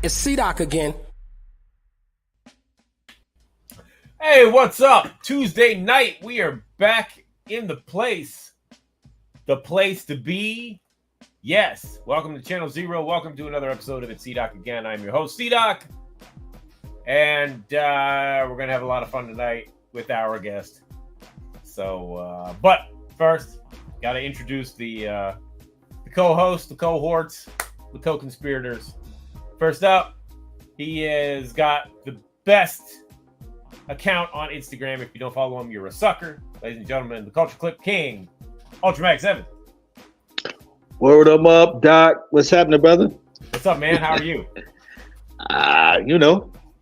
It's C-Doc again. Hey, what's up? Tuesday night, we are back in the place to be. Yes, welcome to Channel Zero. Welcome to another episode of It's C-Doc again. I'm your host, C-Doc, and we're going to have a lot of fun tonight with our guest. So, but first, got to introduce the co-hosts, the cohorts, the co-conspirators. First up, he has got the best account on Instagram. If you don't follow him, you're a sucker. Ladies and gentlemen, the Culture Clip King, Ultramax Evan. Word up, Doc. What's happening, brother? What's up, man? How are you?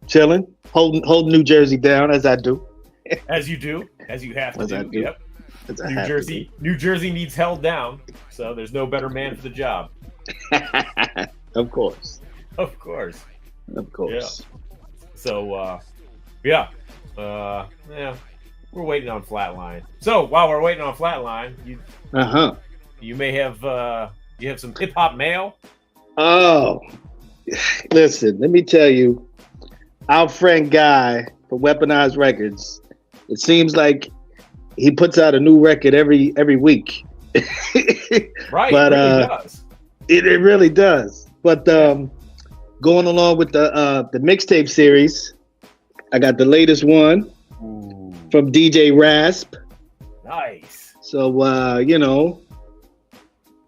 Chilling, holding New Jersey down as I do. As you do, as you have to do. Yep. New Jersey needs held down, so there's no better man for the job. Of course. Yeah. So, we're waiting on Flatline. So while we're waiting on Flatline, you may have you have some hip hop mail. Oh, listen, let me tell you, our friend Guy from Weaponized Records. It seems like he puts out a new record every week. Right, but it really does. It really does. But going along with the mixtape series, I got the latest one from DJ Rasp. Nice. So you know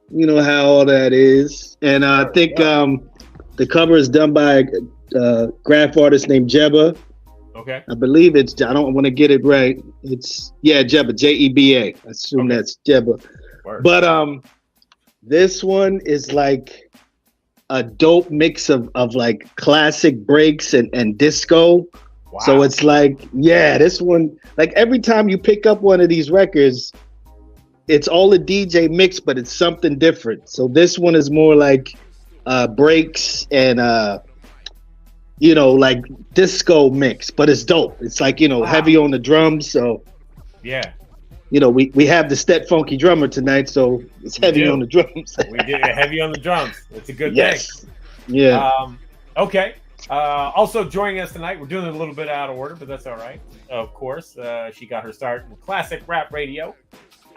how all that is, and I think the cover is done by a graph artist named Jebba. Okay. I believe it's. I don't want to get it right. It's Jebba, Jeba. I assume that's Jebba. Word. But this one is like a dope mix of like classic breaks and disco. Wow. So it's like, this one, like every time you pick up one of these records, it's all a DJ mix, but it's something different. So this one is more like breaks and like disco mix, but it's dope. It's like, heavy on the drums. So we have the Stet Funky Drummer tonight, so it's heavy on the drums. We did heavy on the drums. It's a good thing. Yeah. Okay. Also joining us tonight, we're doing it a little bit out of order, but that's all right. Of course, she got her start in classic rap radio.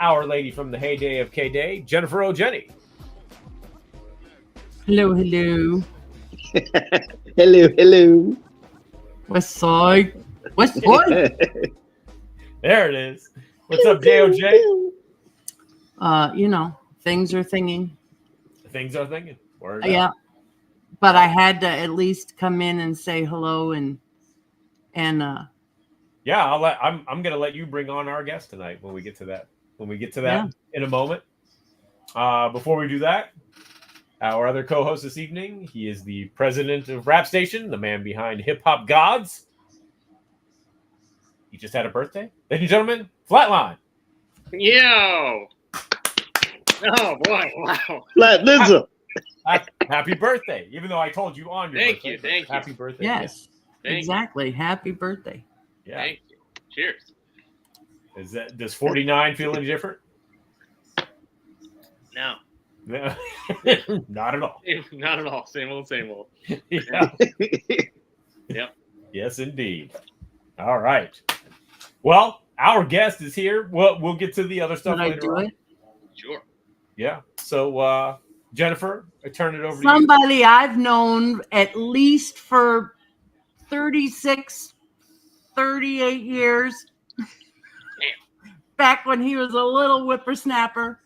Our lady from the heyday of K-Day, Jennifer O'Jenny. Hello, hello. hello. West Side. West Side. There it is. What's up, JOJ? Things are thinking. Things are thinking. Word yeah. up. But I had to at least come in and say hello and I'm gonna let you bring on our guest tonight when we get to that. In a moment. Before we do that, our other co-host this evening, he is the president of Rap Station, the man behind Hip Hop Gods. He just had a birthday. Ladies and gentlemen, Flatline. Yo. Oh boy, wow. Flat Lizzo. Happy birthday. Even though I told you on your birthday. Thank you. Happy birthday. Yes. Exactly. Happy birthday. Yeah. Thank you. Cheers. Does 49 feel any different? No. Not at all. Not at all. Same old. Yeah. Yep. Yes, indeed. All right. Well, our guest is here. We'll get to the other stuff later on. Sure. Yeah. So, Jennifer, I turn it over to you. Somebody I've known at least for 36, 38 years. Back when he was a little whippersnapper.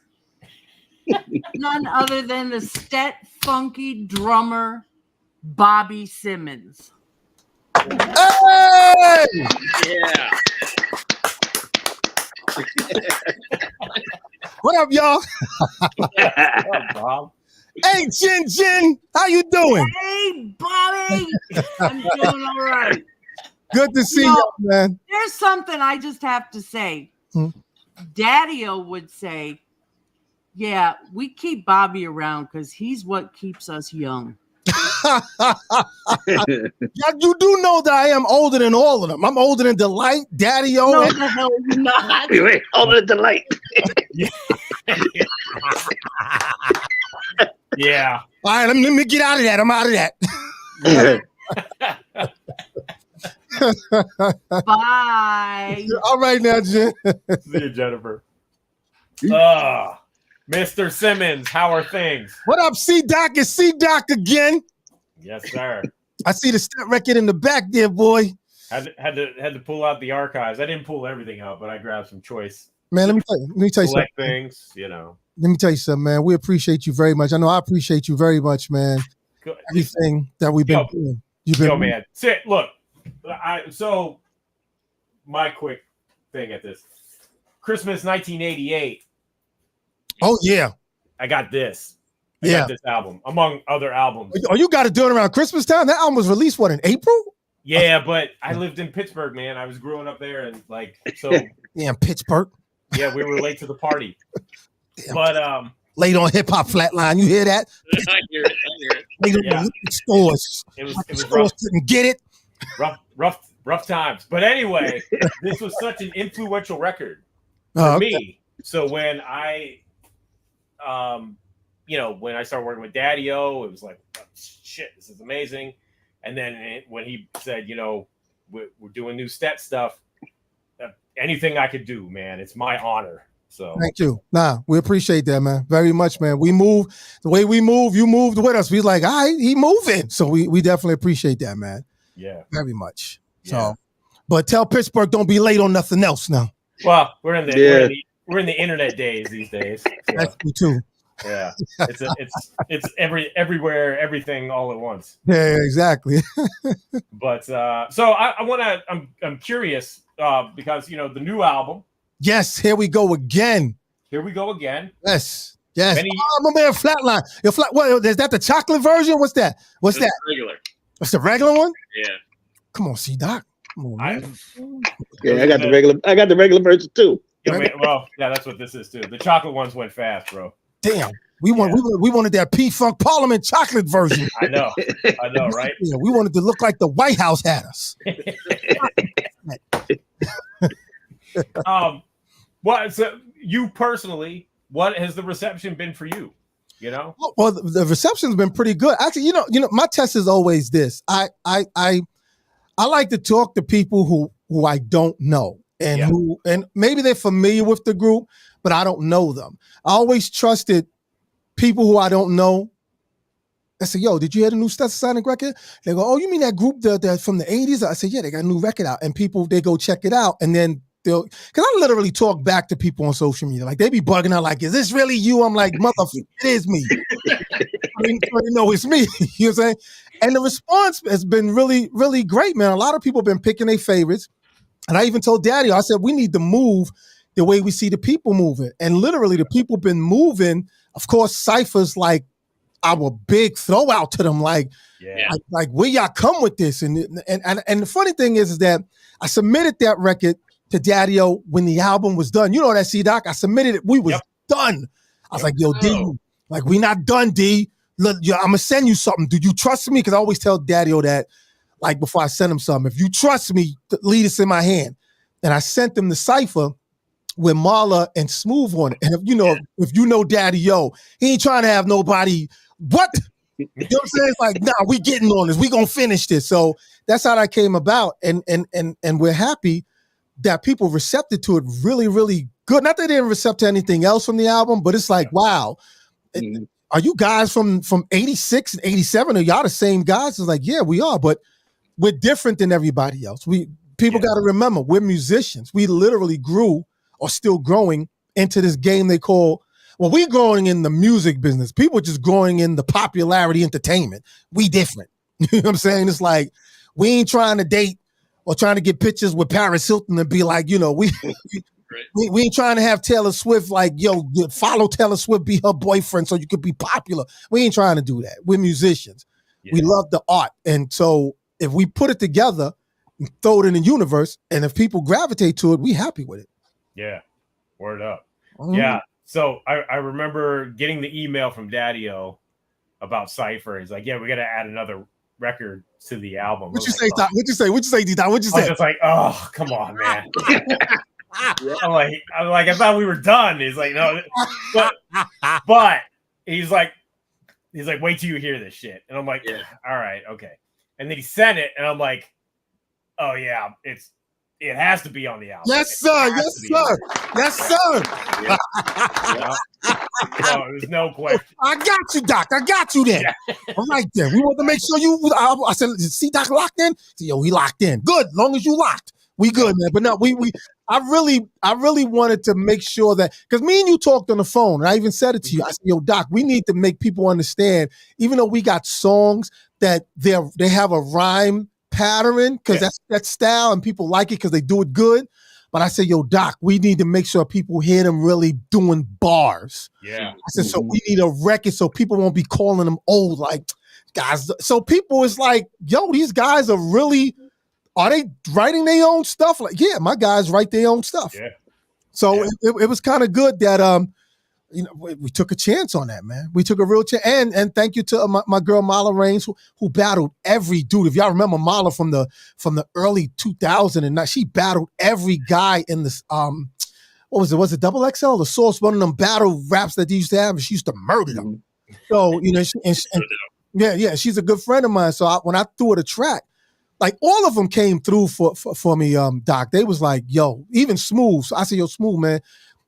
None other than the Stet Funky Drummer, Bobby Simmons. Hey! Yeah. What up, y'all? What's up, Bob? Hey, Jin, how you doing? Hey, Bobby. I'm doing all right. Good to see you, man. There's something I just have to say. Daddy-O would say, yeah, we keep Bobby around because he's what keeps us young. Yeah, you do know that I am older than all of them. I'm older than Delight, Daddy-O. No, the hell you're not. Wait, older than Delight. Yeah. All right, let me get out of that. I'm out of that. Bye. All right now, Jen. See you, Jennifer. Mr. Simmons, how are things? What up, C-Doc? It's C-Doc again. Yes, sir. I see the Stet record in the back there, boy. Had to pull out the archives. I didn't pull everything out, but I grabbed some choice. Man, let me tell you something. Select things, you know. Let me tell you something, man. We appreciate you very much. I know I appreciate you very much, man. Everything that we've been doing. Man. Sit, look. So my quick thing at this. Christmas 1988. Oh, yeah. I got this. I Yeah. got this album, among other albums. Oh, you got to do it around Christmas time? That album was released, what, in April? Yeah, but I lived in Pittsburgh, man. I was growing up there, and like, so Yeah, in Pittsburgh. yeah, we were late to the party. Damn. But Late on Hip Hop Flatline. You hear that? I hear it. Late on Yeah. the liquor stores. it was Stores rough, couldn't get it. rough times. But anyway, this was such an influential record for Oh, okay. me. So when I when I started working with Daddy-O, it was like, oh, shit, this is amazing. And then when he said, we're doing new Stet stuff, anything I could do, man, it's my honor. So Thank you. Nah, we appreciate that, man. Very much, man. We move the way we move. You moved with us. We like, all right, he moving. So we definitely appreciate that, man. yeah. Very much. Yeah. So, but tell Pittsburgh don't be late on nothing else now. Well, we're in the internet days these days. So, That's me too. yeah, it's everywhere, everything all at once. Yeah, exactly. But so I'm curious because the new album. Yes, here we go again. Here we go again. Yes. Yes. Many- Oh, my man, Flatline. What is that? The chocolate version? What's that? What's Just that? regular. What's the regular one? Yeah. Come on, C-Doc. Come on, man. Yeah, I got the regular version too. Well, yeah, that's what this is too. The chocolate ones went fast, bro. Damn. We wanted that P-Funk Parliament chocolate version. I know, right? Yeah, we wanted to look like the White House had us. So you personally, what has the reception been for you? Well, the reception's been pretty good. Actually, my test is always this. I like to talk to people who I don't know and maybe they're familiar with the group, but I don't know them. I always trusted people who I don't know. I say, yo, did you hear the new Stetsa Sonic record? They go, oh, you mean that group that from the 80s? I said, yeah, they got a new record out. And people, they go check it out. And then because I literally talk back to people on social media. Like, they be bugging out like, is this really you? I'm like, motherfucker, it is me. I mean, it's me. You know what I'm saying? And the response has been really, really great, man. A lot of people have been picking their favorites. And I even told Daddy, I said, we need to move the way we see the people moving. And literally the people been moving. Of course, Cypher's like our big throw out to them. Like where y'all come with this? And the funny thing is that I submitted that record to Daddy-O when the album was done. You know that, C-Doc? I submitted it. We was done. I was like, yo, D, like, we not done, D. Look, I'm going to send you something. Do you trust me? Because I always tell Daddy-O that, like, before I send him something. If you trust me, leave this in my hand. And I sent them the Cypher with Marla and Smooth on it. And if you know Daddy-O, he ain't trying to have nobody, what? You know what I'm saying? It's like, nah, we getting on this. We going to finish this. So that's how that came about. And we're happy that people recepted to it really, really good. Not that they didn't recept to anything else from the album, but it's like, wow. Are you guys from 86 and 87? Are y'all the same guys? It's like, yeah, we are, but we're different than everybody else. People got to remember, we're musicians. We literally grew or still growing into this game they call, we're growing in the music business. People are just growing in the popularity entertainment. We different. You know what I'm saying? It's like, we ain't trying to date or trying to get pictures with Paris Hilton and be like, we ain't trying to have Taylor Swift like, yo, follow Taylor Swift, be her boyfriend so you could be popular. We ain't trying to do that. We're musicians. Yeah. We love the art. And so if we put it together and throw it in the universe, and if people gravitate to it, we happy with it. Yeah. Word up. Mm-hmm. Yeah. So I remember getting the email from Daddy-O about Cypher. He's like, yeah, we got to add another record to the album. What you say, Doc? What'd you say, D-Doc? What'd you say? I was just like, oh, come on, man. I'm like, I thought we were done. He's like, no, but he's like, wait till you hear this shit. And I'm like, all right, okay. And then he sent it, and I'm like, oh yeah, it has to be on the album. Yes, sir. Yes, sir. Yes, sir. No, there's no question. I got you, Doc. I got you there. Yeah. All right, then. We want to make sure you. I said, see, Doc locked in. Said, yo, he locked in. Good, long as you locked. We good, man. But no, I really wanted to make sure that, because me and you talked on the phone, and I even said it to you. I said, yo, Doc, we need to make people understand, even though we got songs that they have a rhyme pattern, because that's style and people like it because they do it good. But I said, yo, Doc, we need to make sure people hear them really doing bars. Yeah. I said, so we need a record so people won't be calling them old, like guys. So people is like, yo, these guys are they writing their own stuff? Like, yeah, my guys write their own stuff. Yeah. So it was kind of good that we took a chance on that, man. We took a real chance, and thank you to my girl Mala Raines who battled every dude. If y'all remember Mala from the early 2000s, and she battled every guy in this what was it? Was it Double XL? The Source, one of them battle raps that they used to have, and she used to murder them. So yeah, she's a good friend of mine. So when I threw her the track, like all of them came through for me, Doc. They was like, yo, even Smooth. So I said, yo, Smooth, man,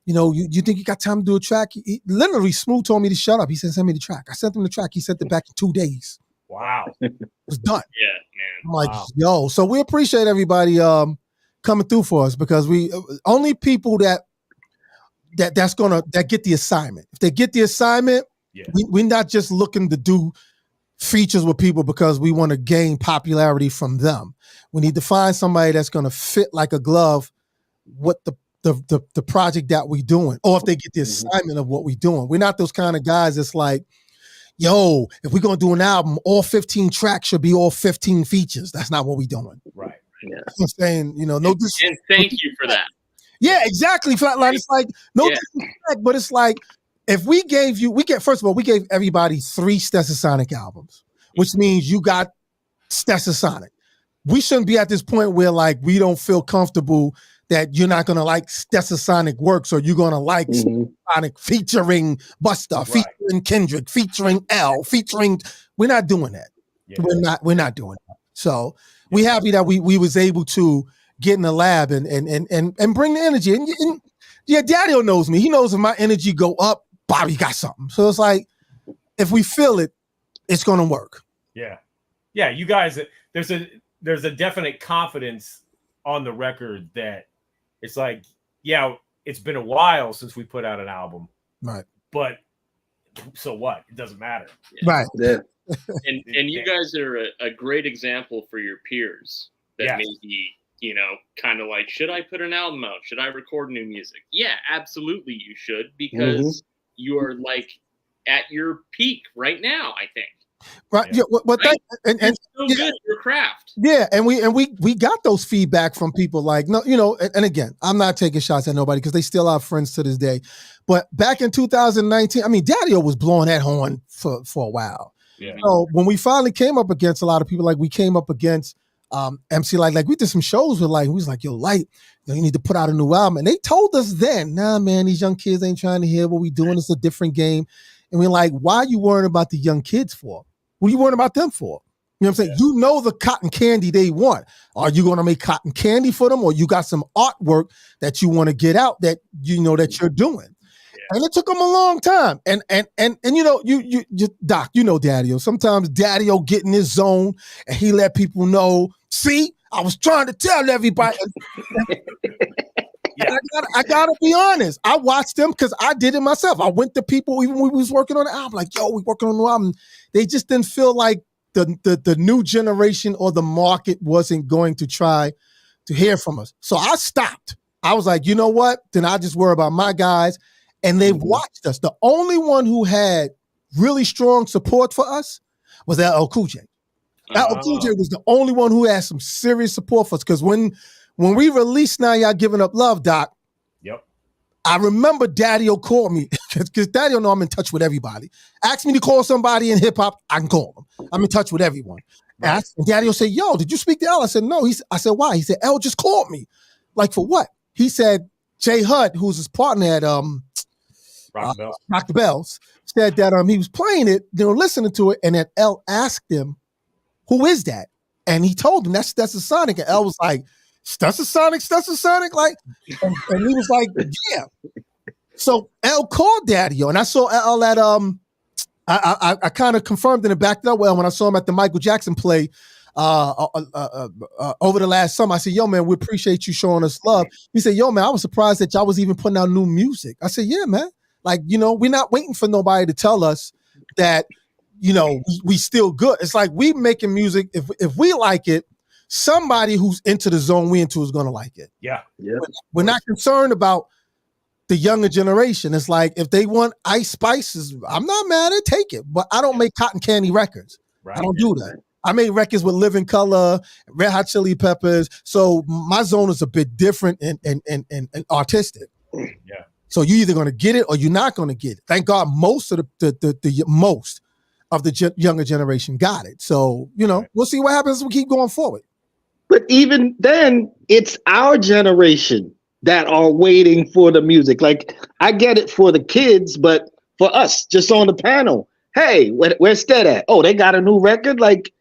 you think you got time to do a track? Literally, Smooth told me to shut up. He said, send me the track. I sent him the track. He sent it back in 2 days. Wow. It was done. Yeah, man. I'm like, yo, so we appreciate everybody coming through for us, because we only people that get the assignment. If they get the assignment, we're not just looking to do features with people because we want to gain popularity from them. We need to find somebody that's going to fit like a glove with the project that we're doing, or if they get the assignment of what we're doing. We're not those kind of guys that's like, yo, if we're going to do an album, all 15 tracks should be all 15 features. That's not what we're doing. Right. Yeah. I'm saying, no And thank you for that. Yeah, exactly. Flatline. It's like no disrespect, but it's like if we gave everybody 3 Stetsa Sonic albums, which means you got Stetsa Sonic. We shouldn't be at this point where like we don't feel comfortable that you're not gonna like Stetsa Sonic works, or you're gonna like Sonic featuring Busta, featuring Kendrick, featuring L, featuring. We're not doing that. Yeah. We're not doing that. So we're happy that we was able to get in the lab and bring the energy. And Daddy knows me. He knows if my energy go up, Bobby got something. So it's like if we feel it, it's gonna work. Yeah. Yeah, you guys, there's a definite confidence on the record that it's like, yeah, it's been a while since we put out an album. Right. But so what? It doesn't matter. Right. Yeah. And you guys are a great example for your peers that maybe, kind of like, should I put an album out? Should I record new music? Yeah, absolutely you should, because you are like at your peak right now, I think. Right. Yeah. But right? And so good at your craft. Yeah, and we got those feedback from people like, no, and again, I'm not taking shots at nobody because they still are friends to this day. But back in 2019, I mean, Daddy-O was blowing that horn for a while. Yeah. So when we finally came up against a lot of people, like we came up against MC Light, like we did some shows with Light. We was like, yo, Light, you need to put out a new album. And they told us then, nah, man, these young kids ain't trying to hear what we doing. It's a different game. And we're like, why are you worrying about the young kids for? What are you worrying about them for? You know what I'm saying? Yeah. You know the cotton candy they want. Are you going to make cotton candy for them, or you got some artwork that you want to get out that that you're doing? Yeah. And it took them a long time. And you Doc, Daddy-O. Sometimes Daddy-O get in his zone and he let people know, see, I was trying to tell everybody. Yeah. I gotta be honest. I watched them because I did it myself. I went to people even when we was working on the album, like, yo, we working on the album. They just didn't feel like the new generation or the market wasn't going to try to hear from us. So I stopped. I was like, you know what? Then I just worry about my guys. And they've watched us. The only one who had really strong support for us was LL Cool J. LL Cool J was the only one who had some serious support for us, because when we released Now Y'all Giving Up Love, Doc, I remember Daddy-O called me, because Daddy-O know I'm in touch with everybody. Ask me to call somebody in hip-hop, I can call them. I'm in touch with everyone. Right. And Daddy-O said, yo, did you speak to L? I said, no. I said, why? He said, L just called me. Like, for what? He said, Jay Hudd, who's his partner at Rock the Bells, said that he was playing it, listening to it, and that L asked him, who is that? And he told him that's Stetsa Sonic. And L was like, Stetsa Sonic, like, and he was like, yeah. So L called Daddy-O, and I saw L at I kind of confirmed it and backed it up well when I saw him at the Michael Jackson play over the last summer. I said, yo, man, we appreciate you showing us love. He said, yo, man, I was surprised that y'all was even putting out new music. I said, yeah, man. Like, you know, we're not waiting for nobody to tell us that, you know, we still good. It's like we making music. If we like it, somebody who's into the zone we into is going to like it. Yeah. We're not concerned about the younger generation. It's like, if they want Ice Spices, I'm not mad at it, take it. But I don't make cotton candy records. Right. I don't do that. I made records with Living Color, Red Hot Chili Peppers. So my zone is a bit different and artistic. Yeah. So you're either going to get it or you're not going to get it. Thank God most of the younger generation got it. So, you know, we'll see what happens as we keep going forward. But even then, it's our generation that are waiting for the music. Like, I get it for the kids, but for us, just on the panel, hey, where's Stet at? Oh, they got a new record? Like,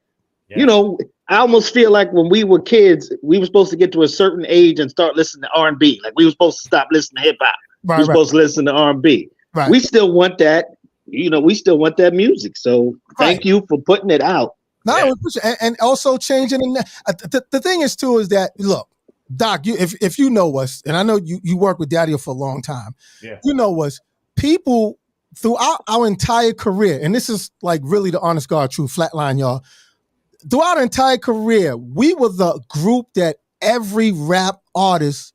you know, I almost feel like when we were kids, we were supposed to get to a certain age and start listening to R&B. Like, we were supposed to stop listening to hip-hop. We were supposed to listen to R&B. Right. We still want that. You know, we still want that music. So thank you for putting it out. No, and also changing. The thing is, too, is that, look, Doc, if you know us, and I know you work with Daddy for a long time, you know us, people throughout our entire career, and this is like really the honest God truth, flatline, y'all. Throughout our entire career, we were the group that every rap artist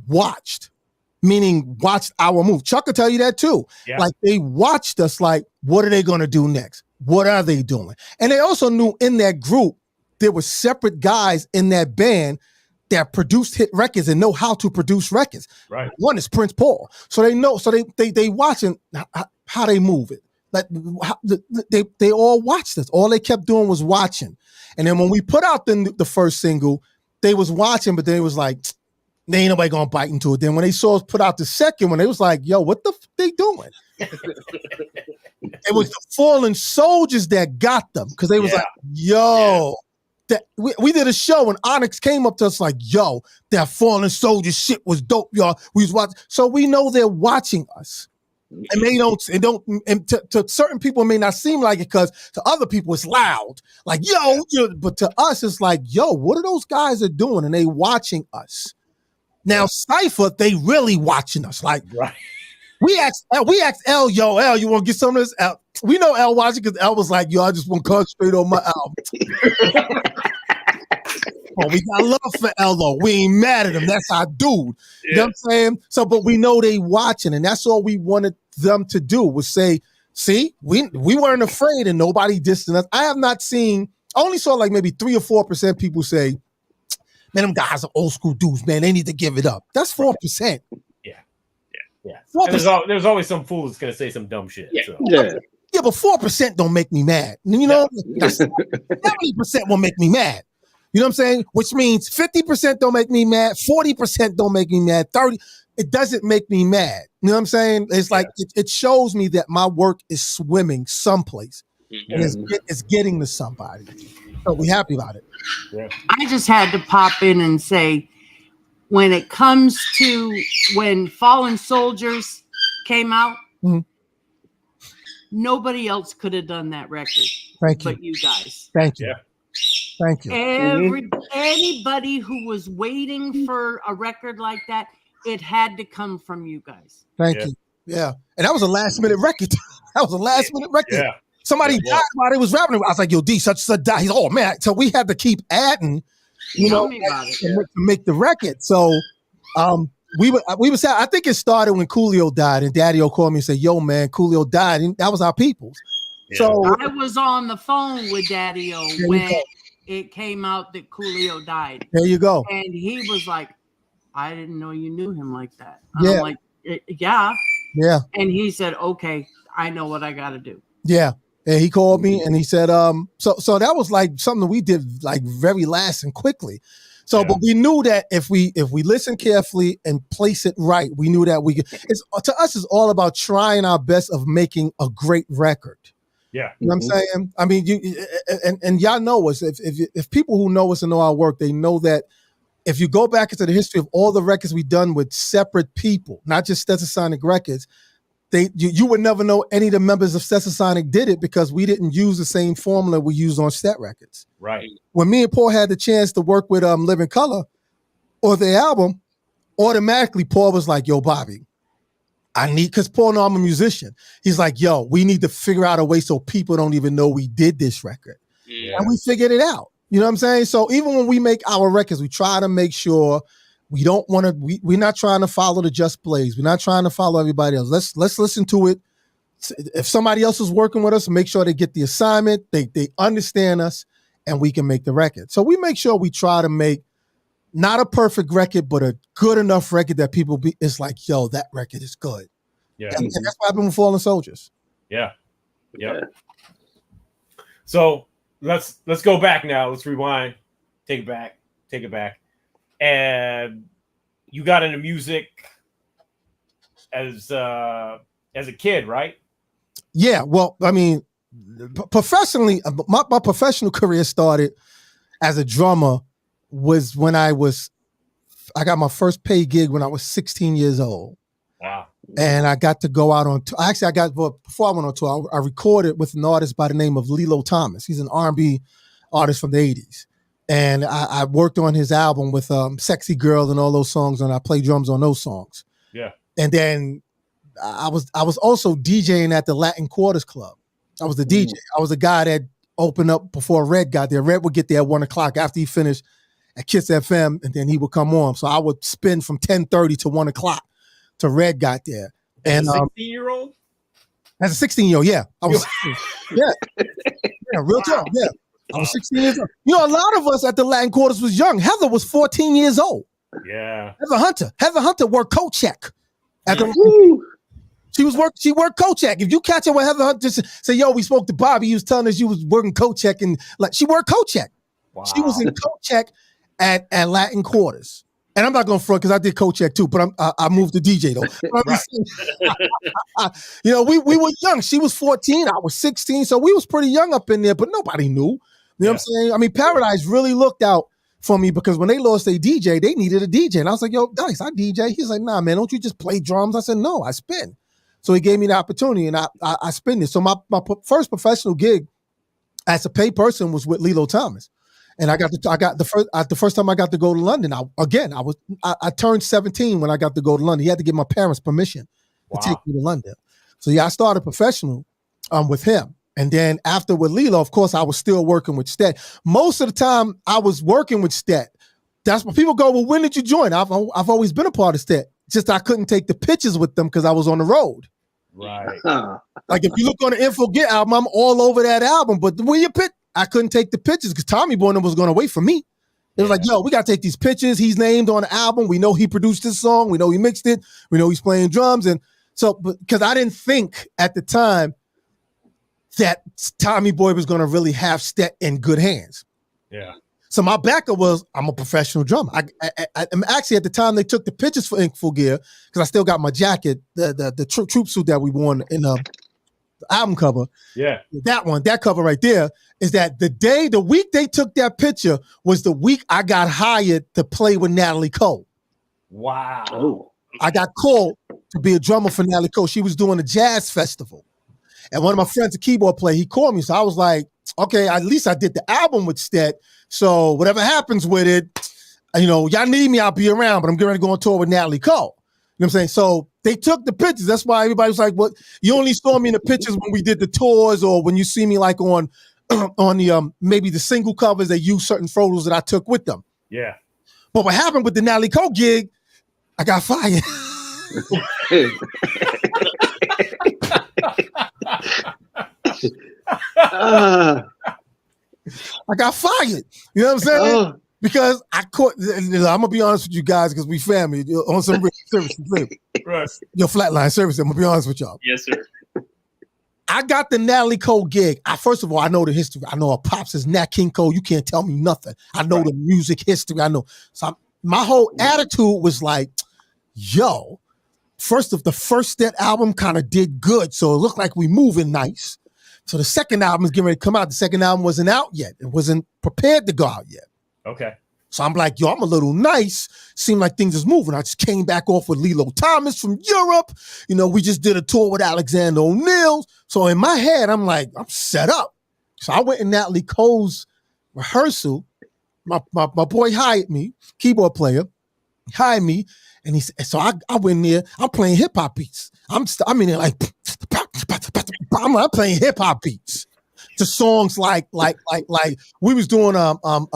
watched. Meaning watched our move. Chuck will tell you that too. Yeah. Like they watched us like, what are they going to do next? What are they doing? And they also knew in that group, there were separate guys in that band that produced hit records and know how to produce records. Right. One is Prince Paul. So they know, so they watching how they move it. Like they all watched us. All they kept doing was watching. And then when we put out the first single, they was watching, but then it was like, they ain't nobody gonna bite into it. Then when they saw us put out the second one, they was like, yo, what the f they doing? It was the Fallen Soldiers that got them. Cause they was like, yo, that we did a show and Onyx came up to us like, yo, that Fallen Soldiers shit was dope, y'all. We was watching. So we know they're watching us. And they don't, to certain people it may not seem like it because to other people it's loud. Like, yo, but to us it's like, yo, what are those guys are doing? And they watching us. Now, Cypher, they really watching us. Like, we asked L, yo, L, you want to get some of this? L, we know L watching because L was like, yo, I just want to concentrate on my album. Oh, we got love for L, though. We ain't mad at him. That's our dude. Yeah. You know what I'm saying? So, but we know they watching, and that's all we wanted them to do was say, see, we weren't afraid and nobody dissed us. I have not seen, I only saw like maybe 3 or 4% people say, man, them guys are old school dudes, man. They need to give it up. That's 4%. Yeah. 4%. There's always some fool that's gonna say some dumb shit. Yeah, so. Yeah, but 4% don't make me mad. You know, 70% will make me mad. You know what I'm saying? Which means 50% don't make me mad, 40% don't make me mad, 30%, it doesn't make me mad. You know what I'm saying? It's like it shows me that my work is swimming someplace. And it's getting to somebody. So we're happy about it. Yeah. I just had to pop in and say, when it comes to when Fallen Soldiers came out, nobody else could have done that record. But you guys. Thank you. Thank you. Anybody who was waiting for a record like that, it had to come from you guys. Thank you. Yeah. And that was a last minute record. Yeah. Somebody died while they was rapping. I was like, yo, D, such died. He's, oh, man. So we had to keep adding, to make the record. So we were sad. I think it started when Coolio died and Daddy-O called me and said, yo, man, Coolio died. And that was our people's. Yeah. So I was on the phone with Daddy-O when it came out that Coolio died. There you go. And he was like, I didn't know you knew him like that. I'm like, yeah. And he said, okay, I know what I got to do. Yeah. And he called me and he said, so that was like something that we did like very last and quickly. So, but we knew that if we listen carefully and place it right, we knew that we could. To us, it's all about trying our best of making a great record. Yeah. You know what I'm saying? I mean, and y'all know us. If people who know us and know our work, they know that if you go back into the history of all the records we've done with separate people, not just Stetsa Sonic records, you would never know any of the members of Stetsa Sonic did it because we didn't use the same formula we used on Stet records. Right. When me and Paul had the chance to work with Living Color or the album, automatically Paul was like, yo, Bobby, because Paul know I'm a musician. He's like, yo, we need to figure out a way so people don't even know we did this record. Yeah. And we figured it out. You know what I'm saying? So even when we make our records, we try to make sure we don't want to, we're not trying to follow the just plays. We're not trying to follow everybody else. Let's listen to it. If somebody else is working with us, make sure they get the assignment, they understand us, and we can make the record. So we make sure we try to make not a perfect record, but a good enough record that people it's like, yo, that record is good. Yeah. And that's what happened with Fallen Soldiers. Yeah. Yep. Yeah. So let's go back now. Let's rewind. Take it back. And you got into music as a kid, right? Yeah. Well, I mean, professionally, my professional career started as a drummer was when I got my first paid gig when I was 16 years old. Wow. And I got to go out on tour. Actually, before I went on tour, I recorded with an artist by the name of Lilo Thomas. He's an R&B artist from the 80s. And I worked on his album with Sexy Girl and all those songs, and I played drums on those songs. Yeah. And then I was also DJing at the Latin Quarters Club. I was the DJ. I was the guy that opened up before Red got there. Red would get there at 1 o'clock after he finished at Kiss FM, and then he would come on. So I would spin from 10:30 to 1 o'clock till Red got there. And 16-year-old? As a 16-year-old, yeah. I was yeah, real talk, yeah. I was 16 years old. You know, a lot of us at the Latin Quarters was young. Heather was 14 years old. Yeah. Heather Hunter worked co-check. She worked co-check. If you catch her with Heather Hunter, just say, yo, we spoke to Bobby. He was telling us you was working co-check, and like she worked co-check. Wow. She was in co-check at Latin Quarters. And I'm not going to front because I did co-check too, but I moved to DJ though. Right. You know, we were young. She was 14. I was 16. So we was pretty young up in there, but nobody knew. You know what I'm saying? I mean, Paradise really looked out for me because when they lost their DJ, they needed a DJ. And I was like, yo, Dice, I DJ. He's like, nah, man, don't you just play drums? I said, no, I spin. So he gave me the opportunity and I spin it. So my first professional gig as a paid person was with Lilo Thomas. And the first time I got to go to London, I turned 17 when I got to go to London. He had to get my parents permission to take me to London. So yeah, I started professional with him. And then after with Lilo, of course, I was still working with Stet. Most of the time I was working with Stet. That's when people go, well, when did you join? I've always been a part of Stet. Just I couldn't take the pictures with them because I was on the road. Right. Like if you look on the Info Get album, I'm all over that album. But when you pick, I couldn't take the pictures because Tommy Boy was going to wait for me. It was like, yo, we got to take these pictures. He's named on the album. We know he produced this song. We know he mixed it. We know he's playing drums. And so, because I didn't think at the time that Tommy Boy was going to really have Stet in good hands. Yeah. So my backup was, I'm a professional drummer. I'm actually at the time they took the pictures for Ink Full Gear, because I still got my jacket, the troop suit that we wore in the album cover. Yeah. That cover right there is that the week they took that picture was the week I got hired to play with Natalie Cole. Wow. Oh. I got called to be a drummer for Natalie Cole. She was doing a jazz festival. And one of my friends, a keyboard player, he called me. So I was like, okay, at least I did the album with Stet. So whatever happens with it, you know, y'all need me, I'll be around, but I'm getting ready to go on tour with Natalie Cole. You know what I'm saying? So they took the pictures. That's why everybody was like, well, you only saw me in the pictures when we did the tours, or when you see me like on the maybe the single covers, they use certain photos that I took with them. Yeah. But what happened with the Natalie Cole gig, I got fired. I got fired. You know what I'm saying? Because I caught. I'm gonna be honest with you guys, because we family on some service. Right. Your flatline service. I'm gonna be honest with y'all. Yes, sir. I got the Natalie Cole gig. First of all, I know the history. I know her pops is Nat King Cole. You can't tell me nothing. I know the music history. I know. So my whole attitude was like, yo, the first Stet album kind of did good. So it looked like we moving nice. So the second album is getting ready to come out. The second album wasn't out yet. It wasn't prepared to go out yet. Okay. So I'm like, yo, I'm a little nice. Seemed like things is moving. I just came back off with Lilo Thomas from Europe. You know, we just did a tour with Alexander O'Neal. So in my head, I'm like, I'm set up. So I went in Natalie Cole's rehearsal. My boy hired me, keyboard player, hired me. And he said, so I went in there, I'm playing hip hop beats. I'm in there like, I'm playing hip hop beats to songs like we was doing one of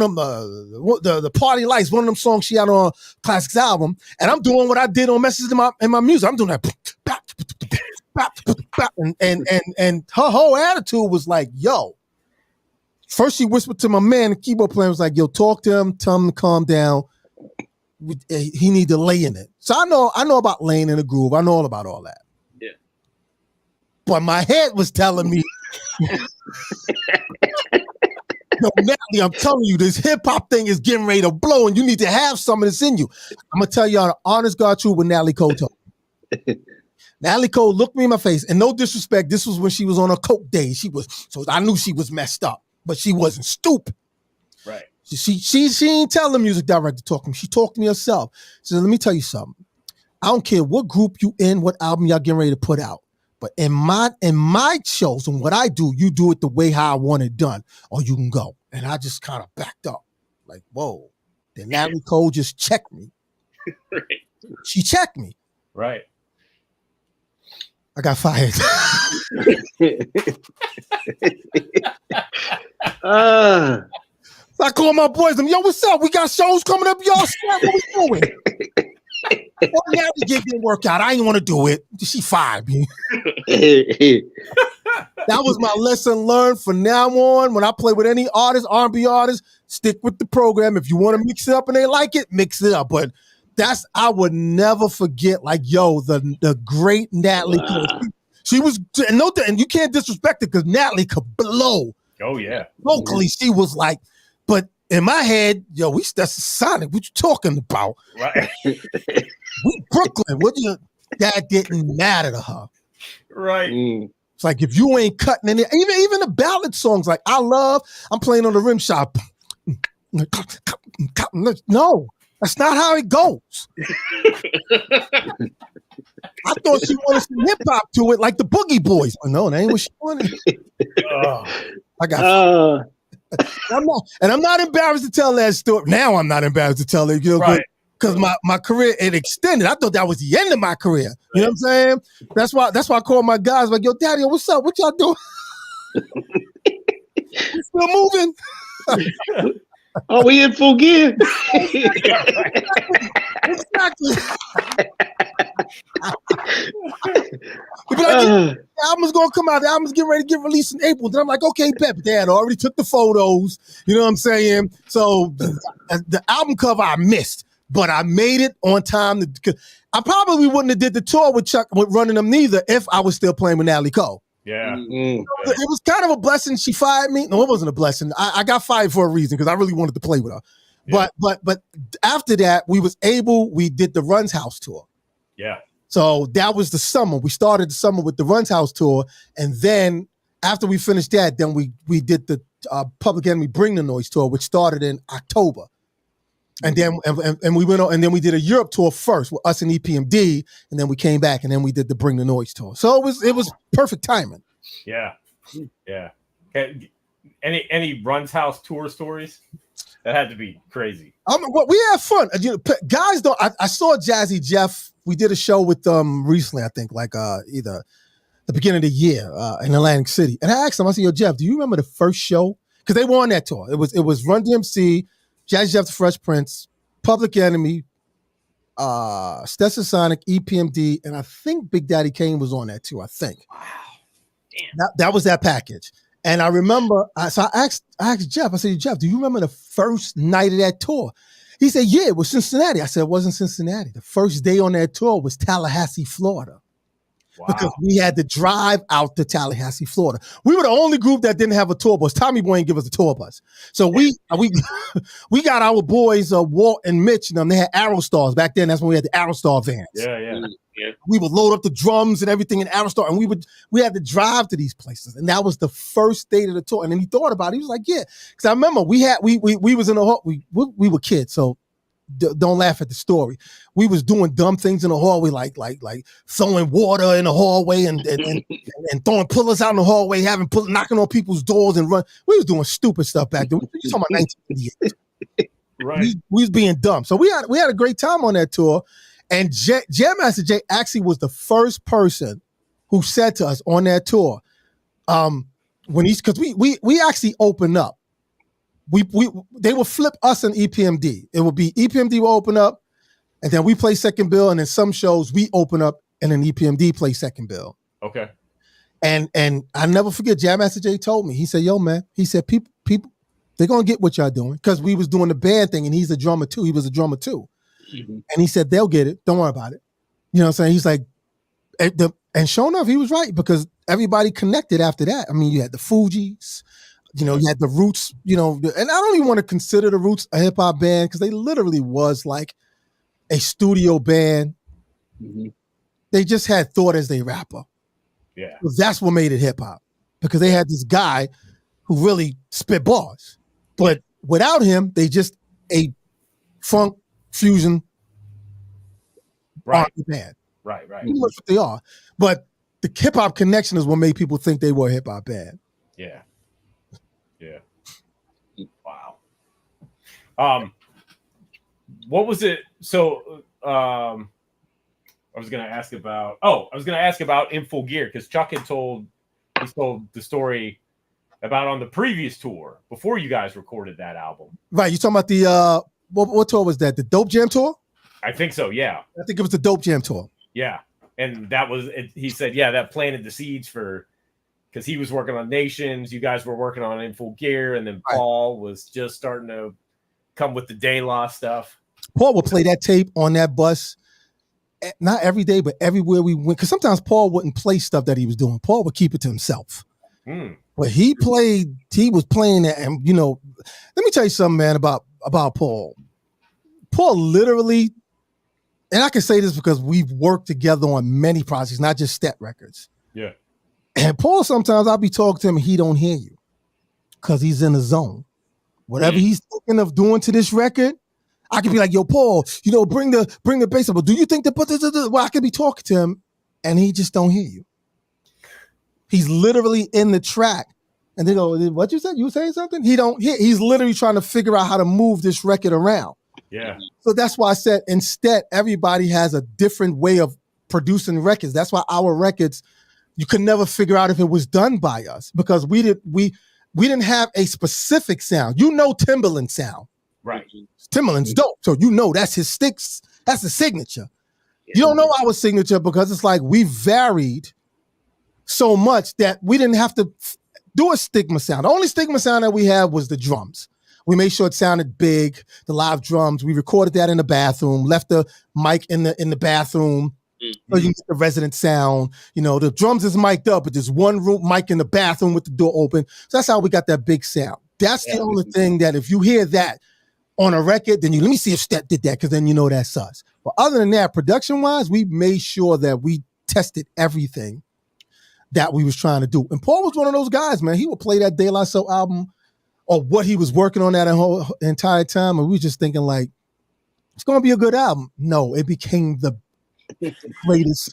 them the Party Lights, one of them songs she had on Classics album, and I'm doing what I did on Messages in my music. I'm doing that, and her whole attitude was like, yo. First, she whispered to my man, the keyboard player, was like, yo, talk to him, tell him to calm down. He need to lay in it. So I know about laying in a groove. I know all about all that. Yeah. But my head was telling me, yo, Natalie, I'm telling you, this hip hop thing is getting ready to blow, and you need to have some of this in you. I'm gonna tell y'all the honest God truth what Natalie Cole told me. Natalie Cole looked me in my face, and no disrespect, this was when she was on her coke days. So I knew she was messed up, but she wasn't stupid. Right. She ain't tell the music director to talk to me. She talked to me herself. She said, let me tell you something. I don't care what group you in, what album y'all getting ready to put out. But in my shows and what I do, you do it the way how I want it done, or you can go. And I just kind of backed up. Like, whoa. Then Natalie Cole just checked me. Right. She checked me. Right. I got fired. So I call my boys, yo, what's up? We got shows coming up, y'all. What we doing? Well, now the gig didn't work out. I didn't want to do it. She fired me. That was my lesson learned. From now on, when I play with any artist, R&B artist, stick with the program. If you want to mix it up and they like it, mix it up. But I would never forget, like, yo, the great Natalie Cole. She was, and you can't disrespect it because Natalie could blow. Oh, yeah. Vocally, she was like, but in my head, yo, that's Sonic. What you talking about? Right. We Brooklyn. That didn't matter to her. Right. It's like, if you ain't cutting any, even the ballad songs, like I'm playing on the rim shop. No, that's not how it goes. I thought she wanted some hip hop to it, like the Boogie Boys. But no, that ain't what she wanted. I got. I'm not embarrassed to tell that story. Now I'm not embarrassed to tell it, right? Because my career, it extended. I thought that was the end of my career. You know what I'm saying? That's why I call my guys like, yo, Daddy, what's up? What y'all doing? You still moving? Are we in full gear? Exactly. Like, the album's gonna come out. The album's getting ready to get released in April. Then I'm like, okay, Pep, Dad already took the photos. You know what I'm saying? So the album cover I missed, but I made it on time. I probably wouldn't have did the tour with Chuck with Running Them neither if I was still playing with Natalie Cole. Yeah. It was kind of a blessing. She fired me. No, it wasn't a blessing. I got fired for a reason because I really wanted to play with her. Yeah. But after that, we did the Runs House tour. Yeah. So that was the summer. We started the summer with the Runs House tour. And then after we finished that, then we did the Public Enemy Bring the Noise tour, which started in October. And then and we went on, and then we did a Europe tour first with us and EPMD, and then we came back and then we did the Bring the Noise tour. So it was perfect timing. Yeah. Yeah. Any Runs House tour stories? That had to be crazy. Well, we had fun. Guys, though, I saw Jazzy Jeff. We did a show with them recently, I think, like either the beginning of the year in Atlantic City. And I asked him, I said, yo, Jeff, do you remember the first show? Because they were on that tour. It was Run DMC, Jazzy Jeff the Fresh Prince, Public Enemy, Stetsa Sonic, EPMD, and I think Big Daddy Kane was on that too, I think. Wow. Damn. That was that package. And I remember, so I asked Jeff, I said, Jeff, do you remember the first night of that tour? He said, yeah, it was Cincinnati. I said, it wasn't Cincinnati. The first day on that tour was Tallahassee, Florida. because we had to drive out to Tallahassee, Florida. We were the only group that didn't have a tour bus. Tommy Boy didn't give us a tour bus. So we got our boys, Walt and Mitch, and them. They had Aerostars back then. That's when we had the Aerostar vans. Yeah. We would load up the drums and everything in Aerostar, and we had to drive to these places. And that was the first date of the tour. And then he thought about it. He was like, yeah. Because I remember we was in the hall. We were kids, so don't laugh at the story. We was doing dumb things in the hallway, like throwing water in the hallway and throwing pullers out in the hallway, knocking on people's doors and run. We was doing stupid stuff back then. We talking about 1988. Right. We was being dumb. So we had a great time on that tour. And Jam Master Jay actually was the first person who said to us on that tour, because we actually opened up. They would flip us in EPMD. It would be EPMD will open up, and then we play second bill, and then some shows we open up, and then EPMD play second bill. Okay. And I never forget, Jam Master Jay told me, he said, yo, man, he said, people, they're gonna get what y'all doing. Because we was doing the band thing, and he's a drummer too. He was a drummer too. Mm-hmm. And he said, they'll get it. Don't worry about it. You know what I'm saying? He's like, and sure enough, he was right, because everybody connected after that. I mean, you had the Fugees, you had the Roots, and I don't even want to consider the Roots a hip hop band, because they literally was like a studio band. Mm-hmm. They just had thought as their rapper. Yeah. So that's what made it hip hop, because they had this guy who really spit bars. But without him, they just a funk fusion band. Right. Pretty much what they are. But the hip hop connection is what made people think they were a hip hop band. Yeah. Wow. What was it? So I was gonna ask about Info Gear, because Chuck had told the story about on the previous tour before you guys recorded that album. Right. You talking about the what tour was that? The Dope Jam tour? I think so, yeah. I think it was the Dope Jam tour. Yeah. And that was it. He said, yeah, that planted the seeds because he was working on Nations, you guys were working on Info Gear, and then Paul was just starting to come with the De La stuff. Paul would play that tape on that bus, not every day, but everywhere we went. Because sometimes Paul wouldn't play stuff that he was doing. Paul would keep it to himself. But he was playing that, and let me tell you something, man, about Paul. Paul literally, and I can say this because we've worked together on many projects, not just Stet Records. Yeah. And Paul, sometimes I'll be talking to him and he don't hear you because he's in the zone. Whatever he's thinking of doing to this record, I could be like, yo, Paul, bring the bass up. But do you think well, I could be talking to him and he just don't hear you. He's literally in the track. And they go, what you said? You saying something? He don't hear. He's literally trying to figure out how to move this record around. Yeah. So that's why I said, instead, everybody has a different way of producing records. That's why our records, you could never figure out if it was done by us, because we didn't have a specific sound. Timbaland sound. Right. Timbaland's dope. So that's his sticks. That's the signature. Yeah. You don't know our signature because it's like we varied so much that we didn't have to do a stigma sound. The only stigma sound that we had was the drums. We made sure it sounded big, the live drums. We recorded that in the bathroom, left the mic in the bathroom. So you get the resident sound. The drums is mic'd up, but there's one room mic in the bathroom with the door open. So that's how we got that big sound. That's the only thing that if you hear that on a record, then let me see if Stet did that, because then that's us. But other than that, production-wise, we made sure that we tested everything that we was trying to do. And Paul was one of those guys, man. He would play that De La Soul album or what he was working on that whole entire time, and we were just thinking like, it's going to be a good album. No, it became the greatest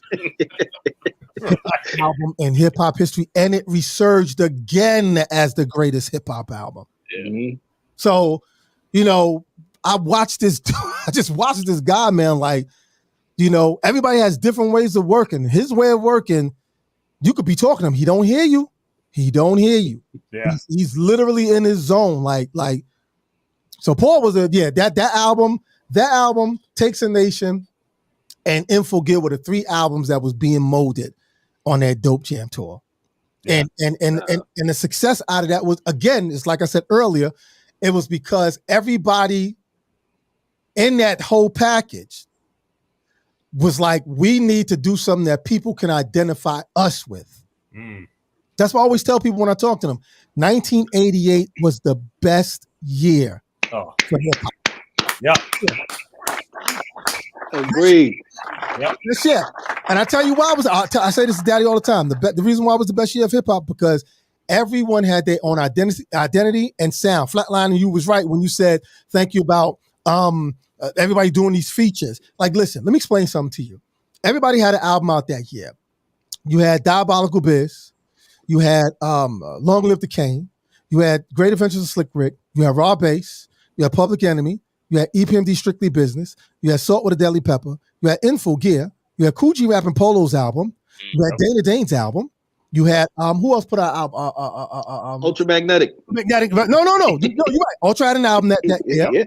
album in hip hop history, and it resurged again as the greatest hip hop album. Mm-hmm. So, I just watched this guy, man. Like, everybody has different ways of working. His way of working, you could be talking to him, he don't hear you. Yeah, he's literally in his zone. Like. So Paul was that album, Takes a Nation, and Info Gear were the three albums that was being molded on that Dope Jam tour. Yeah. And the success out of that was, again, it's like I said earlier, it was because everybody in that whole package, was like, we need to do something that people can identify us with. That's what I always tell people when I talk to them. 1988 was the best year for hip-hop. Yeah. Agreed. Yep. Yes, yeah. And I tell you why I say this to Daddy all the time. The reason why it was the best year of hip-hop, because everyone had their own identity and sound. Flatline, you was right when you said thank you about everybody doing these features. Like, listen, let me explain something to you. Everybody had an album out that year. You had Diabolical Biz. You had Long Live the Kane. You had Great Adventures of Slick Rick. You had Raw Bass. You had Public Enemy. You had EPMD Strictly Business. You had Salt with a Deadly Pepper. You had Info Gear. You had Cool G Rapping Polo's album. You had Dana Dane's album. You had who else put out album? Ultramagnetic. Magnetic. No. You're right. Ultra had an album that year. Yeah.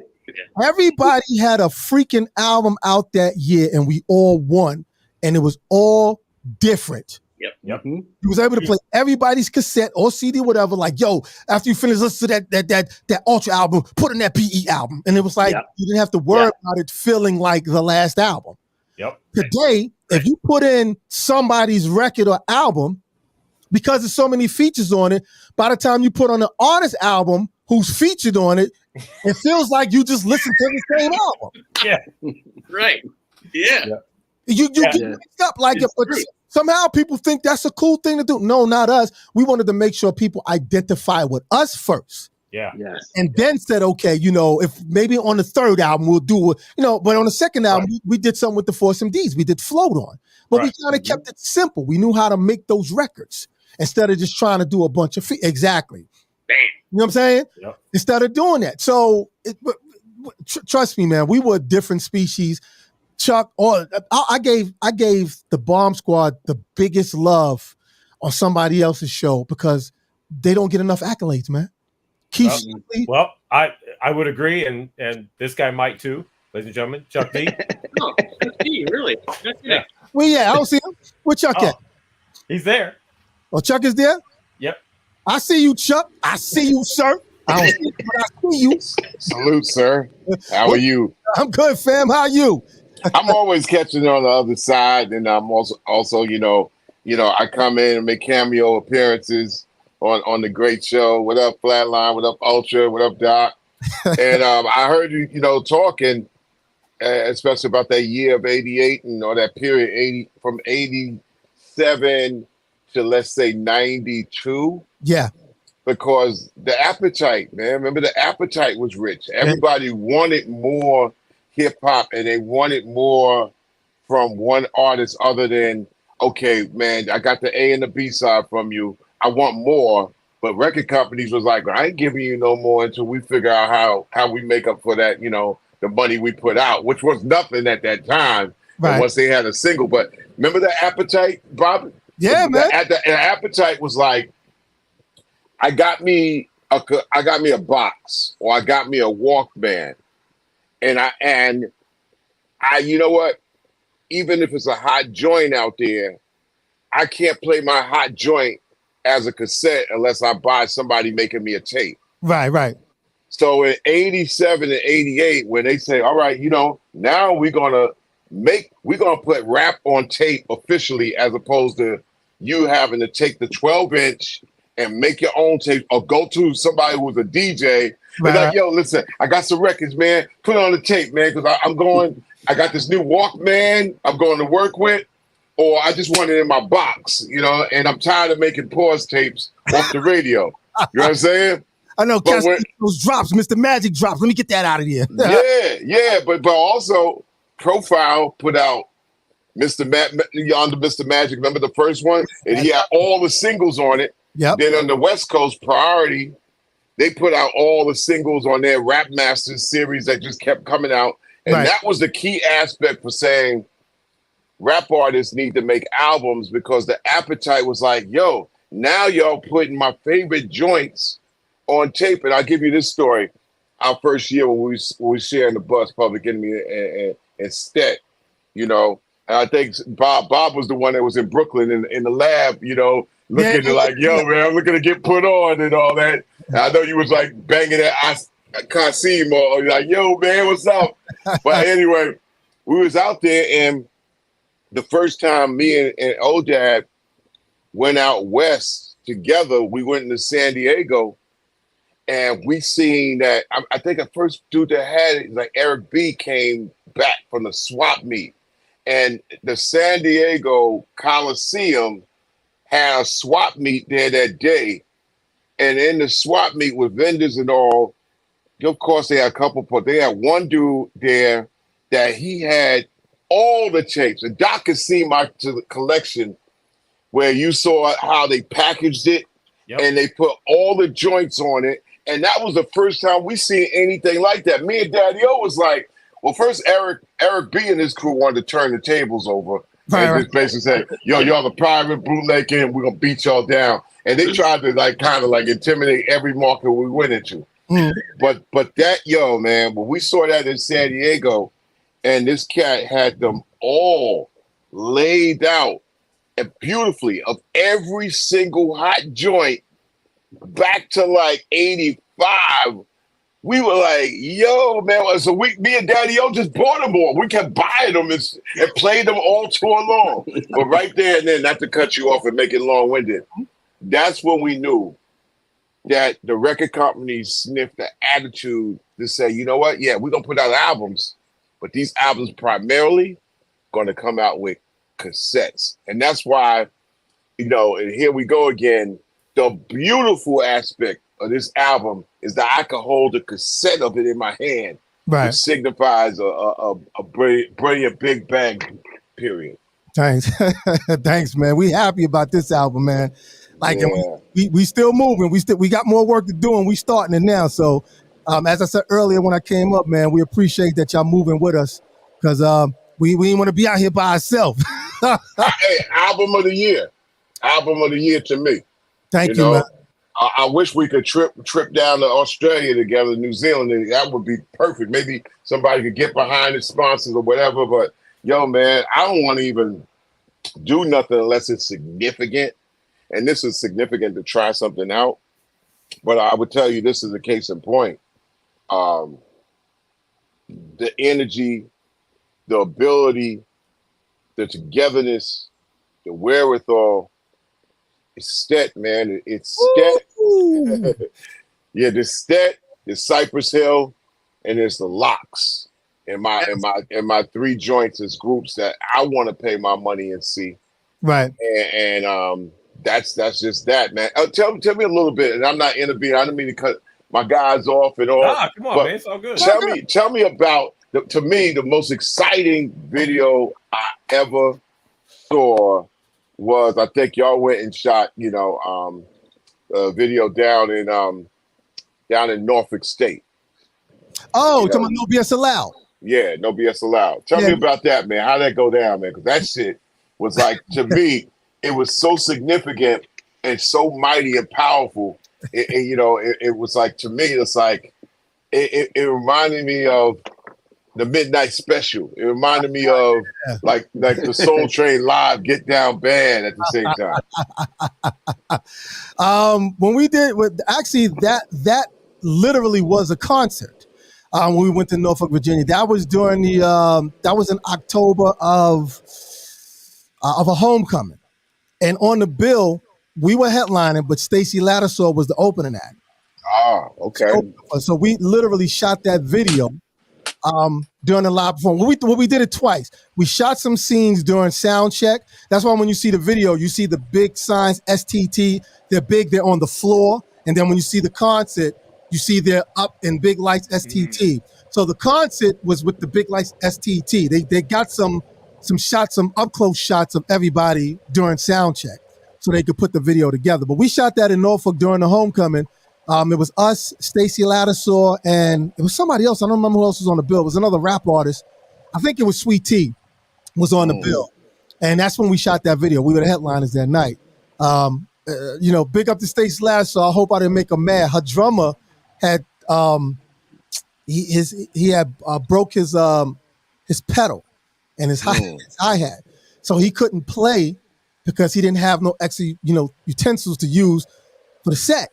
Everybody had a freaking album out that year, and we all won, and it was all different. Yep. You was able to play everybody's cassette or CD, whatever. Like, yo, after you finish listening to that Ultra album, put in that PE album, and it was like you didn't have to worry about it feeling like the last album. Yep. Today, if you put in somebody's record or album, because there's so many features on it, by the time you put on an artist album who's featured on it, it feels like you just listened to the same album. Yeah. Right. Yeah. You get mixed up like it, but somehow people think that's a cool thing to do. No, not us. We wanted to make sure people identify with us first. Yeah. Yes. And then said, okay, if maybe on the third album we'll do it, but on the second album we did something with the Force MDs. We did Float On. But we kind of kept it simple. We knew how to make those records instead of just trying to do a bunch of exactly. Bam. You know what I'm saying? Yep. Instead of doing that. So trust me, man, we were a different species. Chuck, I gave the Bomb Squad the biggest love on somebody else's show because they don't get enough accolades, man. Keith well, I would agree, and this guy might too, ladies and gentlemen. Chuck D. Oh, Chuck D, really? Yeah. Well, yeah, I don't see him. Where Chuck at? He's there. Oh, Chuck is there? Yep. I see you, Chuck. I see you, sir. I don't see you, but I see you. Salute, sir. How are you? I'm good, fam. How are you? I'm always catching on the other side, and I'm also I come in and make cameo appearances on the great show. What up, Flatline? What up, Ultra? What up, Doc? And I heard you, talking, especially about that year of '88 and all that period, from '87 to let's say '92. Yeah. Because the appetite, man. Remember, the appetite was rich. Everybody wanted more hip hop, and they wanted more from one artist other than, okay, man, I got the A and the B side from you. I want more. But record companies was like, I ain't giving you no more until we figure out how we make up for that, the money we put out, which was nothing at that time. Right. Once they had a single. But remember the appetite, Bob? Yeah, man. The appetite was like, I got me a box, or I got me a Walkman. And I you know what? Even if it's a hot joint out there, I can't play my hot joint as a cassette unless I buy somebody making me a tape. Right. So in '87 and '88, when they say, all right, now we're gonna put rap on tape officially, as opposed to you having to take the 12-inch and make your own tape, or go to somebody who's a DJ. Right. Like, yo, listen, I got some records, man. Put it on the tape, man, because I got this new Walkman I'm going to work with, or I just want it in my box, and I'm tired of making pause tapes off the radio. You know what I'm saying? I know, those drops, Mr. Magic drops. Let me get that out of here. yeah, but also Profile put out Mr. Magic. Remember the first one? And he had all the singles on it. Yep. Then on the West Coast, Priority, they put out all the singles on their Rap Masters series that just kept coming out. And that was the key aspect for saying rap artists need to make albums, because the appetite was like, yo, now y'all putting my favorite joints on tape. And I'll give you this story. Our first year when we were sharing the bus, Public Enemy and Stet, and I think Bob was the one that was in Brooklyn in the lab, looking like, yo, man, I'm looking to get put on and all that. And I know you was like banging at Kasim, or like, yo, man, what's up? But anyway, we was out there, and the first time me and O'Dad went out west together, we went into San Diego, and we seen that. I think the first dude that had it, like Eric B, came back from the swap meet, and the San Diego Coliseum had a swap meet there that day. And in the swap meet with vendors and all, of course, they had a couple, but they had one dude there that he had all the tapes. And Doc could see my collection where you saw how they packaged it, and they put all the joints on it. And that was the first time we seen anything like that. Me and Daddy O was like, well, first Eric B and his crew wanted to turn the tables over. And just basically said, yo, y'all the private bootlegging, and we're gonna beat y'all down. And they tried to kind of intimidate every market we went into. But that, yo, man, when we saw that in San Diego, and this cat had them all laid out and beautifully of every single hot joint back to 85. We were like, yo, man. So me and Daddy O just bought them all. We kept buying them and played them all tour long. But right there and then, not to cut you off and make it long-winded, that's when we knew that the record companies sniffed the attitude to say, you know what? Yeah, we're going to put out albums, but these albums primarily going to come out with cassettes. And that's why, and here we go again, the beautiful aspect of this album is that I can hold a cassette of it in my hand. Right. Which signifies a brilliant Big Bang period. Thanks. Thanks, man. We happy about this album, man. We still moving. We got more work to do, and we starting it now. So as I said earlier when I came up, man, we appreciate that y'all moving with us, because we ain't want to be out here by ourselves. Hey, album of the year. Album of the year to me. Thank you, man. I wish we could trip down to Australia together, New Zealand, and that would be perfect. Maybe somebody could get behind the sponsors or whatever. But yo, man, I don't want to even do nothing unless it's significant. And this is significant to try something out. But I would tell you, this is a case in point. The energy, the ability, the togetherness, the wherewithal. It's Stet, man. It's Stet. Yeah, there's Stet, there's Cypress Hill, and there's the Locks. And my three joints as groups that I want to pay my money and see. Right. And that's just that, man. Tell me a little bit, and I'm not intervening. I don't mean to cut my guys off and all. Nah, come on, man. It's all good. Tell me about to me the most exciting video I ever saw was, I think y'all went and shot, a video down in Norfolk State. Oh, talking about No BS Allowed. Yeah, No BS Allowed. Tell me about that, man. How'd that go down, man? Because that shit was to me, it was so significant and so mighty and powerful. It was to me, it's it reminded me of the Midnight Special. It reminded me of like the Soul Train Live Get Down Band at the same time. When we did actually that literally was a concert. When we went to Norfolk, Virginia. That was during that was in October of a homecoming. And on the bill, we were headlining, but Stacey Lattisaw was the opening act. Ah, okay. So we literally shot that video during the live performance. We did it twice. We shot some scenes during sound check. That's why when you see the video, you see the big signs, STT. They're big, they're on the floor. And then when you see the concert, you see they're up in big lights, STT. So the concert was with the big lights, STT. They got some shots, some up close shots of everybody during sound check, so they could put the video together. But we shot that in Norfolk during the homecoming. It was us, Stacey Lattisaw, and it was somebody else. I don't remember who else was on the bill. It was another rap artist. I think it was Sweet Tea was on the bill. And that's when we shot that video. We were the headliners that night. Big up to Stacey Lattisaw. I hope I didn't make her mad. Her drummer had he had broke his pedal and his hi-hat. So he couldn't play because he didn't have no extra, utensils to use for the set.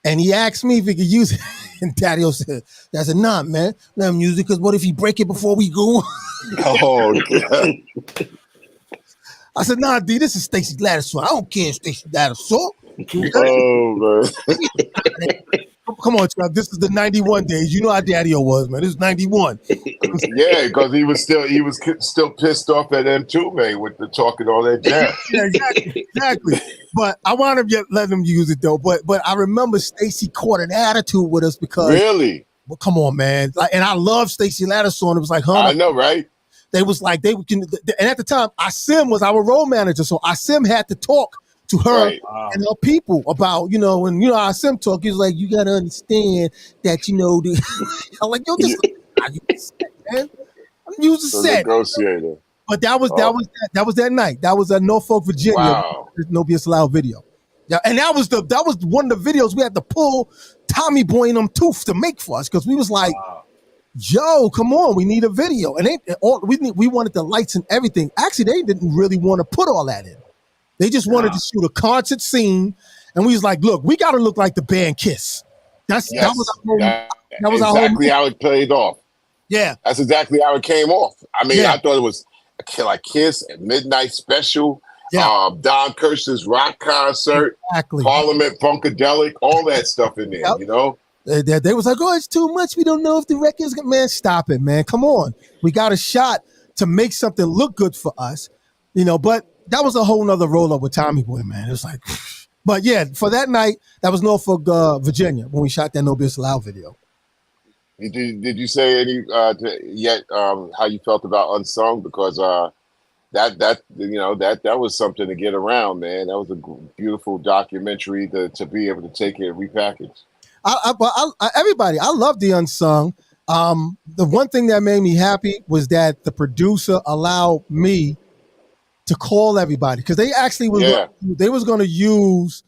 And he asked me if he could use it. And Daddy-O said, nah, man, let him use it, because what if he break it before we go? Oh, God. I said, nah, D, this is Stacey Gladys song. I don't care if Stacey Gladys song. Oh man. Come on, Chuck. This is the 91 days. You know how Daddy-O was, man. This is 91. Yeah, because he was still pissed off at M2, man, with the talking all that jazz. Yeah, exactly. But I wound up letting him use it though. But I remember Stacey caught an attitude with us because Really? Well, come on, man. Like, and I love Stacey Gladys song. It was like, I know, right? They was like, and at the time, Asim was our role manager. So Asim had to talk to her and her people about, and Asim talk. He was like, you got to understand that, I'm like, yo, this is man. I'm using set. Negotiator. But that was that night. That was a Norfolk, Virginia. Wow. No BS Allowed video. Yeah, and that was one of the videos we had to pull Tommy Boy and them tooth to make for us because we was like, yo, come on, we need a video. And we wanted the lights and everything. Actually, they didn't really want to put all that in. They just wanted to shoot a concert scene, and we was like, look, we got to look like the band Kiss. That was exactly how it played off. Yeah, that's exactly how it came off. I mean, I thought it was like Kiss at Midnight Special. Don Kirshner's rock concert, Parliament Funkadelic, all that stuff in there, They was like, oh, it's too much. We don't know if the record's good. Man, stop it, man. Come on. We got a shot to make something look good for us, but that was a whole nother roll up with Tommy Boy, man. It was like, but yeah, for that night, that was Norfolk, Virginia, when we shot that No Business Allowed video. Did you say any yet how you felt about Unsung? Because that was something to get around, man. That was a beautiful documentary to be able to take it and repackage. Everybody, I love the Unsung. The one thing that made me happy was that the producer allowed me to call everybody because they actually was going to use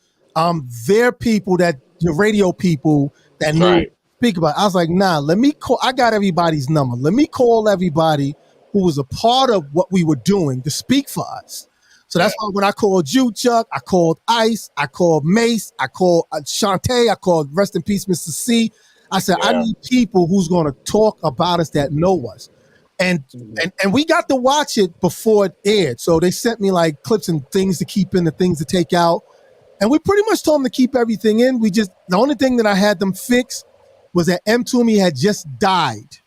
their people, the radio people that knew speak about it. I was like, nah, let me call. I got everybody's number. Let me call everybody who was a part of what we were doing to speak for us. So that's why when I called you, Chuck, I called Ice, I called Mace, I called Shantae, I called Rest in Peace, Mr. C. I said, I need people who's going to talk about us that know us. And we got to watch it before it aired. So they sent me like clips and things to keep in, the things to take out. And we pretty much told them to keep everything in. The only thing that I had them fix was that M. Toomey had just died.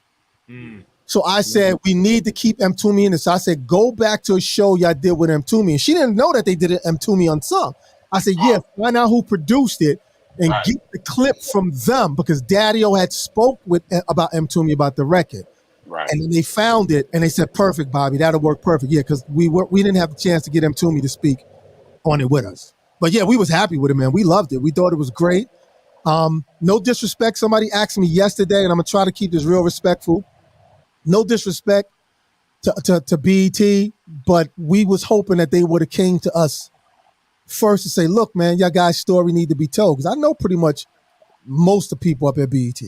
So I said, we need to keep M. Toomey in this. So I said, go back to a show y'all did with M. Toomey. And she didn't know that they did an M. Toomey Unsung. I said, find out who produced it and get the clip from them because Daddy-O had spoke about M. Toomey about the record. Right. And then they found it and they said, perfect, Bobby, that'll work perfect. Yeah, because we didn't have a chance to get M. Toomey to speak on it with us. But yeah, we was happy with it, man. We loved it. We thought it was great. No disrespect. Somebody asked me yesterday, and I'm going to try to keep this real respectful. No disrespect to BET, but we was hoping that they would have came to us first to say, look, man, your guys' story need to be told. Because I know pretty much most of the people up at BET.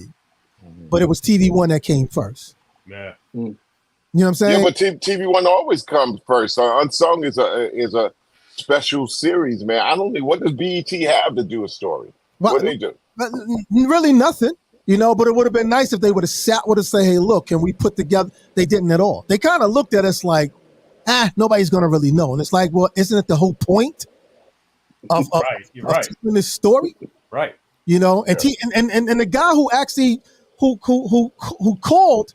But it was TV1 that came first. Yeah. You know what I'm saying? Yeah, but TV1 always comes first. Unsung is a special series, man. I don't know, what does BET have to do a story? What do they do? Really nothing. But it would have been nice if they would have sat with us and say, hey, look, can we put together? They didn't at all. They kind of looked at us like, nobody's going to really know. And it's like, well, isn't it the whole point of telling this story? Right. And and the guy who actually, who called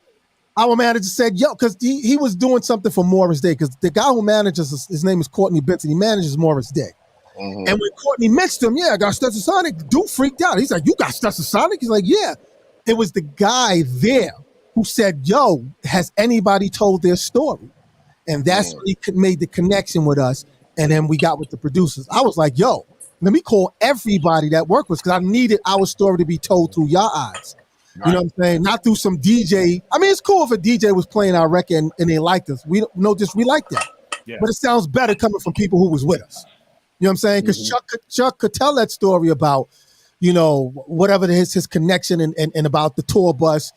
our manager said, yo, because he was doing something for Morris Day. Because the guy who manages, his name is Courtney Benson. He manages Morris Day. And when Courtney mentioned him, I got Stetsa Sonic, dude freaked out. He's like, you got Stetsa Sonic? He's like, yeah. It was the guy there who said, yo, has anybody told their story? And that's when he made the connection with us. And then we got with the producers. I was like, yo, let me call everybody that worked with us because I needed our story to be told through your eyes. Right. You know what I'm saying? Not through some DJ. I mean, it's cool if a DJ was playing our record and they liked us. We like that. Yeah. But it sounds better coming from people who was with us. You know what I'm saying? Because Chuck could tell that story about, whatever his connection and about the tour bus.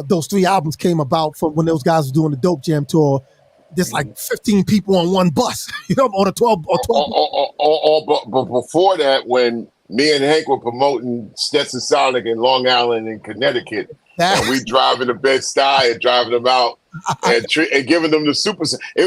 Those 3 albums came about from when those guys were doing the Dope Jam tour. There's like 15 people on one bus, on a 12. But before that, when me and Hank were promoting Stetsa Sonic in Long Island in Connecticut, and we driving to Bed-Stuy and driving them out and giving them the super.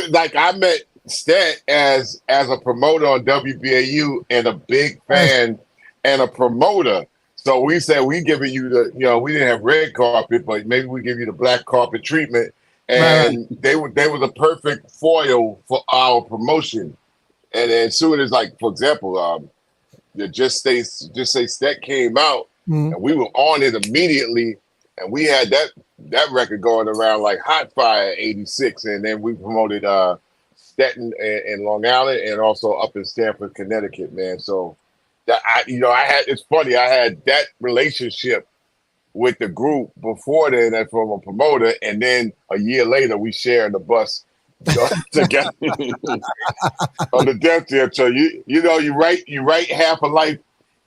Like I met Stet as a promoter on WBAU and a big fan and a promoter. So we said we giving you the, we didn't have red carpet, but maybe we give you the black carpet treatment. And they were the perfect foil for our promotion. And as soon as, like, for example, the Just Say Stet came out, and we were on it immediately, and we had that record going around like hot fire 86, and then we promoted Stetton in Long Island and also up in Stamford, Connecticut, man. So that it's funny, I had that relationship with the group before then from a promoter, and then a year later we sharing the bus together on the death trip. So you write half a life,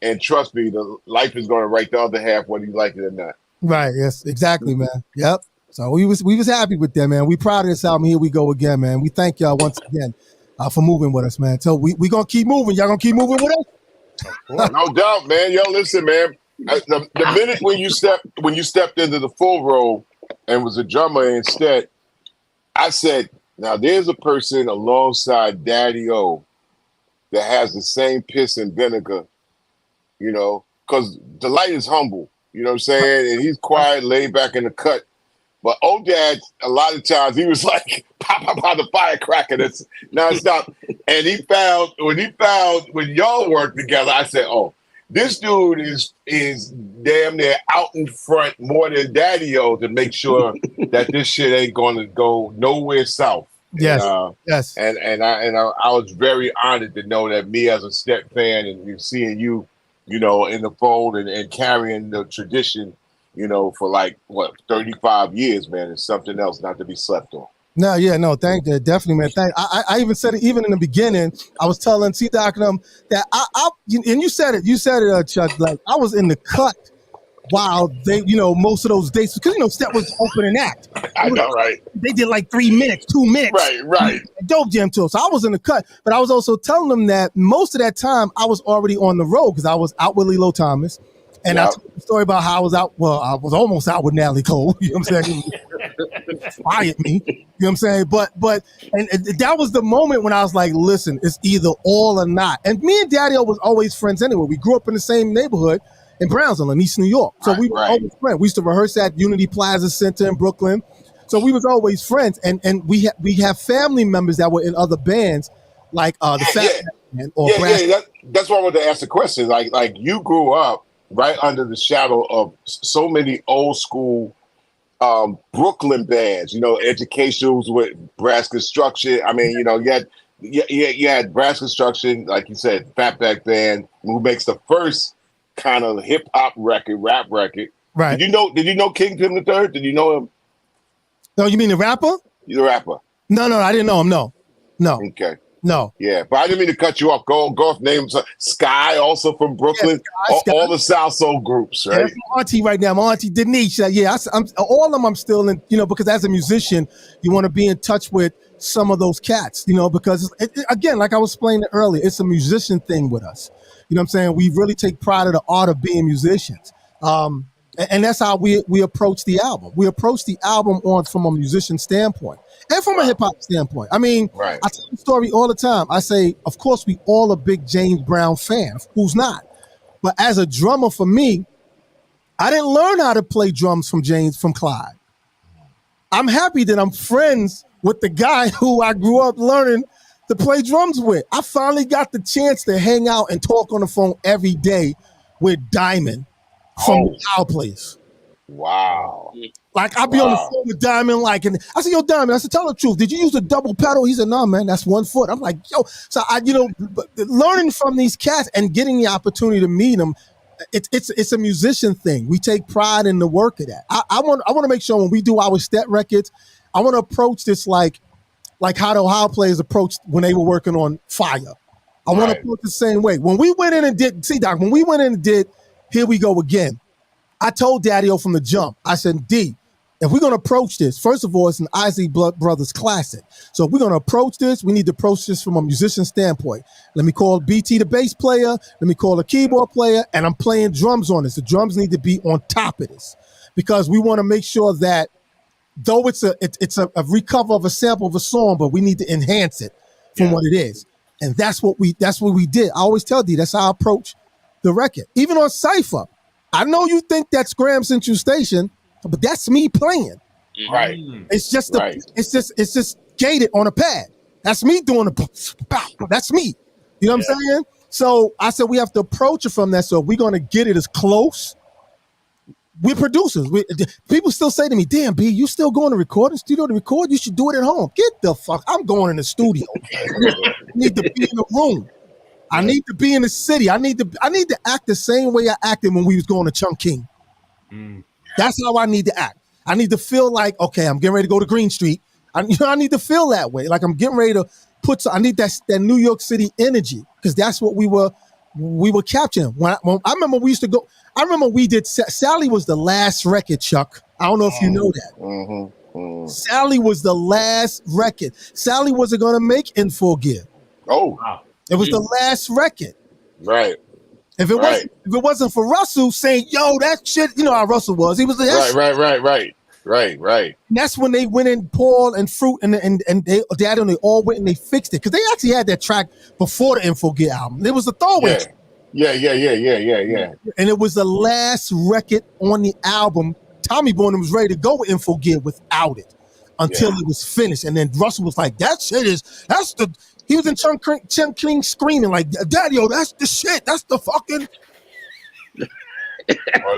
and trust me, the life is going to write the other half whether you like it or not. Right. Yes. Exactly, man. Yep. So we was happy with that, man. We proud of this album. Here we go again, man. We thank y'all once again for moving with us, man. So we gonna keep moving. Y'all gonna keep moving with us? No doubt, man. Yo, listen, man. The minute when you stepped into the full role and was a drummer instead, I said, now there's a person alongside Daddy O that has the same piss and vinegar, because Delight is humble, you know what I'm saying? And he's quiet, laid back in the cut. But old Dad, a lot of times he was like, pop, the firecracker that's nonstop. And when y'all worked together, I said, oh, this dude is damn near out in front more than Daddy-O to make sure that this shit ain't going to go nowhere south. Yes, yes. And I was very honored to know that me as a Stet fan and seeing you, in the fold and carrying the tradition, for like 35 years, man, is something else not to be slept on. No, thank you, definitely, man. Thank. I even said it even in the beginning. I was telling T-Doc and them that and you said it, Chuck. Like I was in the cut while they, most of those dates because Stet was opening act. I know, right? They did like 3 minutes, 2 minutes, right. Dope jam tour. So I was in the cut, but I was also telling them that most of that time I was already on the road because I was out with Lilo Thomas. And I told the story about how I was out. Well, I was almost out with Natalie Cole. You know what I'm saying? Fired me. You know what I'm saying? But that was the moment when I was like, listen, it's either all or not. And me and Daddy-O was always friends anyway. We grew up in the same neighborhood in Brownsville in East New York. So we were always friends. We used to rehearse at Unity Plaza Center in Brooklyn. So we was always friends. And we have family members that were in other bands like the Fat Man or that's why I wanted to ask the question. Like you grew up right under the shadow of so many old school Brooklyn bands, Educationals with Brass Construction. I mean, you had Brass Construction, like you said, Fatback Band, who makes the first kind of hip hop record, rap record. Right. Did you know Kingpin III? Did you know him? No, you mean the rapper? The rapper. No, I didn't know him. No. Okay. No. Yeah, but I didn't mean to cut you off. Go off names. Sky, also from Brooklyn. Yeah, Sky. All the South Soul groups, right? Yeah, that's my auntie right now. My auntie Denise. I'm all of them. I'm still in. Because as a musician, you want to be in touch with some of those cats. Because again, like I was explaining earlier, it's a musician thing with us. You know what I'm saying? We really take pride in the art of being musicians. And that's how we approach the album. We approach the album from a musician standpoint and from a hip hop standpoint. I mean, I tell the story all the time. I say, of course, we all a big James Brown fan. Who's not? But as a drummer, for me, I didn't learn how to play drums from Clyde. I'm happy that I'm friends with the guy who I grew up learning to play drums with. I finally got the chance to hang out and talk on the phone every day with Diamond from the Wild Place. Wow. Like I'll be on the phone with Diamond, and I said, yo, Diamond, I said, tell the truth. Did you use a double pedal? He said, no, man, that's 1 foot. I'm like, yo. So learning from these cats and getting the opportunity to meet them, it's a musician thing. We take pride in the work of that. I want to make sure when we do our Stet records, I want to approach this like how the Ohio players approached when they were working on Fire. I want to approach the same way. When we went in and did Here We Go Again, I told Daddy-O from the jump, I said, D, if we're going to approach this, first of all, it's an Isley Brothers classic. So if we're going to approach this, we need to approach this from a musician standpoint. Let me call BT the bass player. Let me call a keyboard player. And I'm playing drums on this. The drums need to be on top of this because we want to make sure that though it's a recover of a sample of a song, but we need to enhance it from what it is. And that's what we did. I always tell D, that's how I approach the record. Even on Cypher, I know you think that's Graham Central Station, but that's me playing. Right. It's just it's just gated on a pad. That's me doing that's me. You know what I'm saying? So I said we have to approach it from that. So if we're gonna get it as close, we're producers. People still say to me, "Damn, B, you still going to recording studio to record? You should do it at home." Get the fuck! I'm going in the studio. I need to be in the room. I need to be in the city. I need to act the same way I acted when we was going to Chunk King. That's how I need to act. I need to feel like, okay, I'm getting ready to go to Green Street. I need to feel that way. Like I'm getting ready to I need that New York City energy, because that's what we were capturing. When I remember we used to go. I remember we did. Sally was the last record, Chuck. I don't know if you know that. Sally was the last record. Sally wasn't going to make In Full Gear. Oh, wow. It was the last record. Right. If it wasn't for Russell saying, "Yo, that shit," you know how Russell was. He was right. And that's when they went in, Paul and Fruit, and they all went and they fixed it, because they actually had that track before the Info Gear album. It was a throwaway. Yeah. And it was the last record on the album. Tommy Boy was ready to go with Info Gear without it until it was finished. And then Russell was like, he was in Chunk King screaming like, "Daddy-o, that's the shit. That's the fucking." Well,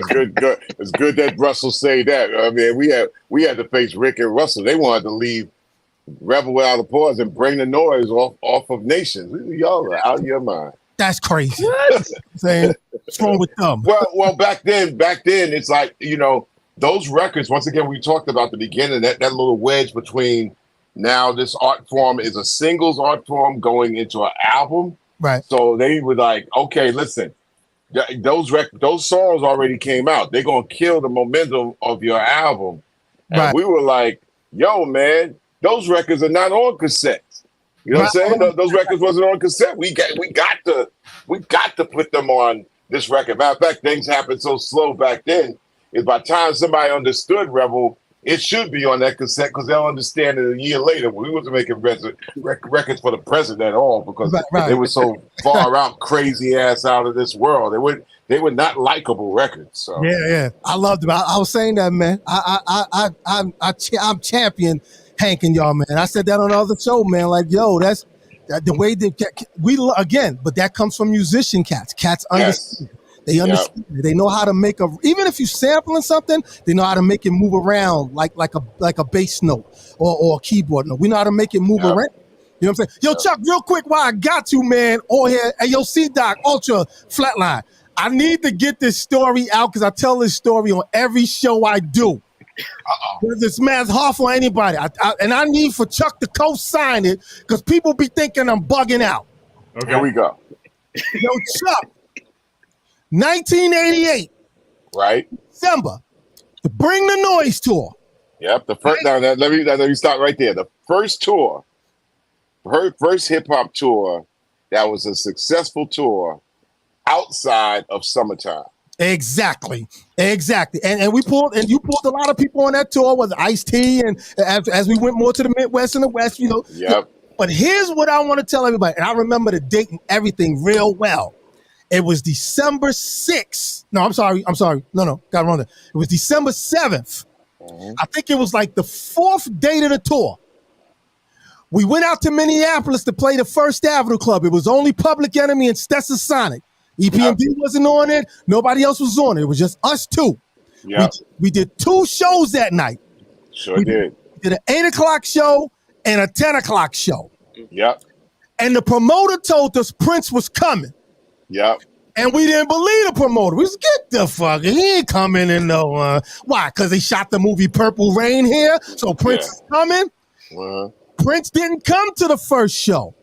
it's good that Russell say that. I mean, we had to face Rick and Russell. They wanted to leave Rebel Without a Pause and Bring the Noise off of Nations. Y'all are out of your mind. That's crazy. Saying what's wrong with them? Well, back then, it's like, those records. Once again, we talked about the beginning, that little wedge between now this art form is a singles art form going into an album. Right. So they were like, okay, listen. Those songs already came out. They're gonna kill the momentum of your album. And we were like, "Yo, man, those records are not on cassettes." You know what I'm saying? Those records wasn't on cassette. We got to put them on this record. Matter of fact, things happened so slow back then. Is by the time somebody understood Rebel, it should be on that cassette, because they'll understand it a year later. We wasn't making records for the present at all, because they were so far out, crazy ass out of this world. They were not likable records. So yeah, I loved them. I was saying that, man. I'm champion Hank and y'all, man. I said that on the other show, man. Like, yo, that's the way but that comes from musician cats. Cats understand. They understand. They know how to make even if you're sampling something, they know how to make it move around like a bass note or a keyboard note. We know how to make it move around. You know what I'm saying? Yo, Chuck, real quick, while I got you, man, all here. Hey, yo, C-Doc, Ultra, Flatline. I need to get this story out, because I tell this story on every show I do. Whether it's Matt Hoff or anybody. And I need for Chuck to co-sign it, because people be thinking I'm bugging out. Okay. Here we go. Yo, Chuck. 1988, right? December, the Bring the Noise tour. Yep. The first. Now, let me stop right there. The first tour, first hip hop tour, that was a successful tour outside of Summertime. Exactly. And you pulled a lot of people on that tour, with Ice-T, and as we went more to the Midwest and the West, Yep. But here's what I want to tell everybody, and I remember the date and everything real well. It was December 6th. No, I'm sorry. No, got it wrong there. It was December 7th. I think it was like the 4th date of the tour. We went out to Minneapolis to play the First Avenue Club. It was only Public Enemy and Stetsa Sonic. EPMD wasn't on it. Nobody else was on it. It was just us two. Yep. We did 2 shows that night. We did. We did an 8 o'clock show and a 10 o'clock show. Yep. And the promoter told us Prince was coming. Yep. And we didn't believe the promoter. We said, get the fuck, he ain't coming in no, why? Because they shot the movie Purple Rain here, so Prince is coming? Prince didn't come to the first show,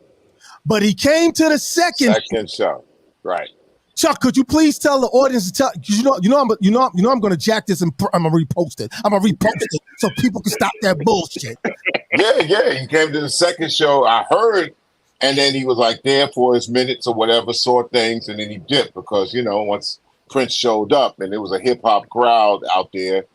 but he came to the second show. Right. Chuck, could you please tell the audience, I'm going to jack this and I'm going to repost it. I'm going to repost it so people can stop that bullshit. Yeah. He came to the second show, I heard. And then he was like there for his minutes or whatever, saw things, and then he dipped because, once Prince showed up and there was a hip hop crowd out there,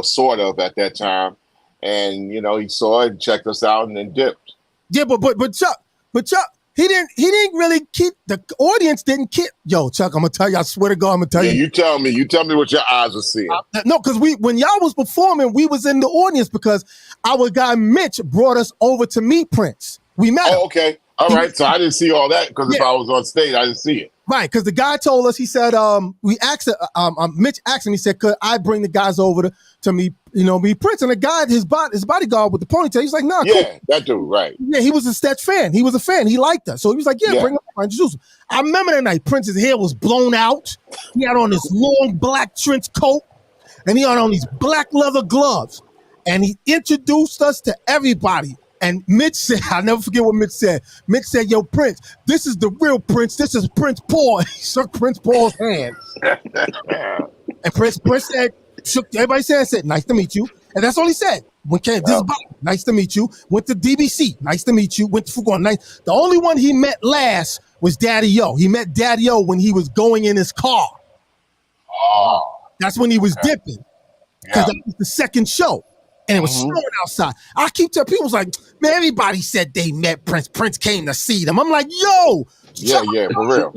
sort of at that time. And, he saw it and checked us out and then dipped. Yeah, but Chuck, But Chuck, he didn't really keep the audience didn't keep. Yo, Chuck, I'm gonna tell you. I swear to God, I'm gonna tell you. You tell me what your eyes are seeing. No, because when y'all was performing, we was in the audience because our guy Mitch brought us over to meet Prince. We met. Oh, okay. All right. So I didn't see all that because if I was on stage, I didn't see it. Right, because the guy told us, he said, we asked, Mitch asked him, he said, could I bring the guys over to meet Prince? And the guy, his bodyguard with the ponytail, he's like, nah, yeah, cool. That dude, right. Yeah, he was a Stet fan. He was a fan. He liked us. So he was like, yeah. Bring him over, introduce him. I remember that night, Prince's hair was blown out. He had on this long black trench coat, and he had on these black leather gloves. And he introduced us to everybody. And Mitch said, I'll never forget what Mitch said. Mitch said, yo, Prince, this is the real Prince. This is Prince Paul. He shook Prince Paul's hand. And Prince said, everybody said, nice to meet you. And that's all he said. This is Bob, nice to meet you. Went to DBC, nice to meet you. Went to Fugon, nice. The only one he met last was Daddy-O. He met Daddy-O when he was going in his car. Oh. That's when he was dipping. Because that was the second show. And it was snowing outside. I keep telling people, like, man, everybody said they met Prince. Prince came to see them. I'm like, yo. Chuck, for real.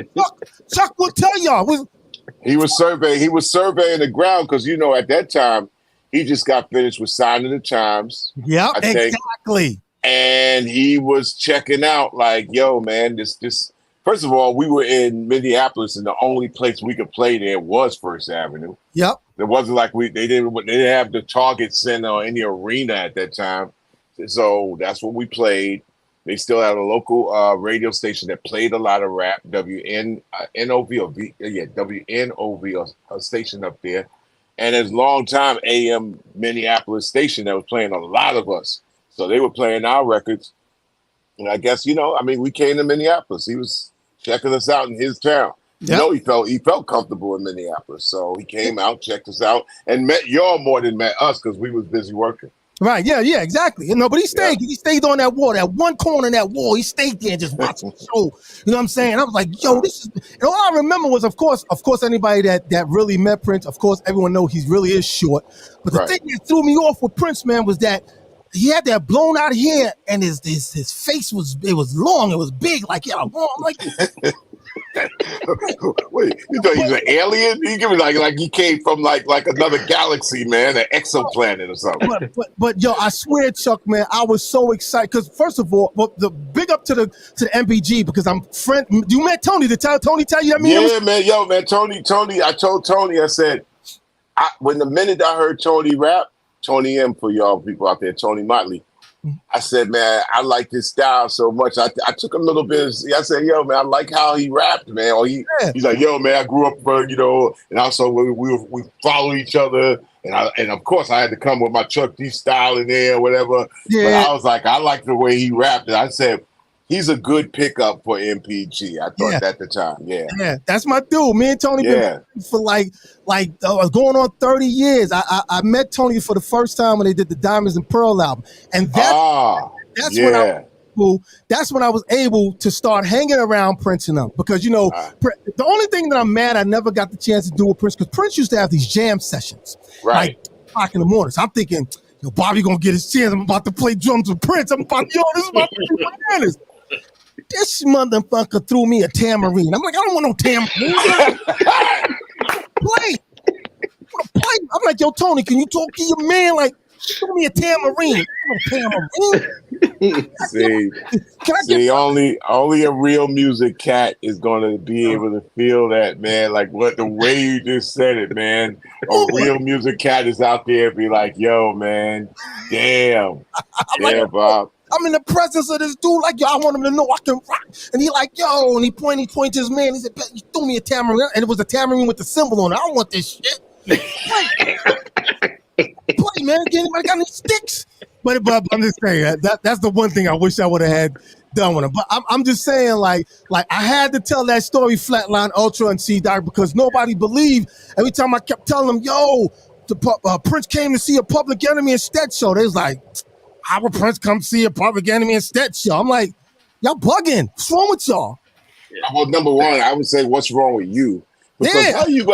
Chuck will tell y'all. He was surveying the ground because, at that time, he just got finished with signing the Chimes. Yeah, exactly. And he was checking out like, yo, man, this. First of all, we were in Minneapolis, and the only place we could play there was First Avenue. Yep. It wasn't like they didn't have the Target Center or any arena at that time. So that's what we played. They still had a local radio station that played a lot of rap, WNOV, a station up there. And it's a long time AM Minneapolis station that was playing a lot of us. So they were playing our records. And I guess, we came to Minneapolis. He was checking us out in his town. Yep. He felt comfortable in Minneapolis. So he came out, checked us out, and met y'all more than met us because we was busy working. Right, yeah, exactly. But he stayed. Yeah. He stayed on that wall, that one corner of that wall. He stayed there and just watched the show. You know what I'm saying? I was like, yo, this is. And all I remember was, of course, anybody that really met Prince, of course, everyone knows he really is short. But the thing that threw me off with Prince, man, was that he had that blown out hair, and his face was long, it was big, like I'm like. Wait, you thought he was an alien? You give me like he came from like another galaxy, man, an exoplanet or something. But yo, I swear, Chuck, man, I was so excited because first of all, the big up to the MPG because I'm friend. You met Tony? Did Tony tell you that? Man, Tony. I told Tony, I said, when the minute I heard Tony rap, Tony M for y'all people out there, Tony Motley. I said, man, I like this style so much. I took a little bit. I said, yo, man, I like how he rapped, man. Or he's like, yo, man, I grew up, and also we follow each other. And of course, I had to come with my Chuck D style in there or whatever. Yeah. But I was like, I like the way he rapped. And I said, he's a good pickup for MPG. I thought that at the time. Yeah, that's my dude. Me and Tony been for like going on 30 years. I met Tony for the first time when they did the Diamonds and Pearl album, and that's when I was able to start hanging around Prince and them because the only thing that I'm mad I never got the chance to do with Prince because Prince used to have these jam sessions like o'clock in the morning. So I'm thinking, yo, Bobby gonna get his chance. I'm about to play drums with Prince. This is about to be bananas. This motherfucker threw me a tambourine. I'm like, I don't want no tambourine. Play. I'm like, yo, Tony, can you talk to your man? Like, throw me a tambourine. See, only a real music cat is gonna be able to feel that, man. Like the way you just said it, man. A real music cat is out there and be like, yo, man, damn, Bob. I'm in the presence of this dude, like, yo, I want him to know I can rock. And he like, yo, and he pointed to his man. He said, you threw me a tambourine. And it was a tambourine with the symbol on it. I don't want this shit. Play, man. Anybody got any sticks? But I'm just saying, that's the one thing I wish I would have had done with him. But I'm just saying, like I had to tell that story, Flatline Ultra and C-Dog, because nobody believed. Every time I kept telling them, yo, Prince came to see a Public Enemy and Stet show. They was like, how would Prince come see a Public Enemy and Stet show? I'm like, y'all bugging. What's wrong with y'all? Well, number one, I would say, what's wrong with you? Because how you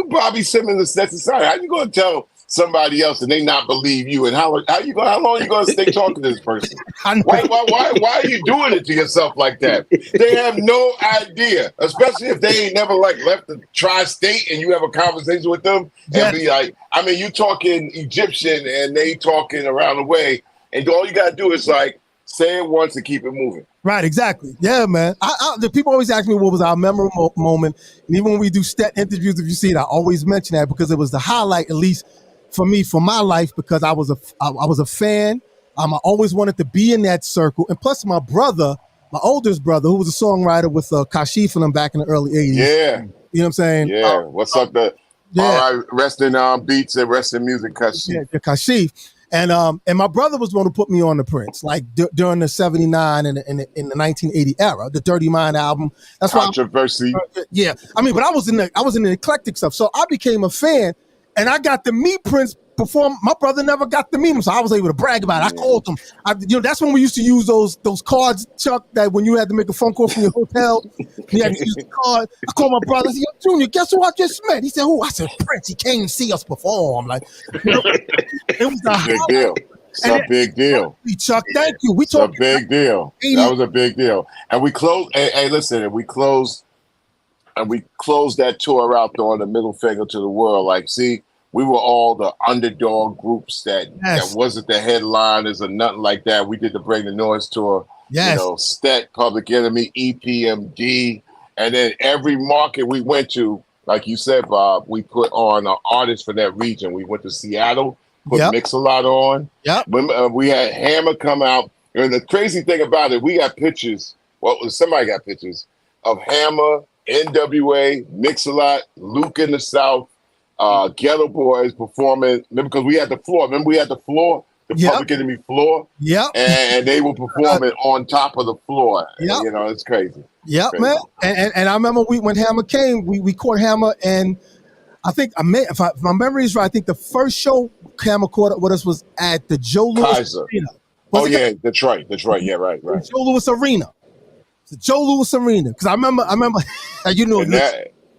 Bobby Simmons and Stetsa Sonic, how you gonna tell somebody else and they not believe you? And how long are you gonna stay talking to this person? Why are you doing it to yourself like that? They have no idea, especially if they ain't never like left the tri-state and you have a conversation with them and be like, I mean, you talking Egyptian and they talking around the way, and all you gotta do is like say it once and keep it moving. Right, exactly. Yeah, man. The people always ask me what was our memorable moment, and even when we do Stet interviews, if you see it, I always mention that because it was the highlight, at least for me, for my life, because I was a fan. I always wanted to be in that circle, and plus my brother, my oldest brother, who was a songwriter with Kashif and them back in the early '80s. Yeah, you know what I'm saying? Yeah. What's up? All right, rest in beats and rest in music, Kashif. Yeah, Kashif. And my brother was going to put me on the Prince, like during the '79 and in the 1980 era, the Dirty Mind album. That's controversy. Yeah, I mean, but I was in the eclectic stuff, so I became a fan, and I got to meet Prince perform. My brother never got to meet him, so I was able to brag about it. I called him. That's when we used to use those cards, Chuck, that when you had to make a phone call from your hotel, you had to use the card. I called my brother. I said, "Yo, Junior, guess who I just met?" He said, "Who?" I said, "Prince. He came to see us perform." Like, it was a big deal. It's a big deal. Chuck, thank you. It's a big deal. That was a big deal. And we closed. Hey, listen, and we closed that tour out throwing the middle finger to the world. Like, see. We were all the underdog groups that wasn't the headliners or nothing like that. We did the Bring the Noise tour, Stet, Public Enemy, EPMD, and then every market we went to, like you said, Bob, we put on an artist for that region. We went to Seattle, put Mix-a-Lot on. Yep. We had Hammer come out, and the crazy thing about it, we got pictures. Somebody got pictures of Hammer, NWA, Mix-a-Lot, Luke in the South. Ghetto Boys performing, because we had the floor. Remember, we had the floor, the Public Enemy floor. Yeah, and they were performing on top of the floor. Yeah, it's crazy. Yeah, man. And I remember when Hammer came, we caught Hammer, and I think if my memory is right, I think the first show Hammer caught up with us was at the Joe Louis Arena. Detroit. Yeah, right. Joe Louis Arena. The Joe Louis Arena, because I remember,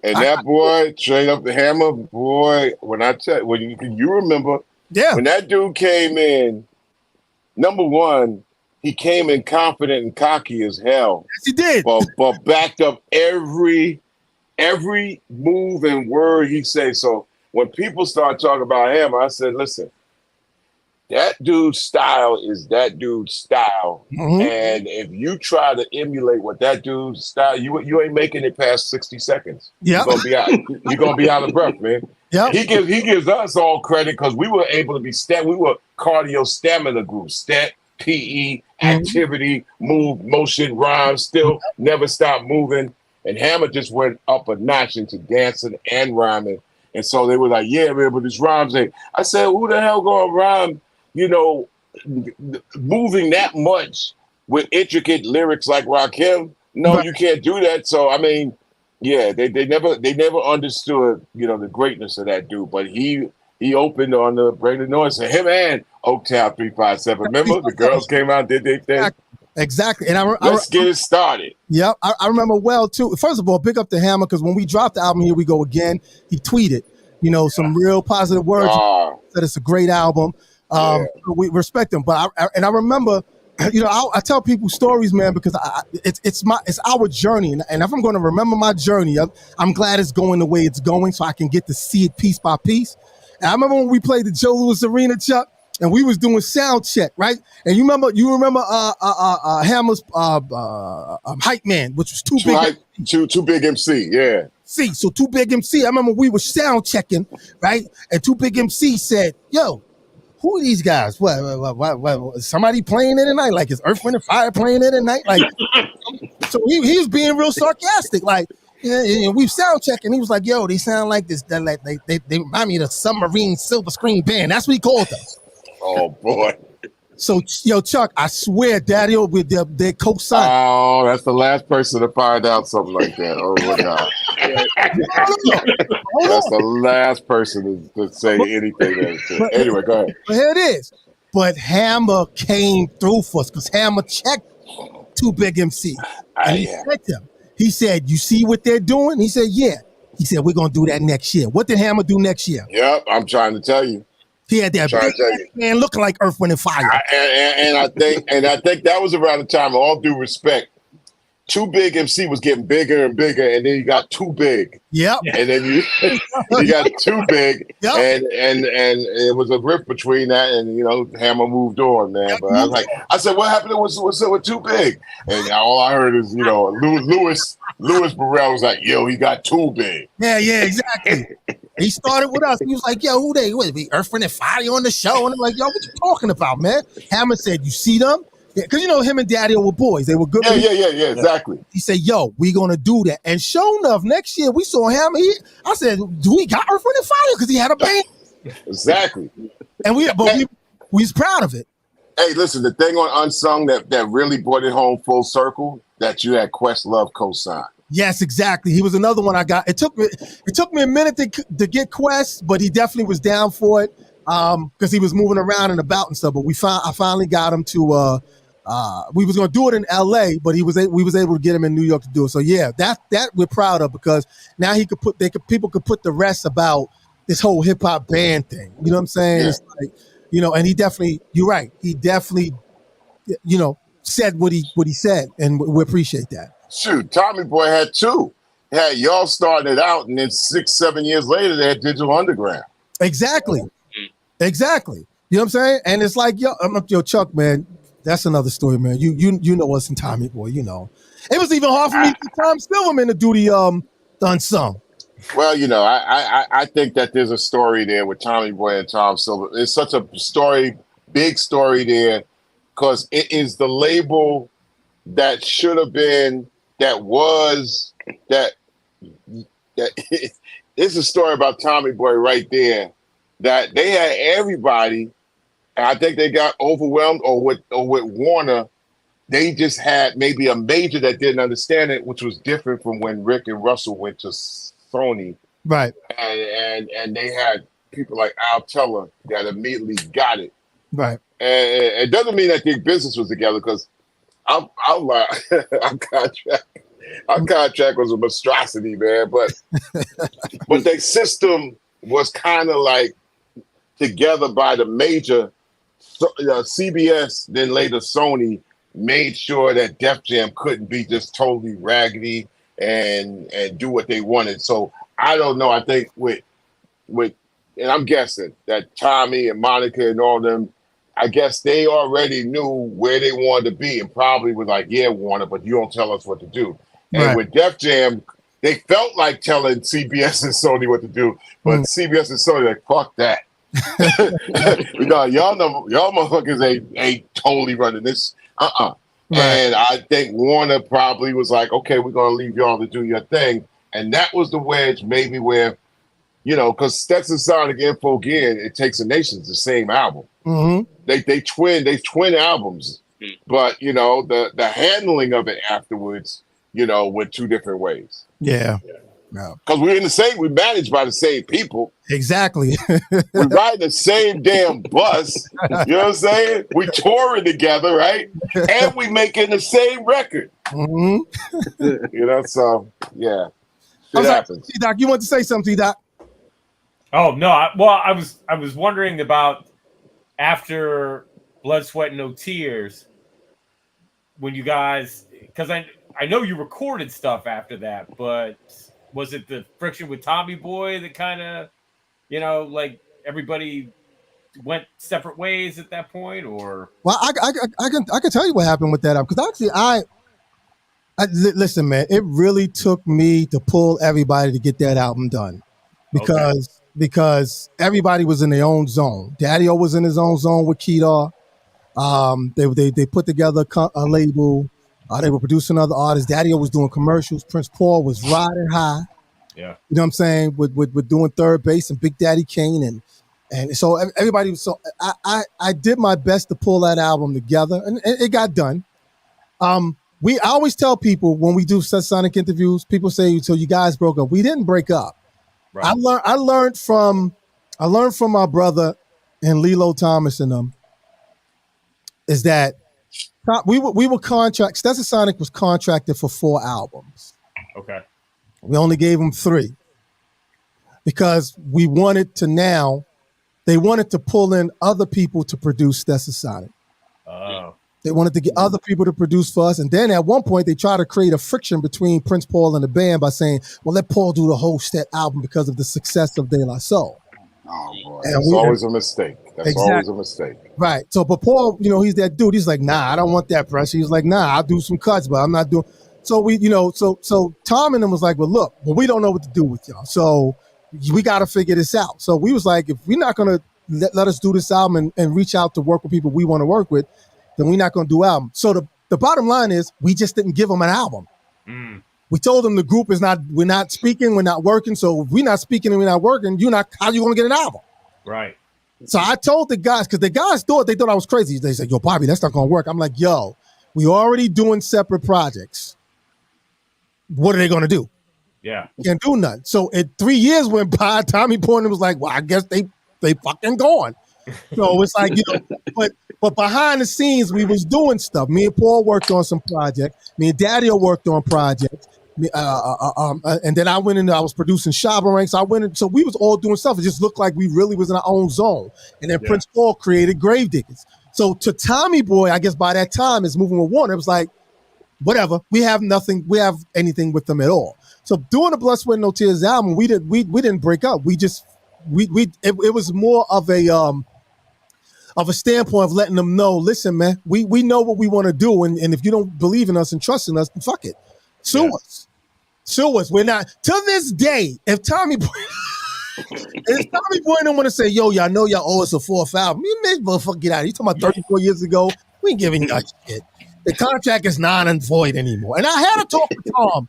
And that boy, straight up the Hammer, boy, when you remember, when that dude came in, number one, he came in confident and cocky as hell. Yes, he did. But backed up every move and word he said. So when people start talking about Hammer, I said, listen, that dude's style is that dude's style. Mm-hmm. And if you try to emulate what that dude's style, you ain't making it past 60 seconds. Yeah. You're gonna be out of breath, man. Yeah. He gives us all credit because we were able to be we were cardio stamina group, stat, PE, activity, move, motion, rhyme, still never stop moving. And Hammer just went up a notch into dancing and rhyming. And so they were like, yeah, man, but this rhymes ain't. I said, who the hell gonna rhyme? Moving that much with intricate lyrics like Rakim, no, you can't do that. So I mean, yeah, they never understood, the greatness of that dude. But he opened on the Bring the Noise, and him and Oaktown 357. Remember, the girls came out, did their thing. Exactly, and let's get it started. Yep, I remember well too. First of all, big up to Hammer, because when we dropped the album, Here We Go Again, he tweeted, some real positive words. Said it's a great album. We respect them, but I remember, I tell people stories, man, because it's our journey, and if I'm going to remember my journey, I'm glad it's going the way it's going, so I can get to see it piece by piece. And I remember when we played the Joe Louis Arena, Chuck, and we was doing sound check, right? And you remember Hammer's hype man, which was Too Big MC, yeah. So Too Big MC. I remember we were sound checking, right? And Too Big MC said, "Yo, who are these guys? What? Somebody playing it at night? Like, is Earth, Wind, and Fire playing it at night?" Like, so he was being real sarcastic. Like, we sound checking. He was like, "Yo, they sound like this. They remind me of the Submarine Silver Screen Band." That's what he called them. Oh boy. So, Chuck, I swear, Daddy, with their co-sign. Oh, that's the last person to find out something like that. Oh my God. That's the last person to say anything. Anyway, go ahead. But here it is. But Hammer came through for us because Hammer checked Too Big MC. And he checked him. He said, "You see what they're doing?" He said, "Yeah." He said, "We're going to do that next year." What did Hammer do next year? Yep, I'm trying to tell you. He had that big man looking like Earth, Wind, and Fire. I think that was around the time, all due respect, Too Big MC was getting bigger and bigger, and then you got Too Big. Yep. And then you got Too Big, yep. and it was a rift between that, and Hammer moved on, man. Yep. But I said, what happened? What's up with Too Big? And all I heard is, Louis Burrell was like, yo, he got Too Big. Yeah, exactly. He started with us. He was like, yo, who they? What, Earth, Wind, and Fire on the show? And I'm like, yo, what you talking about, man? Hammer said, you see them? Because him and Daddy were boys. They were good. Yeah, exactly. He said, yo, we going to do that. And sure enough, next year we saw him. I said, do we got Earth, Wind, and Fire? Because he had a band. Exactly. And we was proud of it. Hey, listen, the thing on Unsung that really brought it home full circle, that you had Questlove co-sign. Yes, exactly. He was another one I got. It took me a minute to get Quest, but he definitely was down for it because he was moving around and about and stuff. But I finally got him to we was going to do it in LA, but we was able to get him in New York to do it. So yeah, that we're proud of, because now people could put the rest about this whole hip hop band thing. You know what I'm saying? Yeah. It's like, and he definitely, you're right. He definitely, said what he said, and we appreciate that. Shoot, Tommy Boy had two. Had y'all starting it out, and then 6-7 years later they had Digital Underground. Exactly. You know what I'm saying? And it's like, yo, Chuck, man. That's another story, man. You know us and Tommy Boy, It was even hard for me to Tom Silverman to do the Unsung. Well, I think that there's a story there with Tommy Boy and Tom Silverman. It's such a story, big story there, because it is the label that should have been, it's a story about Tommy Boy right there, that they had everybody. And I think they got overwhelmed, or with Warner, they just had maybe a major that didn't understand it, which was different from when Rick and Russell went to Sony. Right. And they had people like Al Teller that immediately got it. Right. And it doesn't mean that their business was together, because our contract was a monstrosity, man. But their system was kind of like together by the major. So, CBS, then later Sony, made sure that Def Jam couldn't be just totally raggedy and do what they wanted. So I don't know. I think with and I'm guessing that Tommy and Monica and all them, I guess they already knew where they wanted to be, and probably was like, yeah, Warner, but you don't tell us what to do. And right. With Def Jam, they felt like telling CBS and Sony what to do, but CBS and Sony like, fuck that. Y'all motherfuckers ain't totally running this. Right. And I think Warner probably was like, okay, we're gonna leave y'all to do your thing. And that was the wedge, maybe, where, because Stetsa Sonic and Info Gear, It Takes a Nation's the same album. Mm-hmm. They twin albums, but the handling of it afterwards, went two different ways. Yeah. Because we're managed by the same people. Exactly. We ride the same damn bus. You know what I'm saying? We touring together, right? And we making the same record. Mm-hmm. So yeah. It happens. T-Doc, you want to say something, T-Doc? Oh no, I was wondering about after Blood, Sweat, No Tears, when you guys, because I know you recorded stuff after that, but was it the friction with Tommy Boy that kind of, like everybody went separate ways at that point, or? Well, I can tell you what happened with that up, because actually I listen, man, it really took me to pull everybody to get that album done, because everybody was in their own zone. Daddy-O was in his own zone with Kedar. They put together a label. They were producing other artists. Daddy-O was doing commercials. Prince Paul was riding high. Yeah. You know what I'm saying? With doing Third Base and Big Daddy Kane. And so everybody was, so I did my best to pull that album together, and it got done. I always tell people when we do Stet Sonic interviews, people say, so you guys broke up. We didn't break up. Right. I learned from my brother and Lilo Thomas and them, is that we were Stetsa Sonic was contracted for 4 albums. Okay. We only gave them 3 because we wanted to now they wanted to pull in other people to produce Stetsa Sonic. Oh. They wanted to get other people to produce for us. And then at one point, they tried to create a friction between Prince Paul and the band by saying, well, let Paul do the whole Stet album because of the success of De La Soul. Oh, boy. And That's always a mistake. That's always a mistake. Right. So, but Paul, he's that dude. He's like, nah, I don't want that pressure. He's like, nah, I'll do some cuts, but I'm not doing. So we, so Tom and them was like, well, look, we don't know what to do with y'all. So we got to figure this out. So we was like, if we're not going to let us do this album and reach out to work with people we want to work with, then we're not going to do album. So the bottom line is we just didn't give them an album. Mm. We told them the group is not, we're not speaking, we're not working. So if we're not speaking and we're not working, how you going to get an album? Right. So I told the guys, because the guys thought I was crazy. They said, yo, Bobby, that's not going to work. I'm like, yo, we already doing separate projects. What are they going to do? Yeah. Can't do nothing. So 3 years went by. Tommy Porter was like, well, I guess they fucking gone. So it's like, but behind the scenes, we was doing stuff. Me and Paul worked on some projects. Me and Daddy worked on projects. And then I went in. I was producing Shabba Ranks. I went in. So we was all doing stuff. It just looked like we really was in our own zone. And then Prince Paul created Gravediggers. So to Tommy Boy, I guess by that time, is moving with Warner. It was like, whatever. We have nothing. We have anything with them at all. So doing the Blood, Sweat, No Tears album, we didn't break up. It was more of a standpoint of letting them know, listen, man, we know what we want to do, and if you don't believe in us and trust in us, then fuck it. Sue us. We're not, to this day, if Tommy Boy don't want to say, yo, y'all know y'all owe us a fourth album, you may motherfucker get out of here. You talking about 34 years ago? We ain't giving you shit. The contract is non and void anymore. And I had a talk with Tom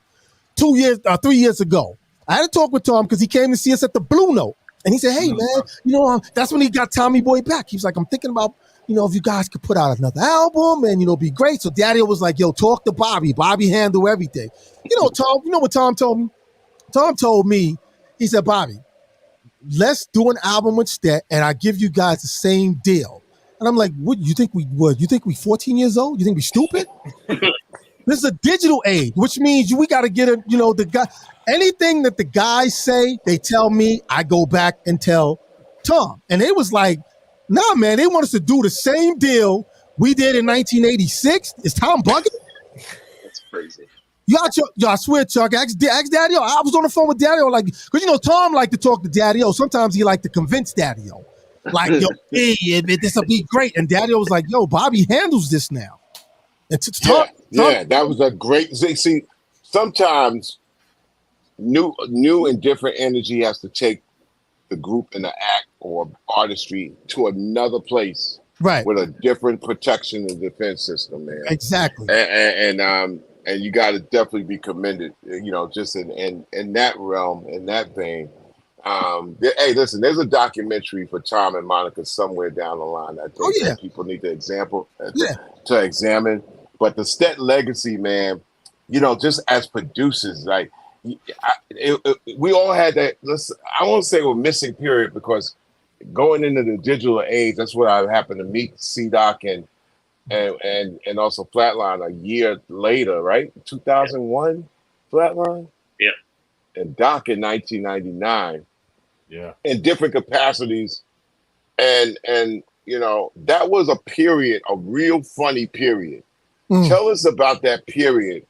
3 years ago. I had a talk with Tom because he came to see us at the Blue Note. And he said, hey, man, that's when he got Tommy Boy back. He was like, I'm thinking about, if you guys could put out another album and, be great. So Daddy was like, yo, talk to Bobby. Bobby handle everything. Tom, what Tom told me? Tom told me, he said, Bobby, let's do an album with Stet and I give you guys the same deal. And I'm like, what, you think we would? You think we 14 years old? You think we stupid? This is a digital age, which means we got to get the guy. Anything that the guys say, they tell me, I go back and tell Tom. And it was like, nah, man, they want us to do the same deal we did in 1986. Is Tom bugging? That's crazy. I swear, Chuck, ask Daddy-O. I was on the phone with Daddy-O, like, because, Tom liked to talk to Daddy-O. Sometimes he liked to convince Daddy-O. Like, yo, hey, this will be great. And Daddy-O was like, yo, Bobby handles this now. And Tom, that was a great, see, sometimes new and different energy has to take the group and the act or artistry to another place, right? With a different protection and defense system, man. Exactly. And you got to definitely be commended, just in that realm, in that vein. Hey, listen, there's a documentary for Tom and Monica somewhere down the line. I think that people need to examine. But the Stet legacy, man, just as producers, like, we all had that. I won't say we're missing period because going into the digital age, that's what I happened to meet C-Doc and also Flatline a year later, right? 2001, Flatline. Yeah. And Doc in 1999. Yeah. In different capacities, and that was a period, a real funny period. Tell us about that period.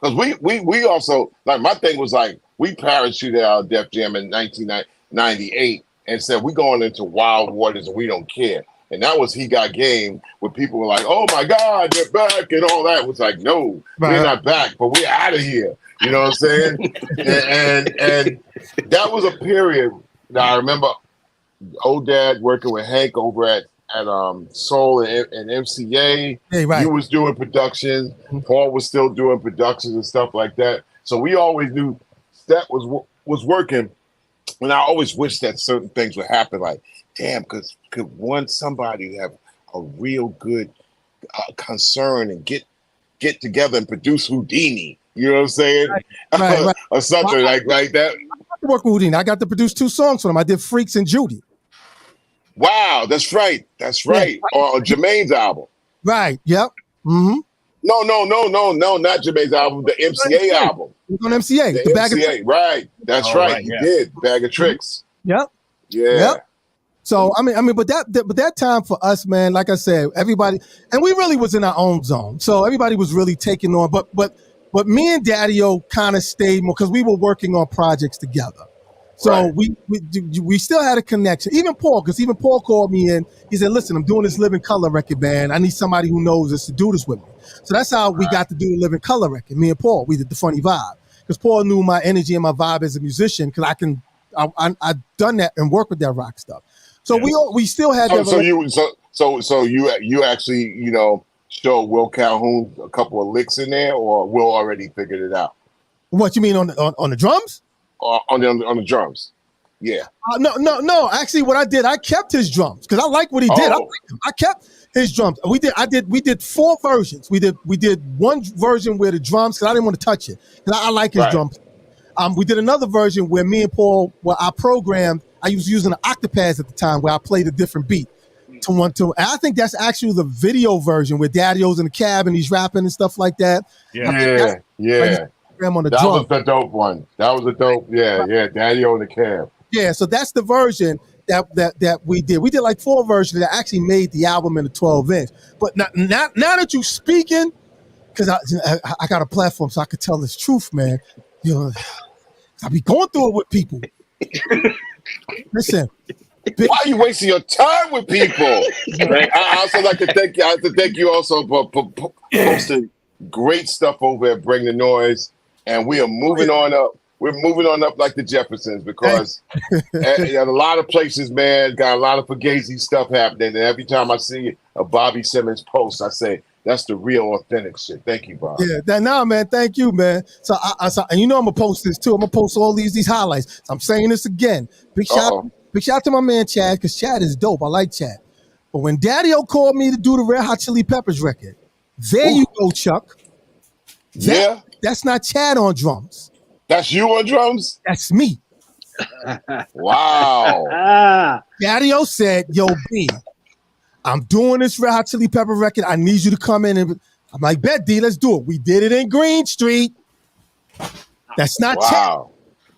Because we also, like, my thing was like, we parachuted out of Def Jam in 1998 and said, we're going into wild waters and we don't care. And that was He Got Game, where people were like, oh my God, they're back and all that. It was like, no, we're not back, but we're out of here. You know what I'm saying? and that was a period that I remember old dad working with Hank over at Soul and MCA. Hey, right. He was doing productions. Paul was still doing productions and stuff like that. So we always knew Stet was working. And I always wish that certain things would happen. Like, damn, could somebody have a real good concern and get together and produce Houdini? You know what I'm saying? Right. Or something like that. I got to work with Houdini. I got to produce 2 songs for them. I did Freaks and Judy. Wow, that's right. Yeah. Or Jermaine's album. Right. Yep. Mm-hmm. No, not Jermaine's album. The MCA album. It was on MCA. The MCA, Bag of Tricks. Right. That's right. You did Bag of Tricks. Yep. Yeah. So I mean, but that time for us, man, like I said, everybody, and we really was in our own zone. So everybody was really taking on, but me and Daddy-O kind of stayed more because we were working on projects together. So we still had a connection. Even Paul called me in. He said, "Listen, I'm doing this Living Color record, man. I need somebody who knows this to do this with me." So that's how we got to do the Living Color record. Me and Paul, we did the Funny Vibe because Paul knew my energy and my vibe as a musician because I've done that and worked with that rock stuff. So we still had that. So you actually showed Will Calhoun a couple of licks in there, or Will already figured it out? What you mean on the drums? On the drums, yeah. No. Actually, what I did, I kept his drums because I like what he did. I kept his drums. We did 4 versions. We did one version where the drums, because I didn't want to touch it because I like his drums. We did another version where me and Paul, I programmed. I was using the Octopads at the time where I played a different beat to one to. And I think that's actually the video version where Daddy-O's in the cab and he's rapping and stuff like that. Yeah. On the that drum. was the dope one. That was a dope. Yeah. Daddy-O in the cab. Yeah. So that's the version that we did. We did like 4 versions that actually made the album in a 12-inch. But now that you speaking, because I got a platform so I could tell this truth, man. I be going through it with people. Listen. Why are you wasting your time with people? I also like to thank you. I have to thank you also for posting great stuff over at Bring the Noise, and we are moving on up. We're moving on up like the Jeffersons because a lot of places, man, got a lot of Fugazi stuff happening. And every time I see a Bobby Simmons post, I say, that's the real authentic shit. Thank you, Bob. Yeah, man. Thank you, man. So, and I'm gonna post this too. I'm gonna post all these highlights. So I'm saying this again. Big shout out to my man Chad, because Chad is dope. I like Chad. But when Daddy-O called me to do the Red Hot Chili Peppers record, there you go, Chuck. That's not Chad on drums. That's you on drums? That's me. Wow. Daddy-O said, "Yo, B, I'm doing this Red Hot Chili Pepper record. I need you to come in." And I'm like, "Bet, D, let's do it." We did it in Green Street. That's not Chad.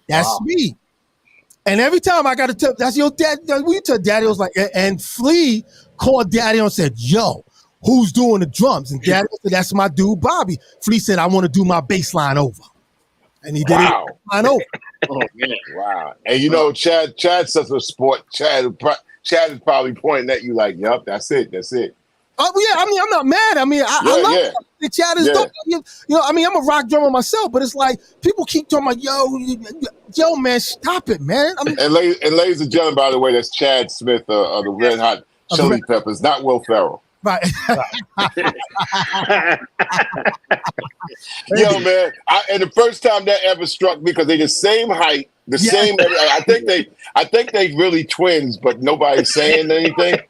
That's me. And every time I got to tell, that's your dad. We tell Daddy-O was like, and Flea called Daddy-O and said, "Yo, who's doing the drums?" And Daddy-O said, "That's my dude, Bobby." Flea said, "I want to do my bass line over." And he did it line over. Oh, man. Wow. And Chad's such a sport. Chad is probably pointing at you like, yup, that's it. Oh yeah, I mean, I'm not mad. I mean, I love it. Chad is dope. I mean, I'm a rock drummer myself, but it's like people keep talking about, yo, man, stop it, man. I mean, and ladies and gentlemen, by the way, that's Chad Smith of the Red Hot Chili Peppers, not Will Ferrell. Right. Yo, man, and the first time that ever struck me, because they're the same height, same. I think they really twins, but nobody's saying anything.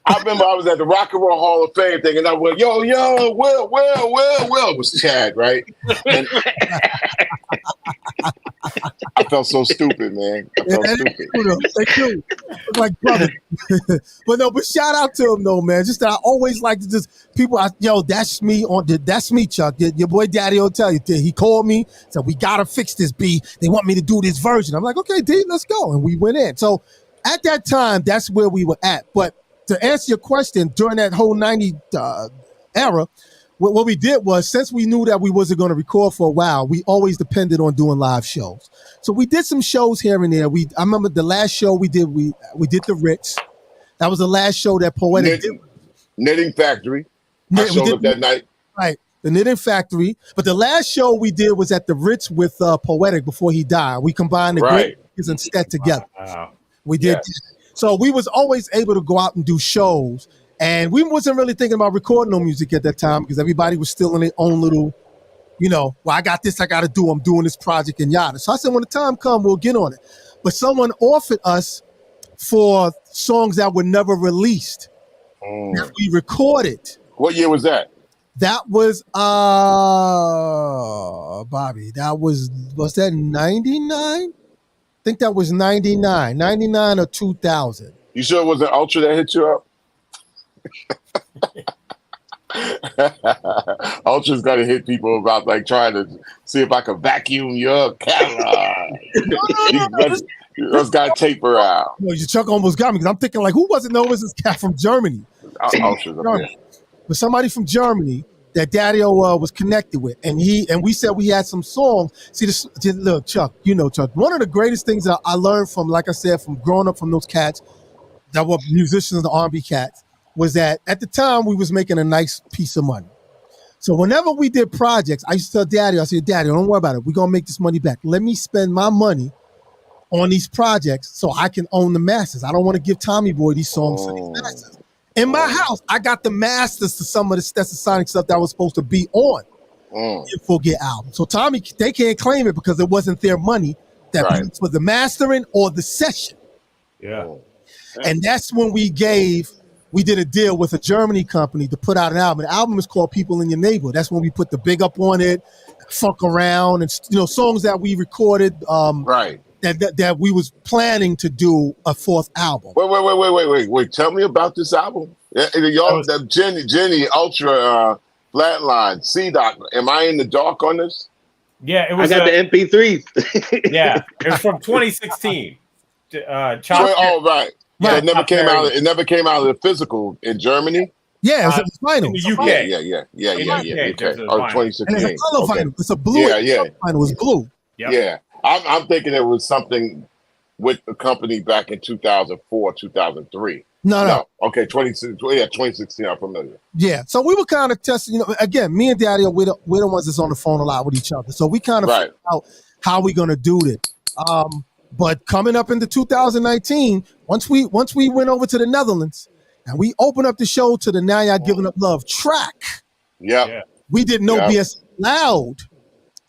I remember I was at the Rock and Roll Hall of Fame thing, and I went, yo, Will was Chad, right? And I felt so stupid, man. Thank you. Like brother. But shout out to him though, man. Just that I always like to that's me, Chuck. Your boy Daddy will tell you. He called me, said, "We gotta fix this, B. They want me to do this version." I'm like, "Okay, D, let's go." And we went in. So at that time, that's where we were at. But to answer your question, during that whole 90 era, what we did was, since we knew that we wasn't going to record for a while, we always depended on doing live shows. So we did some shows here and there. I remember the last show we did the Ritz. That was the last show that Poetic did. Knitting Factory. I showed up that night. Right, the Knitting Factory. But the last show we did was at the Ritz with Poetic before he died. We combined the Great and Stet together. Wow. We did. Yes. So we was always able to go out and do shows. And we wasn't really thinking about recording no music at that time because everybody was still in their own little, well, I got this, I got to do. I'm doing this project and yada. So I said, when the time comes, we'll get on it. But someone offered us for songs that were never released. That we recorded. What year was that? That was, Bobby, was that 99? I think that was 99 or 2000. You sure it wasn't Ultra that hit you up? Ultra's got to hit people about like trying to see if I can vacuum your catalog. Let's got taper out. Chuck almost got me because I'm thinking like, who wasn't known as this cat from Germany? But somebody from Germany that Daddy-O was connected with, and we said we had some songs. See, look, Chuck, Chuck. One of the greatest things that I learned from, like I said, from growing up from those cats that were musicians, the R&B cats, was that at the time we was making a nice piece of money. So whenever we did projects, I used to tell Daddy, I said, Daddy, don't worry about it. We're gonna make this money back. Let me spend my money on these projects so I can own the masters. I don't want to give Tommy Boy these songs for these masters. In my house, I got the masters to some of the Stetsa Sonic stuff that was supposed to be on the Forget album. So Tommy, they can't claim it because it wasn't their money that for the mastering or the session. Yeah. And that's when we did a deal with a Germany company to put out an album. The album is called People in Your Neighborhood. That's when we put the Big Up on it, Funk Around, and songs that we recorded. That we was planning to do a fourth album. Wait. Tell me about this album. Y'all, Jenny, Ultra, Flatline, C-Doc. Am I in the dark on this? Yeah, it was. I got the MP3s. Yeah, it was from 2016. Right. Yeah, it never came out. It never came out of the physical in Germany. Yeah, it's a vinyl. In the UK. Yeah. Okay. Oh, 2016. And it's a color vinyl. It's a blue. Yeah. Vinyl is blue. Yep. Yeah. I'm thinking it was something with the company back in 2004, 2003. No. Okay, 2016. I'm familiar. Yeah. So we were kind of testing. Again, me and Daddy, we're the ones that's on the phone a lot with each other. So we kind of figured out how we're gonna do this. But coming up into 2019, once we went over to the Netherlands and we opened up the show to the Now Y'all Giving Up Love track. Yeah. We did No BS loud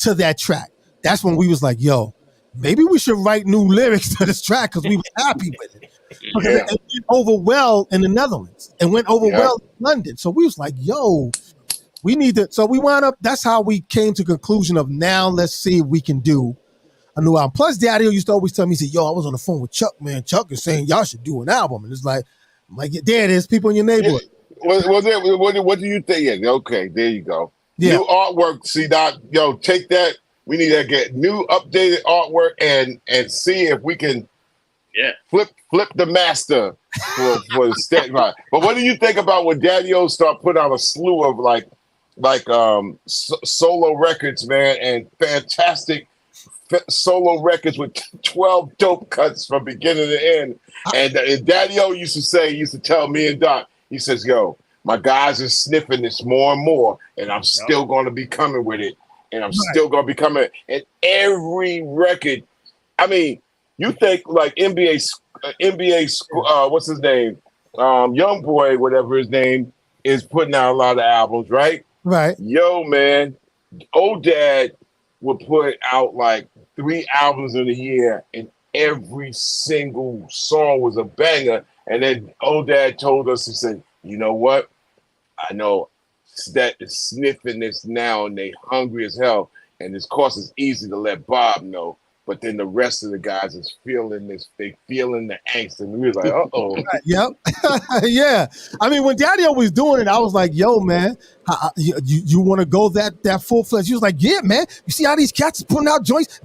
to that track. That's when we was like, yo, maybe we should write new lyrics to this track because we were happy with it. Because it went over well in the Netherlands and went over well in London. So we was like, yo, we need to. So we wound up, that's how we came to the conclusion of now let's see if we can do a new album. Plus, Daddy used to always tell me, he said, yo, I was on the phone with Chuck, man. Chuck is saying y'all should do an album. And it's like, there it is, People in Your Neighborhood. What do you think? Yeah, okay, there you go. Yeah. New artwork, C-Doc. Yo, take that. We need to get new updated artwork and see if we can flip the master for the Stet. But what do you think about when Daddy-O start putting out a slew of like solo records, man, and fantastic solo records with 12 dope cuts from beginning to end. And Daddy-O used to tell me and Doc, he says, yo, my guys are sniffing this more and more, and I'm still going to be coming with it. And I'm still going to be coming. And every record, I mean, you think like NBA, what's his name? Young Boy, whatever his name, is putting out a lot of albums, right? Right. Yo, man, old Dad would put out like 3 albums in a year, and every single song was a banger. And then old Dad told us, he said, you know what? I know Stet is sniffing this now, and they hungry as hell. And of course, it's easy to let Bob know, but then the rest of the guys is feeling this. They feeling the angst, and we was like, uh-oh. Yep. Yeah. I mean, when Daddy-O was doing it, I was like, yo, man, you want to go that full-fledged? He was like, yeah, man. You see how these cats putting out joints?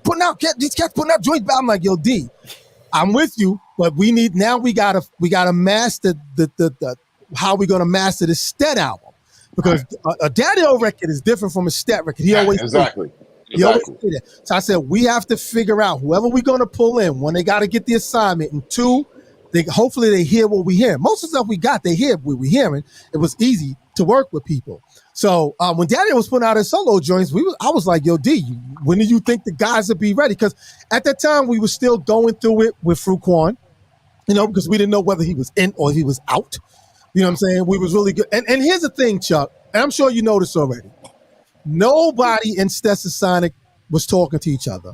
These cats putting out joints. I'm like, yo, D, I'm with you, but we gotta master the how we gonna master the Stet album. Because a Daddy-O record is different from a Stet record. He always exactly. He always say that. So I said we have to figure out whoever we're going to pull in. One, they got to get the assignment, and 2, hopefully they hear what we hear. Most of the stuff we got, they hear what we're hearing. It was easy to work with people. So when Daddy was putting out his solo joints, I was like, yo, D, when do you think the guys would be ready? Because at that time we were still going through it with Fruquan, because we didn't know whether he was in or he was out. You know what I'm saying? We was really good. And here's the thing, Chuck, and I'm sure you know this already. Nobody in Stetsa Sonic was talking to each other.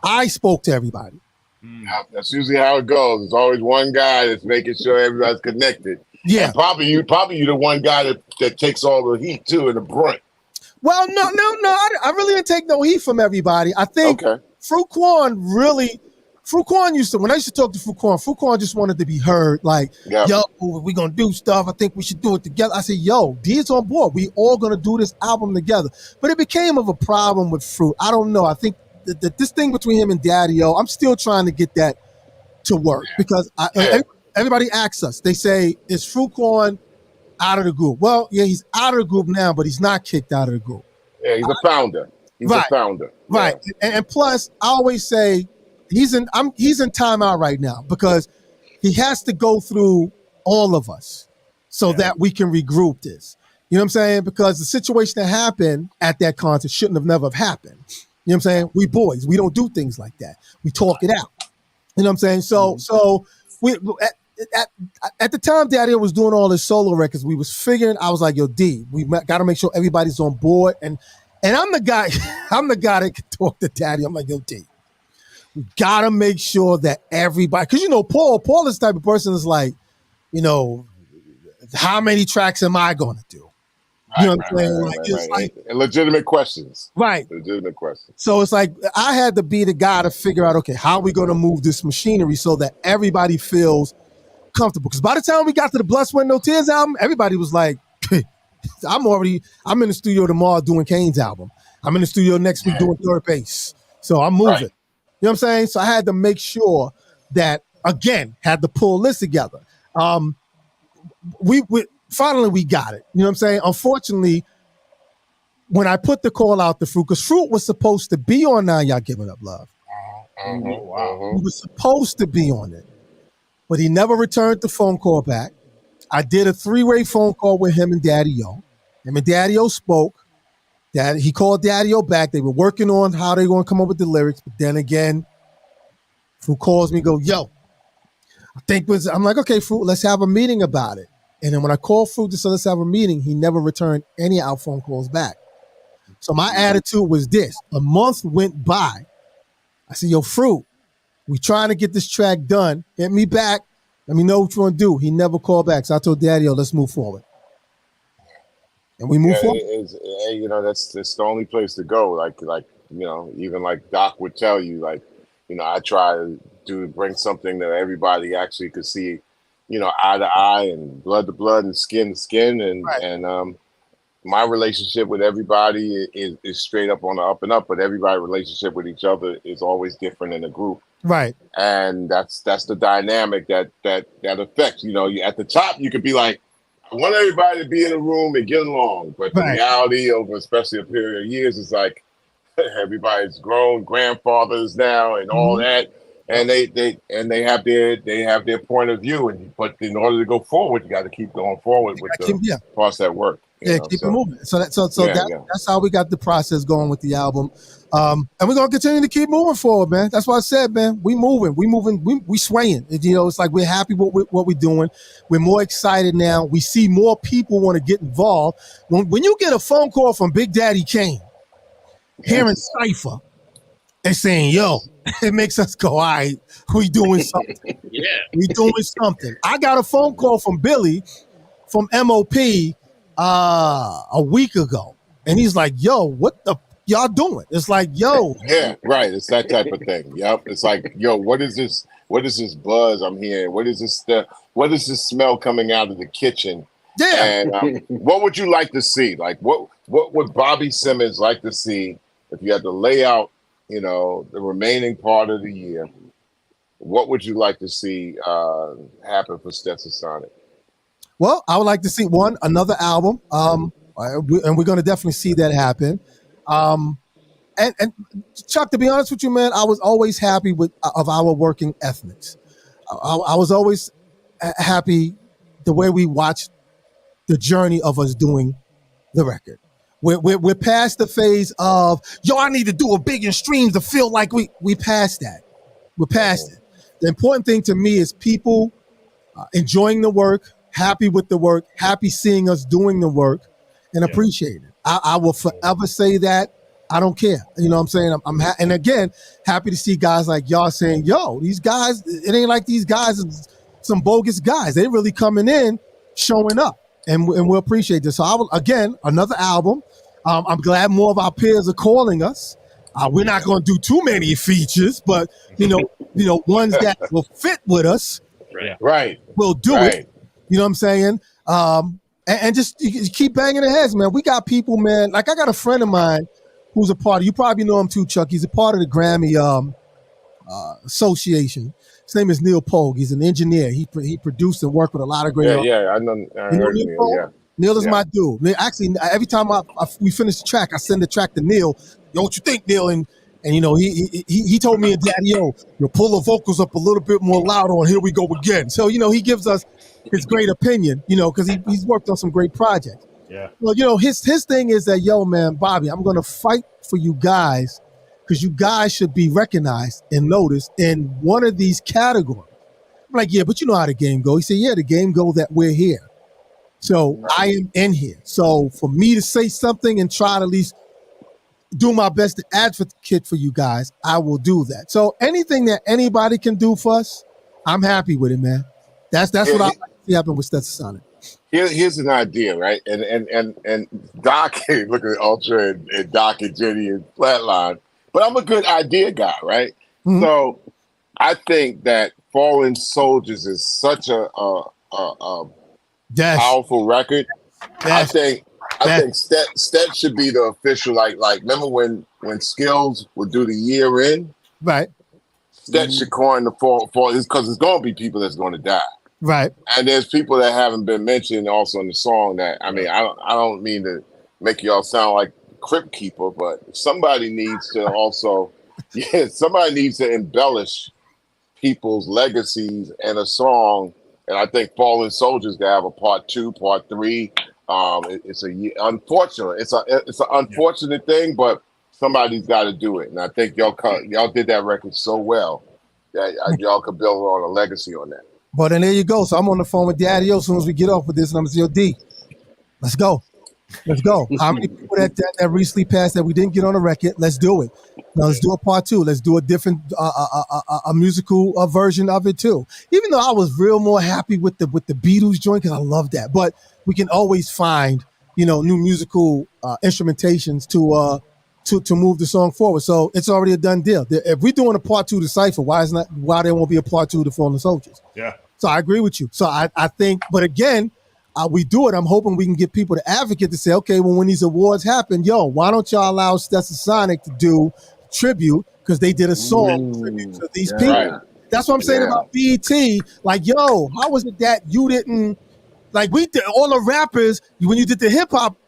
I spoke to everybody. That's usually how it goes. There's always one guy that's making sure everybody's connected. Yeah. And probably you're the one guy that takes all the heat too and the brunt. Well, no. I really didn't take no heat from everybody. I think Fruquan used to, when I used to talk to Fruquan just wanted to be heard. Like, yo, we're going to do stuff. I think we should do it together. I said, yo, D's on board. We all going to do this album together. But it became of a problem with Fruit. I don't know. I think this thing between him and Daddy-O, I'm still trying to get that to work because everybody asks us. They say, is Fruit Corn out of the group? Well, yeah, he's out of the group now, but he's not kicked out of the group. Yeah, he's a founder. He's a founder. Right. Yeah. And plus, I always say he's in timeout right now because he has to go through all of us so that we can regroup this. You know what I'm saying? Because the situation that happened at that concert shouldn't have never have happened. You know what I'm saying? We boys, we don't do things like that. We talk it out. You know what I'm saying? So we at the time Daddy was doing all his solo records, we was figuring, I was like, yo, D, we got to make sure everybody's on board. And I'm the guy that can talk to Daddy. I'm like, yo, D, we got to make sure that everybody, because, you know, Paul is the type of person that's like, you know, how many tracks am I going to do? You know what I'm saying? Like, and legitimate questions. Right. Legitimate questions. So it's like I had to be the guy to figure out, okay, how are we going to move this machinery so that everybody feels comfortable? Because by the time we got to the Blood, Sweat, No Tears album, everybody was like, I'm in the studio tomorrow doing Kane's album. I'm in the studio next week doing Third Base. So I'm moving. Right. You know what I'm saying? So I had to make sure that, again, had to pull this together. We finally we got it. You know what I'm saying? Unfortunately, when I put the call out to Fruit, because Fruit was supposed to be on Now Y'all Giving Up Love. Wow. He was supposed to be on it, but he never returned the phone call back. I did a 3-way phone call with him and Daddy-O. Him and Daddy-O spoke. He called Daddy-O back. They were working on how they were going to come up with the lyrics. But then again, Fruit calls me, go, yo, I'm like, okay, Fruit, let's have a meeting about it. And then when I called Fruit to say let's have a meeting, he never returned any of our phone calls back. So my attitude was this. A month went by. I said, yo, Fruit, we trying to get this track done. Hit me back. Let me know what you want to do. He never called back. So I told Daddy, let's move forward. And we move forward. You know, that's the only place to go. Like, you know, even like Doc would tell you, like, you know, I try to bring something that everybody actually could see, you know, eye to eye and blood to blood and skin to skin. And my relationship with everybody is straight up on the up and up, but everybody's relationship with each other is always different in a group. Right. And that's the dynamic that affects, you know, at the top, you could be like, I want everybody to be in a room and get along. But the reality over especially a period of years is like everybody's grown grandfathers now and all that. And they have their point of view. But in order to go forward, you got to keep going forward with the parts that work. Keep it moving. So that's how we got the process going with the album. And we're gonna continue to keep moving forward, man. That's why I said, man, we moving, we swaying. You know, it's like we're happy with what we're doing. We're more excited now. We see more people want to get involved. When you get a phone call from Big Daddy Kane, hearing Cypher, and saying, yo, it makes us go, all right, we doing something. We doing something. I got a phone call from Billy from MOP a week ago. And he's like, yo, what the y'all doing? It's like, yo. Yeah, right. It's that type of thing. Yep. It's like, yo, what is this? What is this buzz I'm hearing? What is this smell coming out of the kitchen? Yeah. And what would you like to see? Like, what would Bobby Simmons like to see if you had to lay out, you know, the remaining part of the year? What would you like to see happen for Stetsa Sonic? Well, I would like to see another album, and we're going to definitely see that happen. And Chuck, to be honest with you, man, I was always happy of our working ethics. I was always happy the way we watched the journey of us doing the record. We're past the phase of, yo, I need to do a big in streams to feel like we passed that. We're past it. The important thing to me is people enjoying the work, happy with the work, happy seeing us doing the work, and appreciate it. I will forever say that. I don't care. You know what I'm saying? And again, happy to see guys like y'all saying, yo, these guys, it ain't like these guys are some bogus guys. They really coming in, showing up. And we'll appreciate this. So another album. I'm glad more of our peers are calling us. We're not going to do too many features, but you know, ones that will fit with us. Right. We'll do it. You know what I'm saying? And just keep banging the heads, man. We got people, man. Like I got a friend of mine who's a part of, you probably know him too, Chuck. He's a part of the Grammy Association. His name is Neil Pogue. He's an engineer. He produced and worked with a lot of great artists. I know. I heard Neil. Yeah. Neil is my dude. Actually, every time we finish the track, I send the track to Neil. Yo, what you think, Neil? And you know, he told me, Daddy, you pull the vocals up a little bit more louder, and here we go again. So, you know, he gives us his great opinion, you know, because he's worked on some great projects. Yeah. Well, you know, his thing is that, yo, man, Bobby, I'm going to fight for you guys because you guys should be recognized and noticed in one of these categories. I'm like, yeah, but you know how the game go. He said, yeah, the game go that we're here. So I am in here. So for me to say something and try to at least do my best to advocate for you guys, I will do that. So anything that anybody can do for us, I'm happy with it, man. That's what I like to see happen with Stetsa Sonic. Here's an idea, right? And Doc, look at Ultra and Doc and Jenny and Flatline. But I'm a good idea guy, right? Mm-hmm. So I think that Fallen Soldiers is such a powerful record. I think Stet should be the official, like remember when Skills would do the year in? Right. Stet should coin the fall because there's gonna be people that's gonna die. Right. And there's people that haven't been mentioned also in the song that, I mean, I don't mean to make y'all sound like Crypt Keeper, but somebody needs to also somebody needs to embellish people's legacies in a song. And I think Fallen Soldiers gotta have a part 2, part 3. It's unfortunate. It's an unfortunate thing, but somebody's got to do it. And I think y'all did that record so well that y'all could build on a legacy on that. But then there you go. So I'm on the phone with Daddy as soon as we get off with this, and I'm going to say, yo, D, let's go. Let's go. How many people that recently passed that we didn't get on the record? Let's do it. Now let's do a part 2. Let's do a different a musical version of it too. Even though I was real more happy with the Beatles joint because I love that. But we can always find, you know, new musical instrumentations to move the song forward. So it's already a done deal. If we're doing a part 2 to Cypher, why there won't be a part 2 to Fallen Soldiers? Yeah. So I agree with you. So I think, but again, we do it. I'm hoping we can get people to advocate to say, okay, well, when these awards happen, why don't y'all allow Stetsa Sonic to do tribute because they did a song tribute to these people. Right. That's what I'm saying about BET. Like, how was it that you didn't, like we did, all the rappers, when you did the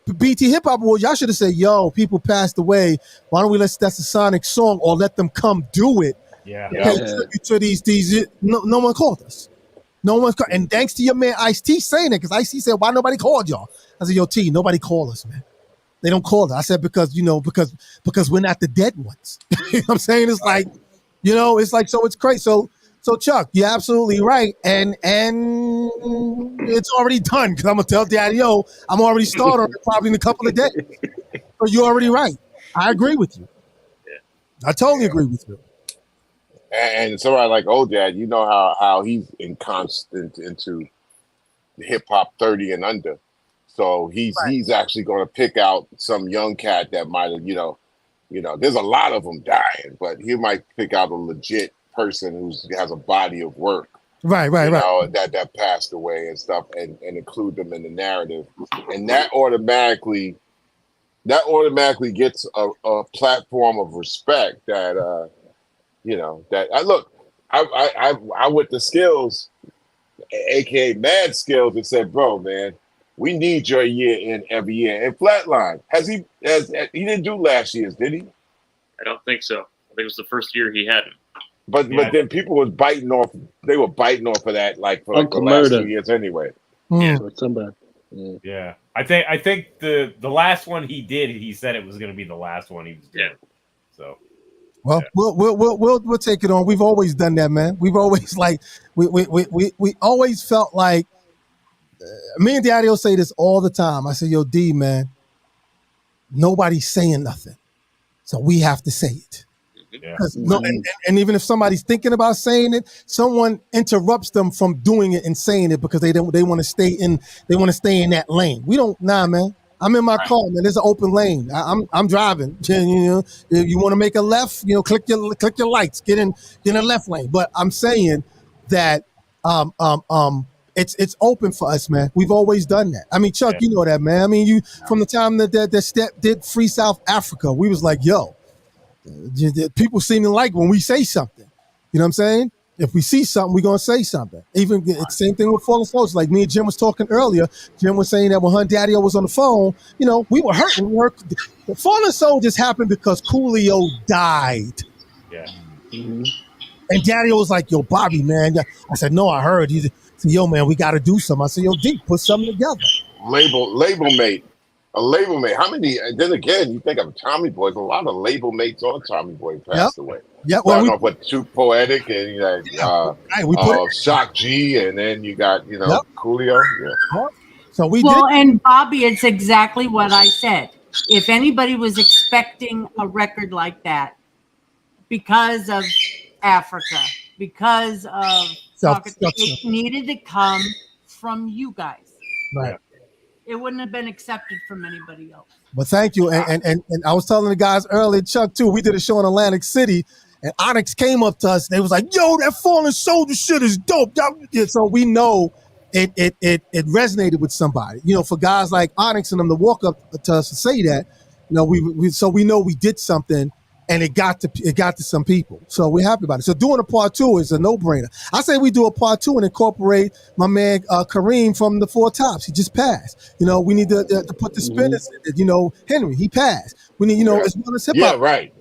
BET Hip Hop Awards, y'all should have said, people passed away. Why don't we let Stetsa Sonic song or let them come do it? Yeah. Pay tribute to these. No one called us. No one's called. And thanks to your man Ice-T saying it, because Ice-T said, why nobody called y'all? I said, T, nobody called us, man. They don't call us. I said, because we're not the dead ones. You know what I'm saying? It's like, it's like, so it's crazy. So Chuck, you're absolutely right. And it's already done, because I'm going to tell Daddy, I'm already started on it probably in a couple of days. So you're already right. I agree with you. I totally agree with you. And somebody like Dad, you know how he's constant into hip hop 30 and under. So he's actually going to pick out some young cat that might have, there's a lot of them dying, but he might pick out a legit person who has a body of work. Right. That passed away and stuff, and include them in the narrative. And that automatically gets a platform of respect that, I with the Skills, aka Mad Skills, and said, bro, man, we need your year in every year. And Flatline, he didn't do last year's, did he? I don't think so. I think it was the first year he hadn't. But then people was biting off. They were biting off of that for the last 2 years anyway. Yeah, somebody. Yeah, I think the last one he did, he said it was going to be the last one he was doing. So. Well, we'll take it on. We've always done that, man. We've always we always felt like me and Daddy will say this all the time. I say, D, man, nobody's saying nothing, so we have to say it. Yeah. And even if somebody's thinking about saying it, someone interrupts them from doing it and saying it because they want to stay in that lane. We don't, man. I'm in my car, man. There's an open lane. I'm driving. If you want to make a left, click your lights. Get in the left lane. But I'm saying that it's open for us, man. We've always done that. I mean, Chuck, you know that, man. I mean, you from the time that Stet did Free South Africa, we was like, yo, people seem to like when we say something. You know what I'm saying? If we see something, we're gonna say something. Even it's same thing with Fallen Souls. Like me and Jim was talking earlier. Jim was saying that when her daddy was on the phone, you know, we were hurt. The Fallen Soul just happened because Coolio died. Yeah. Mhm. And Daddy was like, yo, Bobby, man. I said, no, I heard. He said, yo, man, we got to do something. I said, yo, D, put something together. Label mate. A label mate. How many? And then again, you think of Tommy Boy. A lot of label mates on Tommy Boy passed away. Yeah, starting off with Too Poetic, and you got Shock G, and then you got Coolio. Yeah. So we and Bobby, it's exactly what I said. If anybody was expecting a record like that, because of Africa, because of it needed to come from you guys. Right. It wouldn't have been accepted from anybody else. But thank you. And I was telling the guys earlier, Chuck, too, we did a show in Atlantic City, and Onyx came up to us, and they was like, yo, that Fallen Soldier shit is dope. So we know it resonated with somebody. You know, for guys like Onyx and them to walk up to us and say that, you know, we know we did something, and it got to some people. So we're happy about it. So doing a part 2 is a no-brainer. I say we do a part 2 and incorporate my man Kareem from the Four Tops. He just passed. You know, we need to put the spinners in it. You know, Henry, he passed. We need, as well as hip-hop. Yeah, right.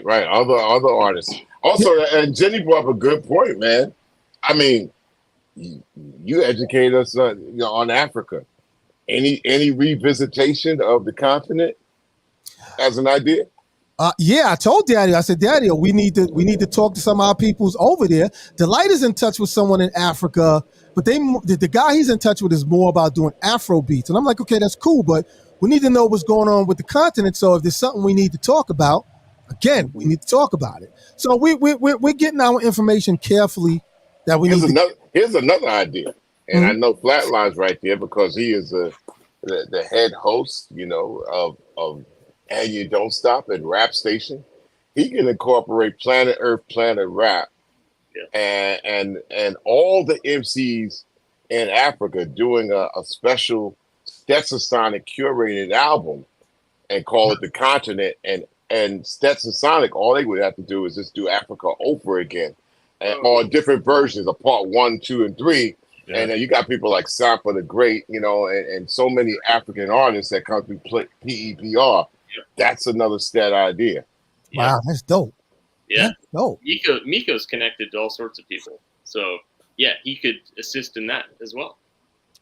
Other artists. Also, and Jenny brought up a good point, man. I mean, you educate us on Africa. Any revisitation of the continent as an idea? Yeah, I told Daddy. I said, Daddy, we need to talk to some of our peoples over there. Delight is in touch with someone in Africa, but the guy he's in touch with is more about doing Afro beats. And I'm like, okay, that's cool, but we need to know what's going on with the continent. So if there's something we need to talk about, again, we need to talk about it. So we're getting our information carefully. Here's another idea, and I know Flatline's right there because he is the head host, of And You Don't Stop at Rap Station. He can incorporate Planet Earth, Planet Rap, and all the MCs in Africa doing a special Stetsa Sonic curated album and call it The Continent. And Stetsa Sonic, all they would have to do is just do Africa over again, or different versions of part 1, 2, and 3. Yeah. And then you got people like Sampa the Great, and so many African artists that come through PEPR. That's another Stet idea. Wow, that's dope. Yeah. That's dope. Miko's connected to all sorts of people. So, yeah, he could assist in that as well.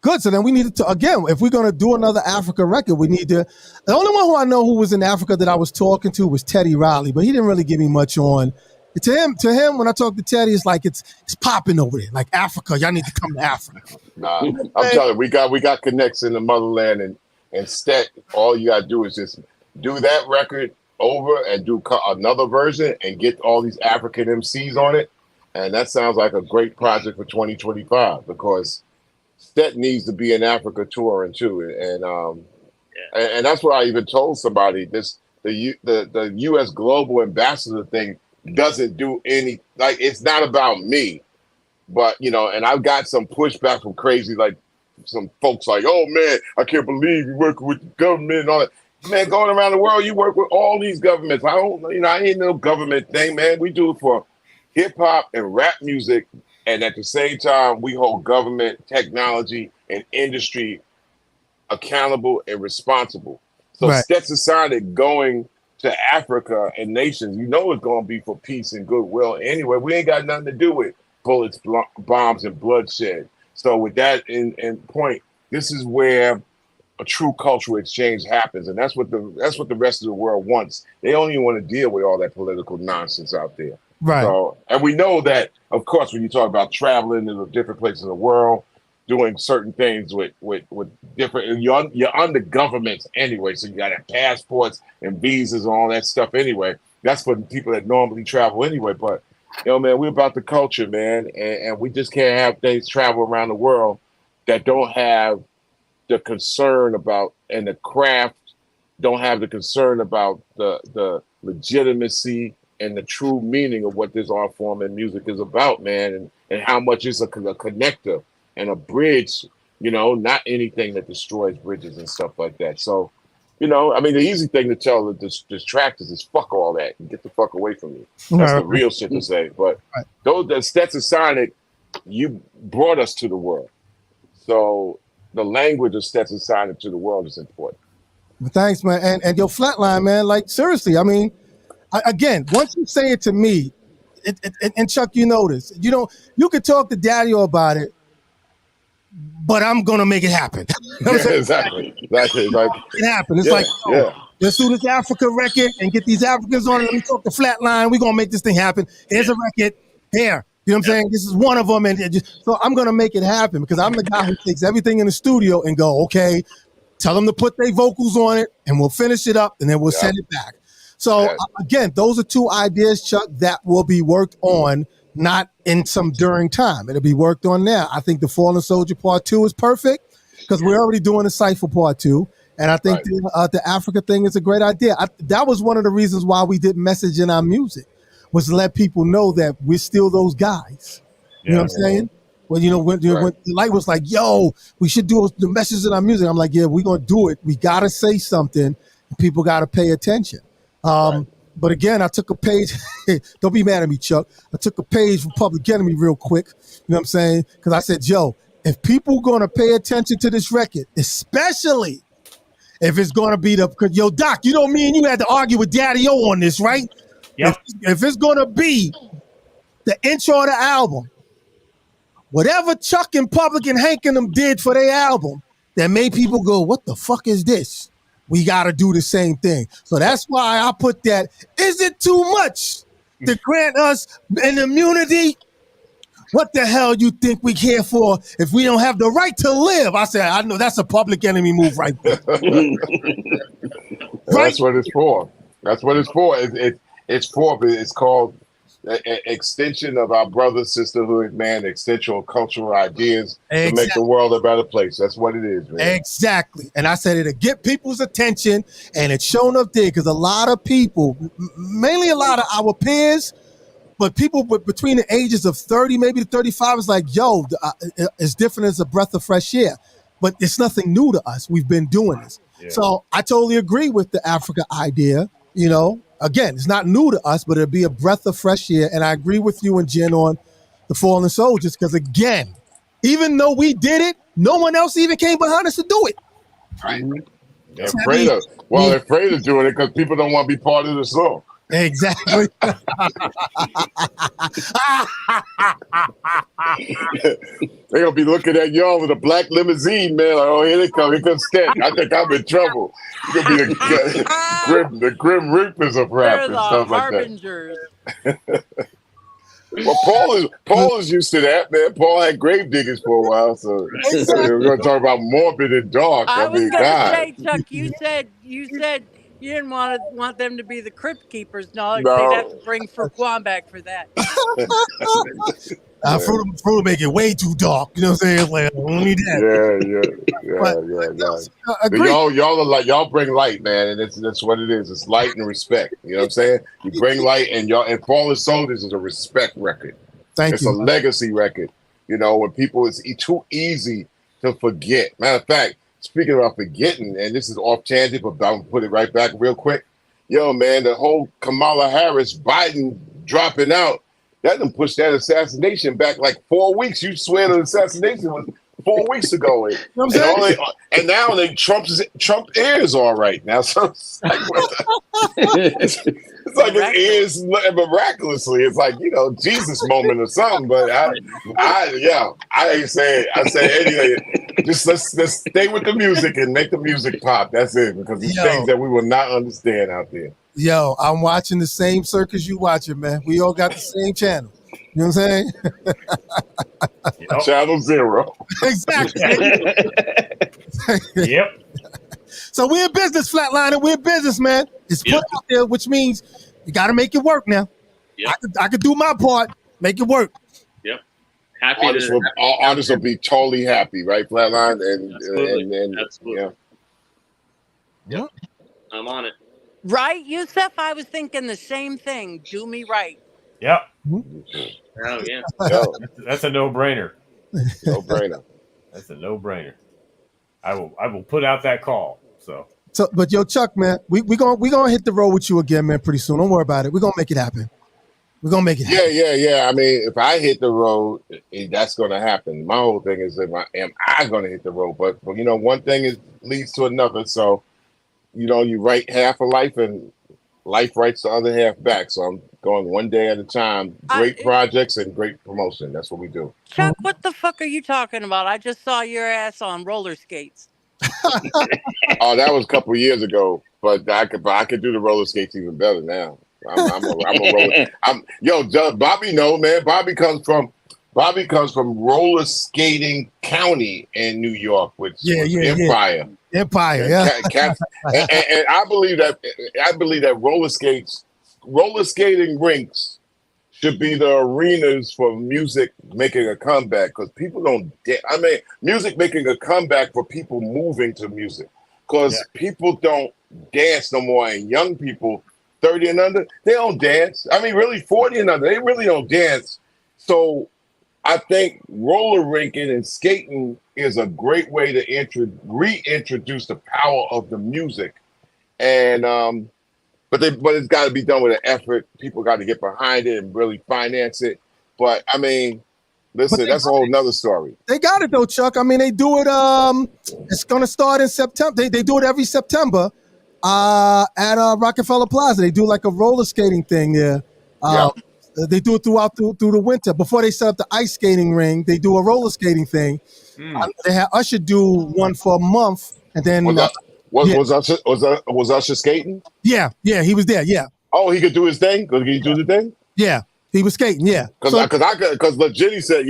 Good. So then we need to, again, if we're going to do another Africa record, we need to. The only one who I know who was in Africa that I was talking to was Teddy Riley, but he didn't really give me much on. To him, when I talk to Teddy, it's like it's popping over there. Like Africa, y'all need to come to Africa. I'm telling you, we got connects in the motherland, and Stet, all you got to do is just do that record over and do another version and get all these African MCs on it. And that sounds like a great project for 2025 because Stet needs to be in Africa touring too. And that's what I even told somebody, the US Global Ambassador thing doesn't do any, like, it's not about me, but, and I've got some pushback from crazy, like some folks like, oh man, I can't believe you working with the government and all that. Man, going around the world, you work with all these governments. I ain't no government thing, man. We do it for hip hop and rap music. And at the same time, we hold government, technology, and industry accountable and responsible. So Stetsa Sonic going to Africa and nations, it's going to be for peace and goodwill. Anyway, we ain't got nothing to do with bullets, bombs, and bloodshed. So with that in point, this is where a true cultural exchange happens, and that's what the rest of the world wants. They don't even want to deal with all that political nonsense out there. Right. So, and we know that, of course, when you talk about traveling to the different places in the world, doing certain things with different, you're under governments anyway, so you got to have passports and visas and all that stuff anyway. That's for people that normally travel anyway. But man, we're about the culture, man, and we just can't have things travel around the world that don't have the concern about, and the craft don't have the concern about the legitimacy and the true meaning of what this art form and music is about, man, and how much it's a connector and a bridge, not anything that destroys bridges and stuff like that. So, I mean, the easy thing to tell the distractors is fuck all that and get the fuck away from me. That's the real shit to say. But those that Stetsa Sonic, you brought us to the world. So the language of Stetsa Sonic to the world is important. Thanks, man. And your Flatline, man, like seriously, I mean, again, once you say it to me, and Chuck, you know this, you could talk to Daddy about it, but I'm gonna make it happen. Exactly. Like it happened. It's let's do this Africa record and get these Africans on it. Let me talk to Flatline. We're gonna make this thing happen. Here's a record. Here. You know what I'm saying? This is one of them. So I'm gonna make it happen because I'm the guy who takes everything in the studio and go, okay, tell them to put their vocals on it and we'll finish it up and then we'll send it back. So again, those are two ideas, Chuck, that will be worked on, not in some during time. It'll be worked on now. I think the Fallen Soldier Part 2 is perfect because we're already doing the Cypher Part 2. And I think the Africa thing is a great idea. That was one of the reasons why we did message in our music, was to let people know that we're still those guys. You know what I'm saying? When when the light was like, yo, we should do the message in our music. I'm like, yeah, we're going to do it. We got to say something. And people got to pay attention. But again, I took a page. Don't be mad at me, Chuck. I took a page from Public Enemy real quick. You know what I'm saying? Because I said, yo, if people going to pay attention to this record, especially if it's going to be yo, Doc, me and you had to argue with Daddy-O on this, right? Yep. If it's going to be the intro of the album, whatever Chuck and Public and Hank and them did for their album, that made people go, what the fuck is this? We got to do the same thing. So that's why I put that. Is it too much to grant us an immunity? What the hell you think we here for if we don't have the right to live? I said, I know that's a Public Enemy move right there. That's what it's for. That's what it's for. It's called extension of our brother sisterhood, man. Extension of cultural ideas to make the world a better place. That's what it is, man. Exactly. And I said it'll get people's attention, and it's shown up there because a lot of people, mainly a lot of our peers, but people between the ages of 30, maybe to 35, is like, yo, it's different as a breath of fresh air. But it's nothing new to us. We've been doing this. Yeah. So I totally agree with the Africa idea, Again, it's not new to us, but it'll be a breath of fresh air. And I agree with you and Jen on the Fallen Soldiers because, again, even though we did it, no one else even came behind us to do it. Right. They're afraid of doing it because people don't want to be part of the song. Exactly. They're gonna be looking at y'all with a black limousine, man. Like, oh, here they come. Here comes Stet. I think I'm in trouble. You're gonna be the grim reapers of rap and stuff like that. Well, Paul is used to that, man. Paul had grave diggers for a while, so we're gonna talk about morbid and dark. I was gonna say, Chuck, you said you didn't want them to be the crypt keepers. No, they'd have to bring Furquan back for that. Fruit make it way too dark. You know what I'm saying? Like, only that. Yeah. Y'all bring light, man, and that's what it is. It's light and respect. You know what I'm saying? You bring light, and Fallen Soldiers is a respect record. It's a legacy record. When people, it's too easy to forget. Matter of fact, speaking about forgetting, and this is off tangent, but I'm gonna put it right back real quick. Yo, man, the whole Kamala Harris, Biden dropping out, that done pushed that assassination back like 4 weeks. You swear the assassination was 4 weeks ago. And now Trump ears all right now. So it's like, it's like his ears miraculously. It's like, Jesus moment or something. But I ain't saying. I say anything. Just let's stay with the music and make the music pop. That's it. Because there's things that we will not understand out there. Yo, I'm watching the same circus you watching, man. We all got the same channel. You know what I'm saying? Channel 0. Exactly. Yep. So we're in business, Flatliner. We're in business, man. It's put out there, which means you got to make it work now. Yep. I could do my part. Make it work. Yep. Artists will be totally happy, right, Flatline? And absolutely. Yep. I'm on it. Right, Yusuf? I was thinking the same thing. Do me right. Yep. Oh, yeah. That's a no-brainer. No brainer. That's a no-brainer. I will put out that call. So, but yo, Chuck, man, we gonna hit the road with you again, man, pretty soon. Don't worry about it. We're gonna make it happen. We're gonna make it happen. Yeah. I mean, if I hit the road, that's gonna happen. My whole thing is, am I gonna hit the road? But you know, one thing leads to another. So, you know, you write half of life, and life writes the other half back. So I'm going one day at a time. Great projects and great promotion. That's what we do. Chuck, what the fuck are you talking about? I just saw your ass on roller skates. Oh, that was a couple of years ago, but I could do the roller skates even better now. I'm a roller. Bobby, no man. Bobby comes from roller skating county in New York, which Empire. Yeah. Empire, yeah. And I believe that roller skating rinks should be the arenas for music making a comeback, because people don't. Music making a comeback for people moving to music, because people don't dance no more, and young people 30 and under, they don't dance. I mean, really 40 and under, they really don't dance. So I think roller rinking and skating is a great way to reintroduce the power of the music, and but it's got to be done with an effort. People got to get behind it and really finance it. But I mean, listen, that's a whole nother story. They got it though, Chuck. I mean, they do it. It's gonna start in September. They do it every September at Rockefeller Plaza. They do like a roller skating thing there. They do it throughout through the winter. Before they set up the ice skating ring, they do a roller skating thing. They had Usher do one for a month, and then was Usher skating? Yeah, he was there. Yeah. Oh, he could do his thing. Could he do the thing? Yeah, he was skating. Yeah. Because Jenny said,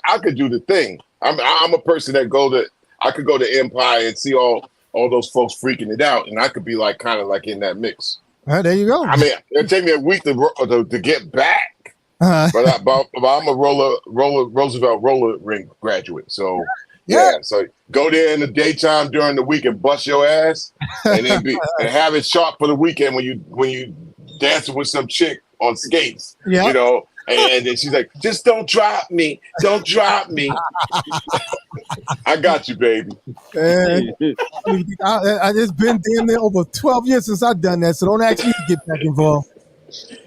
I could do the thing. I'm a person that I could go to Empire and see all those folks freaking it out, and I could be like kind of like in that mix. All right, there you go. I mean, it'll take me a week to get back, but I'm a Roosevelt roller rink graduate, so so go there in the daytime during the week and bust your ass, and then and have it sharp for the weekend when you dancing with some chick on skates, you know. And then she's like, just don't drop me. Don't drop me. I got you, baby. It's been damn near over 12 years since I've done that, so don't ask me to get back involved.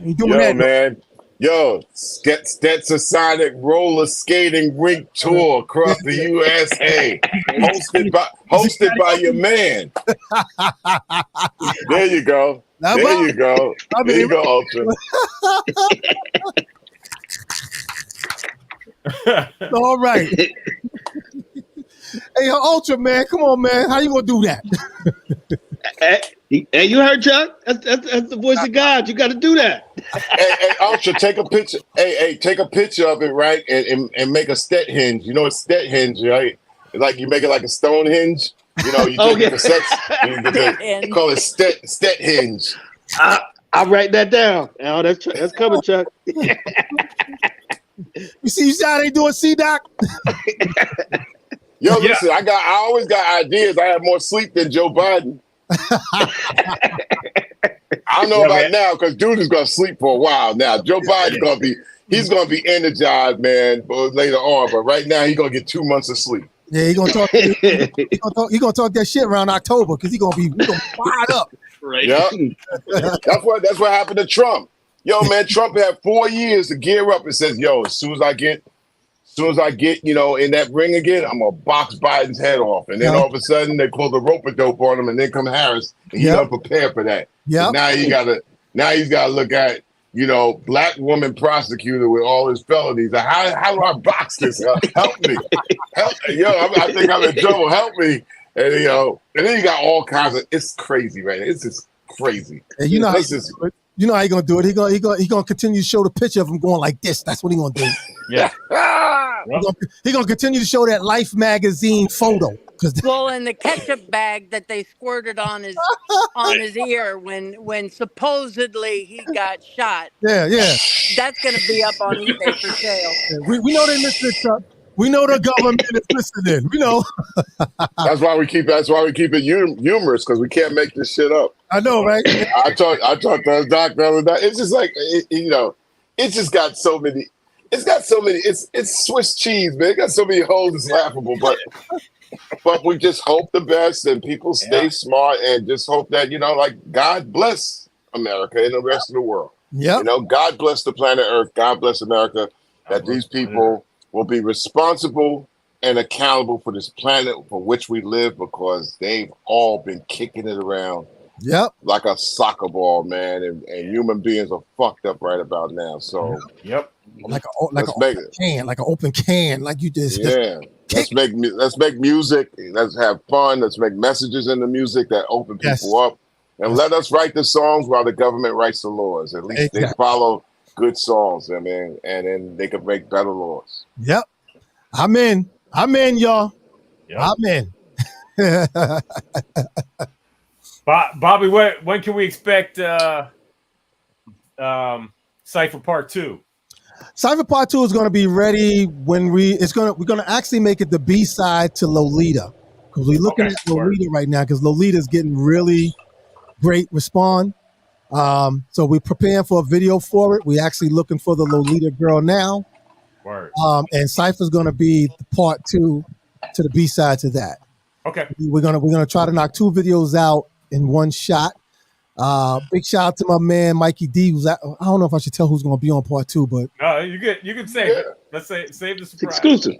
You doing that, man. Yo, Stetsa Sonic roller skating rink tour across the USA, hosted by your man. There you go. There you go, Ultra. All right. Hey, Ultra, man, come on, man. How you gonna do that? Hey, you heard Chuck? That's the voice of God. You got to do that. Hey, Ultra, take a picture. Hey, take a picture of it, right? And make a Stet hinge. You know a Stet hinge, right? Like you make it like a stone hinge. You know, you take the cassettes. You call it Stet hinge. I'll write that down. Oh, that's coming, Chuck. You see how they doing, C-Doc? Yo, listen, I always got ideas. I have more sleep than Joe Biden. I don't know about now, because dude is gonna sleep for a while now. Joe Biden's gonna be energized, man, later on. But right now, he's gonna get 2 months of sleep. Yeah, he gonna talk that shit around October, because he's gonna be fired up. Right. Yeah. That's what happened to Trump. Yo, man, Trump had 4 years to gear up and says, yo, as soon as I get, you know, in that ring again, I'm gonna box Biden's head off. And then all of a sudden they pull the rope-a-dope on him, and then come Harris, and he's unprepared for that. Yeah. So now he's gotta look at, you know, black woman prosecutor with all his felonies. How do I box this? Help me. Yo, I think I'm in trouble. Help me. And and then you got all kinds of. It's crazy, man. It's just crazy. And you know how he gonna do it. He gonna continue to show the picture of him going like this. That's what he gonna do. Yeah. He gonna continue to show that Life magazine photo. Well, in the ketchup bag that they squirted on his ear when supposedly he got shot. Yeah. That's gonna be up on eBay for sale. We know they listening, Chuck. We know the government is listening. We know. That's why we keep it humorous, because we can't make this shit up. I know, right? I talked to the doctor the other day. It's just like it just got so many. it's got so many. It's Swiss cheese, man. It got so many holes. It's laughable, but we just hope the best, and people stay smart, and just hope that like God bless America and the rest of the world. Yeah. God bless the planet Earth. God bless America. That these people will be responsible and accountable for this planet for which we live, because they've all been kicking it around. Yep. Like a soccer ball, man, and human beings are fucked up right about now. So like an open can, like you just let's make music. Let's have fun. Let's make messages in the music that open people up, and let us write the songs while the government writes the laws. At least they follow good songs, and then they can make better laws. Yep, I'm in, y'all. Yep. I'm in. Bobby, when can we expect Cypher Part 2? Cypher Part 2 is going to be ready when we're going to actually make it the B-side to Lolita, because we're looking at Lolita right now, because Lolita is getting really great response. So we're preparing for a video for it. We're actually looking for the Lolita girl now. Word. And Cypher's going to be the Part 2 to the B-side to that. Okay. We're gonna try to knock 2 videos out in one shot. Big shout out to my man Mikey D. I don't know if I should tell who's going to be on Part 2, but you can save it. Let's save the surprise. Exclusive.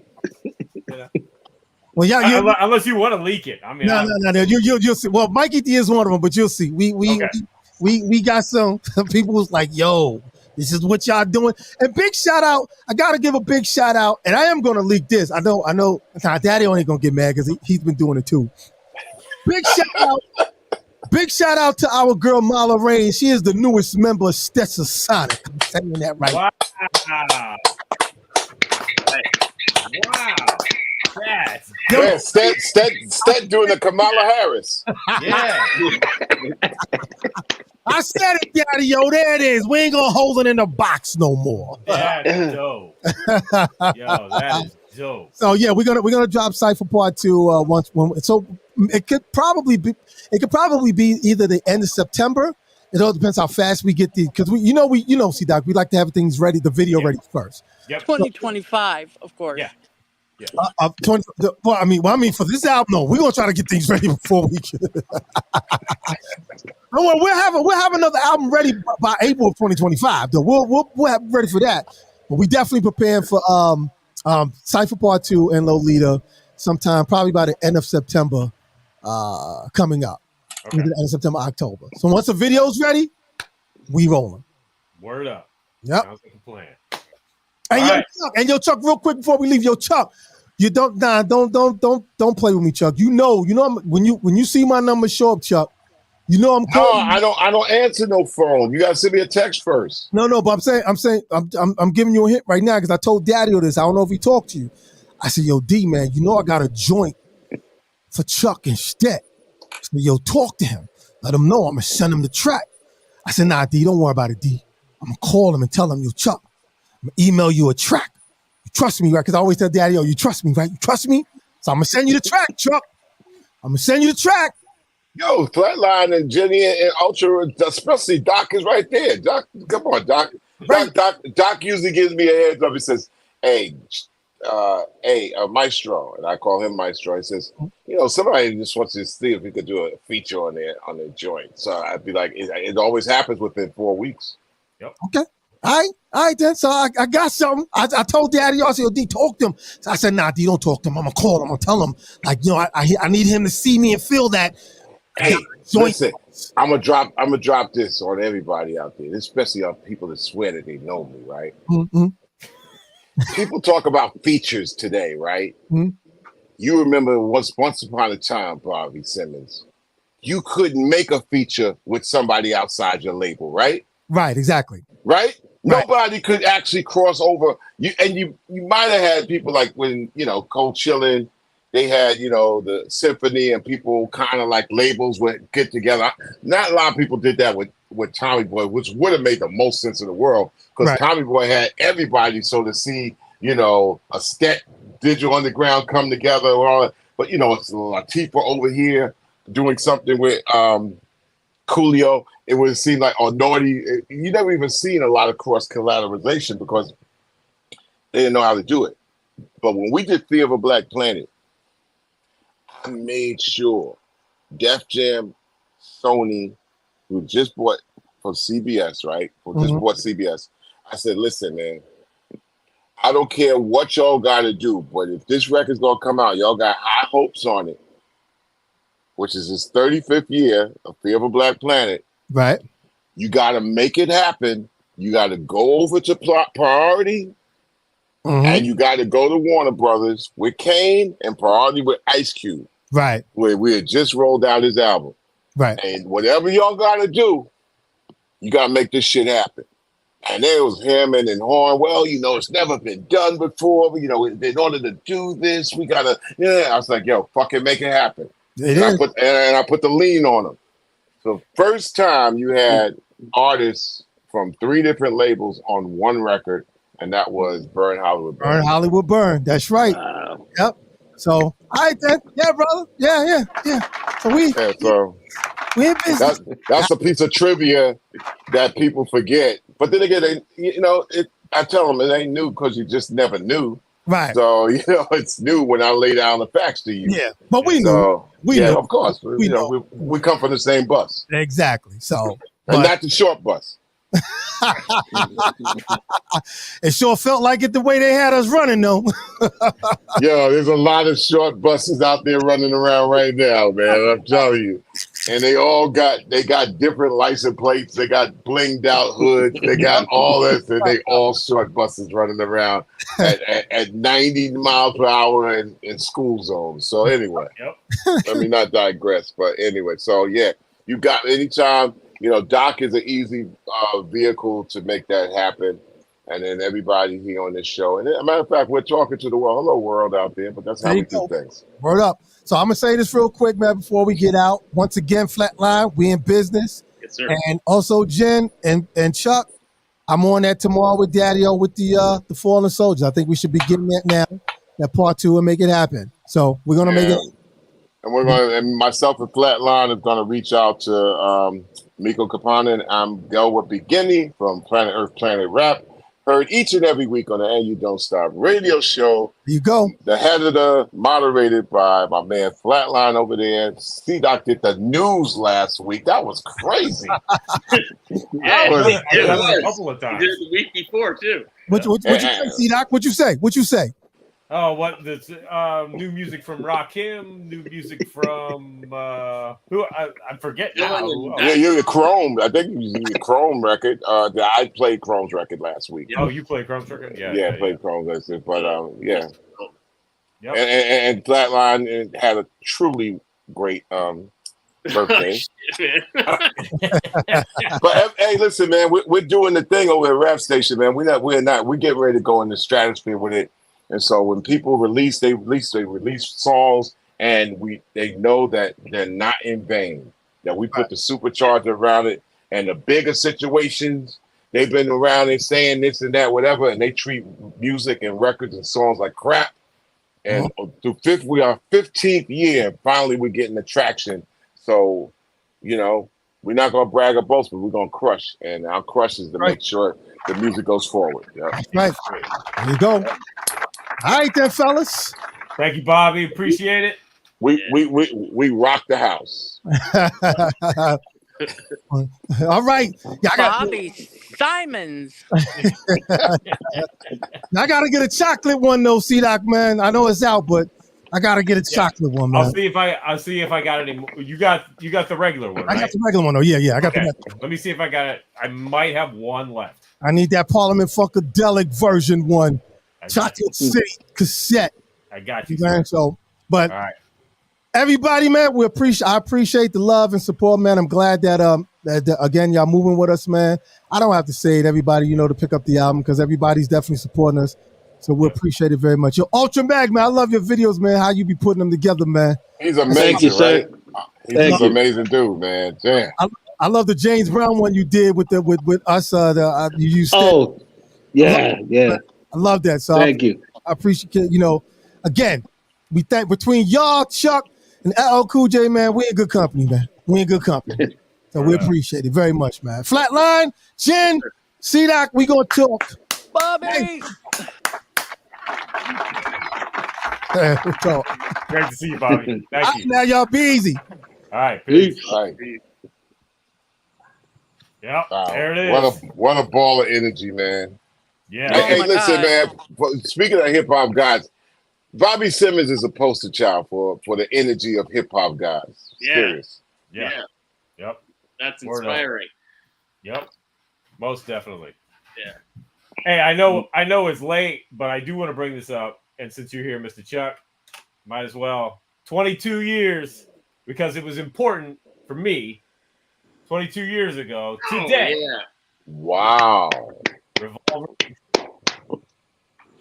Well, unless you want to leak it. I mean, no. You'll see. Well, Mikey D is one of them, but you'll see. We got some people who's like, yo, this is what y'all doing. And big shout out. I gotta give a big shout out, and I am gonna leak this. I know. Daddy ain't gonna get mad because he's been doing it too. Big shout out to our girl Mala Rain. She is the newest member of Stetsa Sonic. I'm saying that right. Wow. That's Stet doing the Kamala Harris. Yeah. I said it, Daddy. Yo, there it is. We ain't gonna hold it in the box no more. That's dope. Yo, that is dope. So yeah, we're gonna drop Cypher Part 2 so it could probably be either the end of September. It all depends how fast we get because see, Doc, we like to have things ready, the video ready first. Yep. 2025, of course. Yeah. I mean, for this album, no, we're gonna try to get things ready before we can. We'll have another album ready by April of 2025. Though we'll have ready for that. But we definitely preparing for Cypher Part 2 and Lolita sometime probably by the end of September coming up. Okay. Either the end of September, October. So once the video's ready, we rolling. Word up. Yep. Sounds like a plan. And yo, Chuck, real quick before we leave, Chuck, you don't play with me, Chuck. You know, when you see my number show up, Chuck, I'm calling. No, I don't answer no phone. You gotta send me a text first. No, but I'm giving you a hint right now because I told Daddy this. I don't know if he talked to you. I said, yo, D, man, I got a joint for Chuck and Stet. I said, yo, talk to him. Let him know I'm gonna send him the track. I said, nah, D, don't worry about it, D. I'm gonna call him and tell him, yo, Chuck, I'm gonna email you a track. You trust me, right? Because I always tell Daddy, yo, you trust me, right? You trust me? So I'm gonna send you the track, Chuck. I'm gonna send you the track. Yo, Flatline and Jenny and Ultra, especially Doc is right there. Doc, come on, Doc. Right. Doc usually gives me a heads up. He says, hey, Maestro, and I call him Maestro. He says, somebody just wants to see if we could do a feature on their joint. So I'd be like, it always happens within 4 weeks. Yep. Okay. All right then. So I got something. I told Daddy, I said, D, talk to him. So I said, nah, D, don't talk to him. I'm gonna call him. I'm gonna tell him, like, I need him to see me and feel that. Hey, listen, I'm gonna drop this on everybody out there, especially on people that swear that they know me, right? Mm-hmm. People talk about features today, right? Mm-hmm. You remember once upon a time, Bobby Simmons, you couldn't make a feature with somebody outside your label, right? Right, exactly. Right? Nobody could actually cross over. You might have had people like when, Cold Chillin', they had, the symphony and people kind of like labels would get together. Not a lot of people did that with Tommy Boy, which would have made the most sense in the world because Tommy Boy had everybody. So to see, a Stet Digital Underground come together, but it's Latifah over here doing something with Coolio. It would seem like, or Naughty. You never even seen a lot of cross collateralization because They didn't know how to do it. But when we did Fear of a Black Planet, I made sure Def Jam, Sony, who just bought from CBS, right? Who just bought CBS. I said, listen, man, I don't care what y'all got to do, but if this record's going to come out, y'all got high hopes on it, which is his 35th year of Fear of a Black Planet. Right. You got to make it happen. You got to go over to Priority, and you got to go to Warner Brothers with Kane and Priority with Ice Cube. Right. Where we had just rolled out his album. Right. And whatever y'all got to do, you got to make this shit happen. And there was Hammond and Horn. Well, you know, it's never been done before. But, you know, in order to do this, we got to, I was like, yo, fucking make it happen. I put the lean on them. So first time you had artists from 3 different labels on one record, and that was Burn Hollywood Burn. Burn Hollywood Burn. That's right. Wow. Yep. So, all right then. Yeah, brother. Yeah. So we in business. That's a piece of trivia that people forget. But then again, I tell them it ain't new because you just never knew. Right. So, it's new when I lay down the facts to you. Yeah. But we know. We know. Of course. We know. We come from the same bus. Exactly. So. And not the short bus. It sure felt like it the way they had us running, though. Yo, there's a lot of short buses out there running around right now, man. I'm telling you. And they got different license plates. They got blinged out hoods. They got all this, and they all short buses running around at 90 miles per hour in school zones. So anyway, let me not digress. But anyway, so yeah, you got anytime. Doc is an easy vehicle to make that happen. And then everybody here on this show. And as a matter of fact, we're talking to the world. Hello, world out there. But that's how we do things. Word up. So I'm going to say this real quick, man, before we get out. Once again, Flatline, we in business. Yes, sir. And also, Jen and Chuck, I'm on that tomorrow with Daddy-O with the Fallen Soldiers. I think we should be getting that now, that part 2, and make it happen. So we're going to make it. And we're going to, and myself and Flatline is going to reach out to Miko Kapana and Amgelwa Beginning from Planet Earth, Planet Rap. Heard each and every week on the And You Don't Stop radio show. There you go. The head of the moderated by my man Flatline over there. C-Doc did the news last week. That was crazy. That was a couple of times. He did it the week before, too. What you say, C-Doc? What you say? Oh, what this new music from Rakim, new music from who I forget now. Yeah, you're the Chrome. I think you used the Chrome record. I played Chrome's record last week. Oh, you played Chrome's record? Yeah, I played Chrome's record. But yeah. Yep. And Flatline had a truly great birthday. But hey, listen, man, we're doing the thing over at Rap Station, man. We're getting ready to go in the stratosphere with it. And so when people release songs, and they know that they're not in vain. That we put the supercharger around it, and the bigger situations, they've been around and saying this and that, whatever, and they treat music and records and songs like crap. And we are 15th year, finally we're getting the traction. So, we're not gonna brag or boast, but we're gonna crush. And our crush is to make sure the music goes forward. Yeah. That's right. There you go. All right, then, fellas. Thank you, Bobby. Appreciate it. We rock the house. All right. Yeah, Bobby Simons. I gotta get a chocolate one though, C-Doc, man. I know it's out, but I gotta get a chocolate one, man. I'll see if I got any more. You got the regular one, right? I got the regular one though. Yeah, I got the regular one. Let me see if I got it. I might have one left. I need that Parliament Funkadelic version one. Chocolate City cassette. I got you, man. So, but all right. Everybody, man, I appreciate the love and support, man. I'm glad that again y'all moving with us, man. I don't have to say it, everybody, to pick up the album because everybody's definitely supporting us. So we appreciate it very much. Yo, Ultra Mag, man, I love your videos, man. How you be putting them together, man. He's amazing, Thank you, sir. Right? He's an amazing dude, man. Damn. I love the James Brown one you did with us. You used. Oh, yeah. I love that. So thank you. I appreciate again, we thank between y'all, Chuck, and LL Cool J, man, we in good company, man. We in good company. So we appreciate it very much, man. Flatline, Jen, C-Doc, we gonna talk. Bobby. We'll talk. Great to see you, Bobby. Thank you. Now y'all be easy. All right, peace. All right. Yep, Wow. there it is. What a ball of energy, man. Yeah. Oh Hey, my listen, God. man. Speaking of hip hop guys, Bobby Simmons is a poster child for the energy of hip hop guys. Yeah. Serious. Yeah. Yep. That's Word up. inspiring. Yep. Most definitely. Yeah. Hey, I know it's late, but I do want to bring this up. And since you're here, Mr. Chuck, might as well. 22 years, because it was important for me 22 years ago today. Oh, yeah. Wow. Revolver.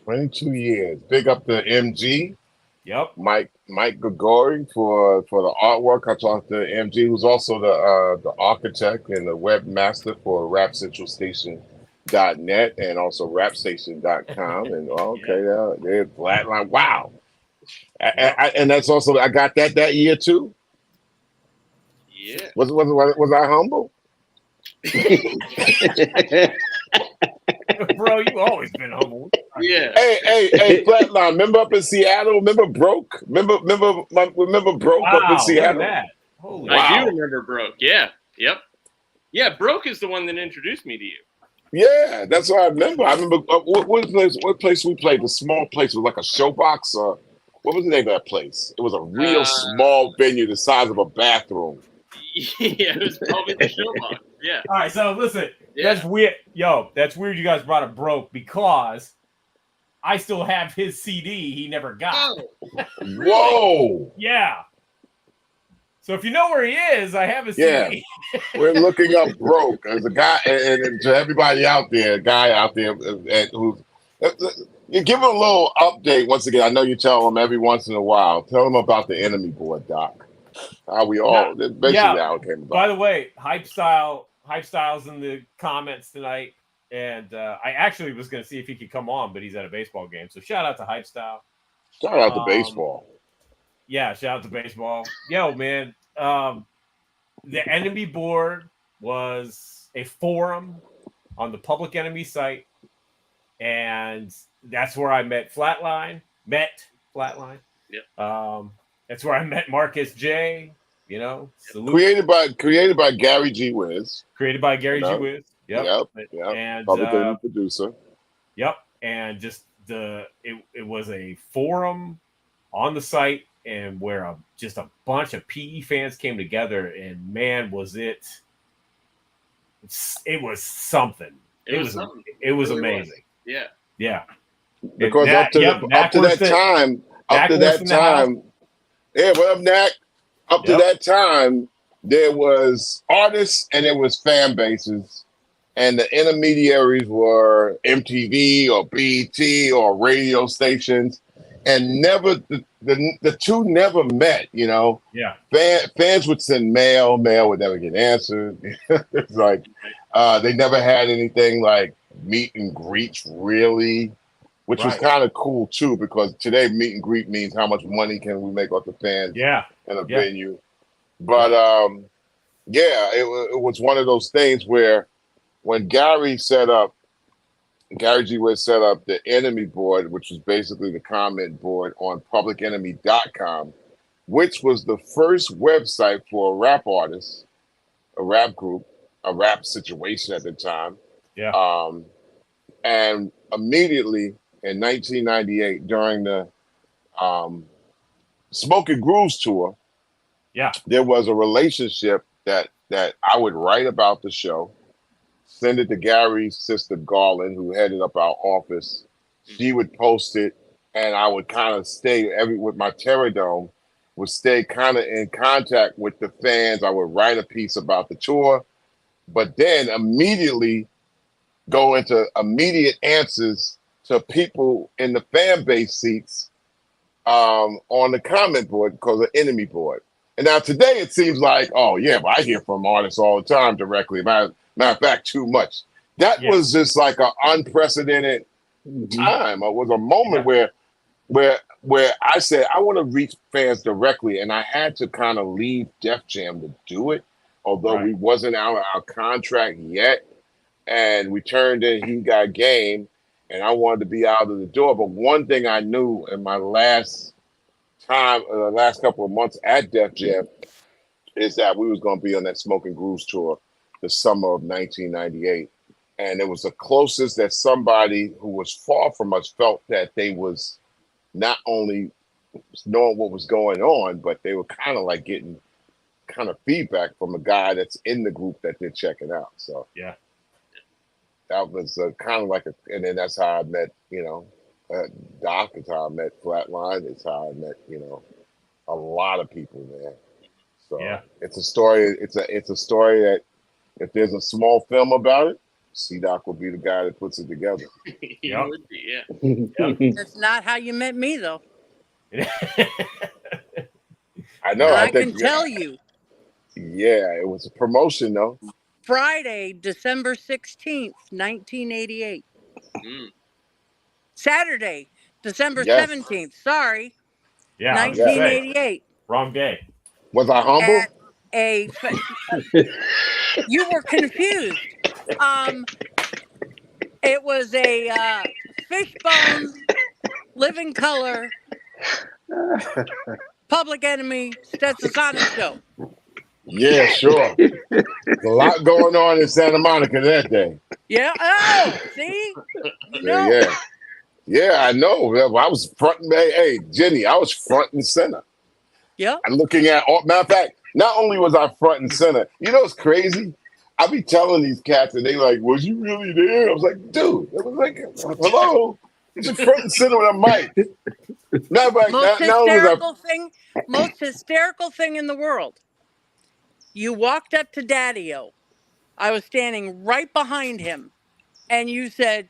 22 years. Big up to MG. Yep. Mike Gregori for the artwork. I talked to MG, who's also the architect and the webmaster for RapCentralStation.net and also RapStation.com. And they're Flatline. Wow. And that's also, I got that year too. Yeah. Was I humble? Bro, you always been humble. Yeah. Hey, Flatline. Remember up in Seattle? Remember Broke? Remember Broke up in Seattle? Holy I do remember Broke. Yeah. Yep. Yeah, Broke is the one that introduced me to you. Yeah, that's what I remember. I remember what place we played. The small place was like a showbox. What was the name of that place? It was a real small venue, the size of a bathroom. Yeah, it was probably the showbox. Yeah. All right, so listen, Yeah. that's weird. Yo, that's weird you guys brought up Broke because I still have his CD he never got. Oh, Whoa. Yeah. So if you know where he is, I have his CD. We're looking up Broke. There's a guy, and to everybody out there, a guy out there who's you give him a little update once again. I know you tell him every once in a while. Tell him about the enemy board, Doc. How we all basically how it came about. By the way, Hype Style's in the comments tonight, and I actually was going to see if he could come on, but he's at a baseball game. So shout out to Hype Style. Shout out to baseball. Yeah, shout out to baseball. Yo, man, the enemy board was a forum on the Public Enemy site, and that's where I met Flatline. Yep. That's where I met Marcus J. You know, salute. Created by Gary G. Wiz. Created by Gary G. Wiz. Yep. And Public Enemy producer. Yep. And just it was a forum on the site, and where just a bunch of PE fans came together, and man, was it was something. It was amazing. Yeah. Yeah. Because up to that time, yeah, what up, Knack? Up to that time, there was artists and there was fan bases, and the intermediaries were MTV or BET or radio stations, and never the two never met. You know, fans would send mail would never get answered. It's like they never had anything like meet and greets really. Which was kind of cool too, because today meet and greet means how much money can we make off the fans in a venue. But it was one of those things where when Gary G. Wiz set up the enemy board, which was basically the comment board on publicenemy.com, which was the first website for a rap artist, a rap group, a rap situation at the time. Yeah. And immediately in 1998, during the Smoke and Grooves tour, there was a relationship that I would write about the show, send it to Gary's sister Garland, who headed up our office. She would post it, and I would kind of stay with my Terradome, would stay kind of in contact with the fans. I would write a piece about the tour, but then immediately go into immediate answers to people in the fan base seats on the comment board called the enemy board. And now today it seems like, oh yeah, but I hear from artists all the time directly. Matter of fact, too much. That was just like an unprecedented time. It was a moment where I said, I want to reach fans directly. And I had to kind of leave Def Jam to do it, although we wasn't out of our contract yet. And we turned in He Got Game. and I wanted to be out of the door. But one thing I knew in my last couple of months at Def Jam is that we was going to be on that Smoking Grooves tour the summer of 1998. And it was the closest that somebody who was far from us felt that they was not only knowing what was going on, but they were kind of like getting kind of feedback from a guy that's in the group that they're checking out. So yeah, that was kind of like and then that's how I met, Doc. It's how I met Flatline. It's how I met, a lot of people, man. So yeah, it's a story. It's a story that if there's a small film about it, C-Doc will be the guy that puts it together. He would be, yeah. Yep. That's not how you met me, though. I know. And I can tell you. Yeah, it was a promotion, though. Friday, December 16th, 1988. Mm. Saturday, December 17th. Sorry. Yeah, 1988. Wrong day. Was I humble? You were confused. It was a Fishbone, Living Color, Public Enemy, Stetsa Sonic show. Yeah, sure. There's a lot going on in Santa Monica that day. Yeah. Oh, see? Yeah, I know. I was front and hey, Jenny, I was front and center. Yeah. I'm looking at matter of fact, not only was I front and center, it's crazy. I be telling these cats and they like, was you really there? I was like, dude, it was like, hello. Just front and center with a mic. Most hysterical thing in the world. You walked up to Daddy-O. I was standing right behind him. And you said,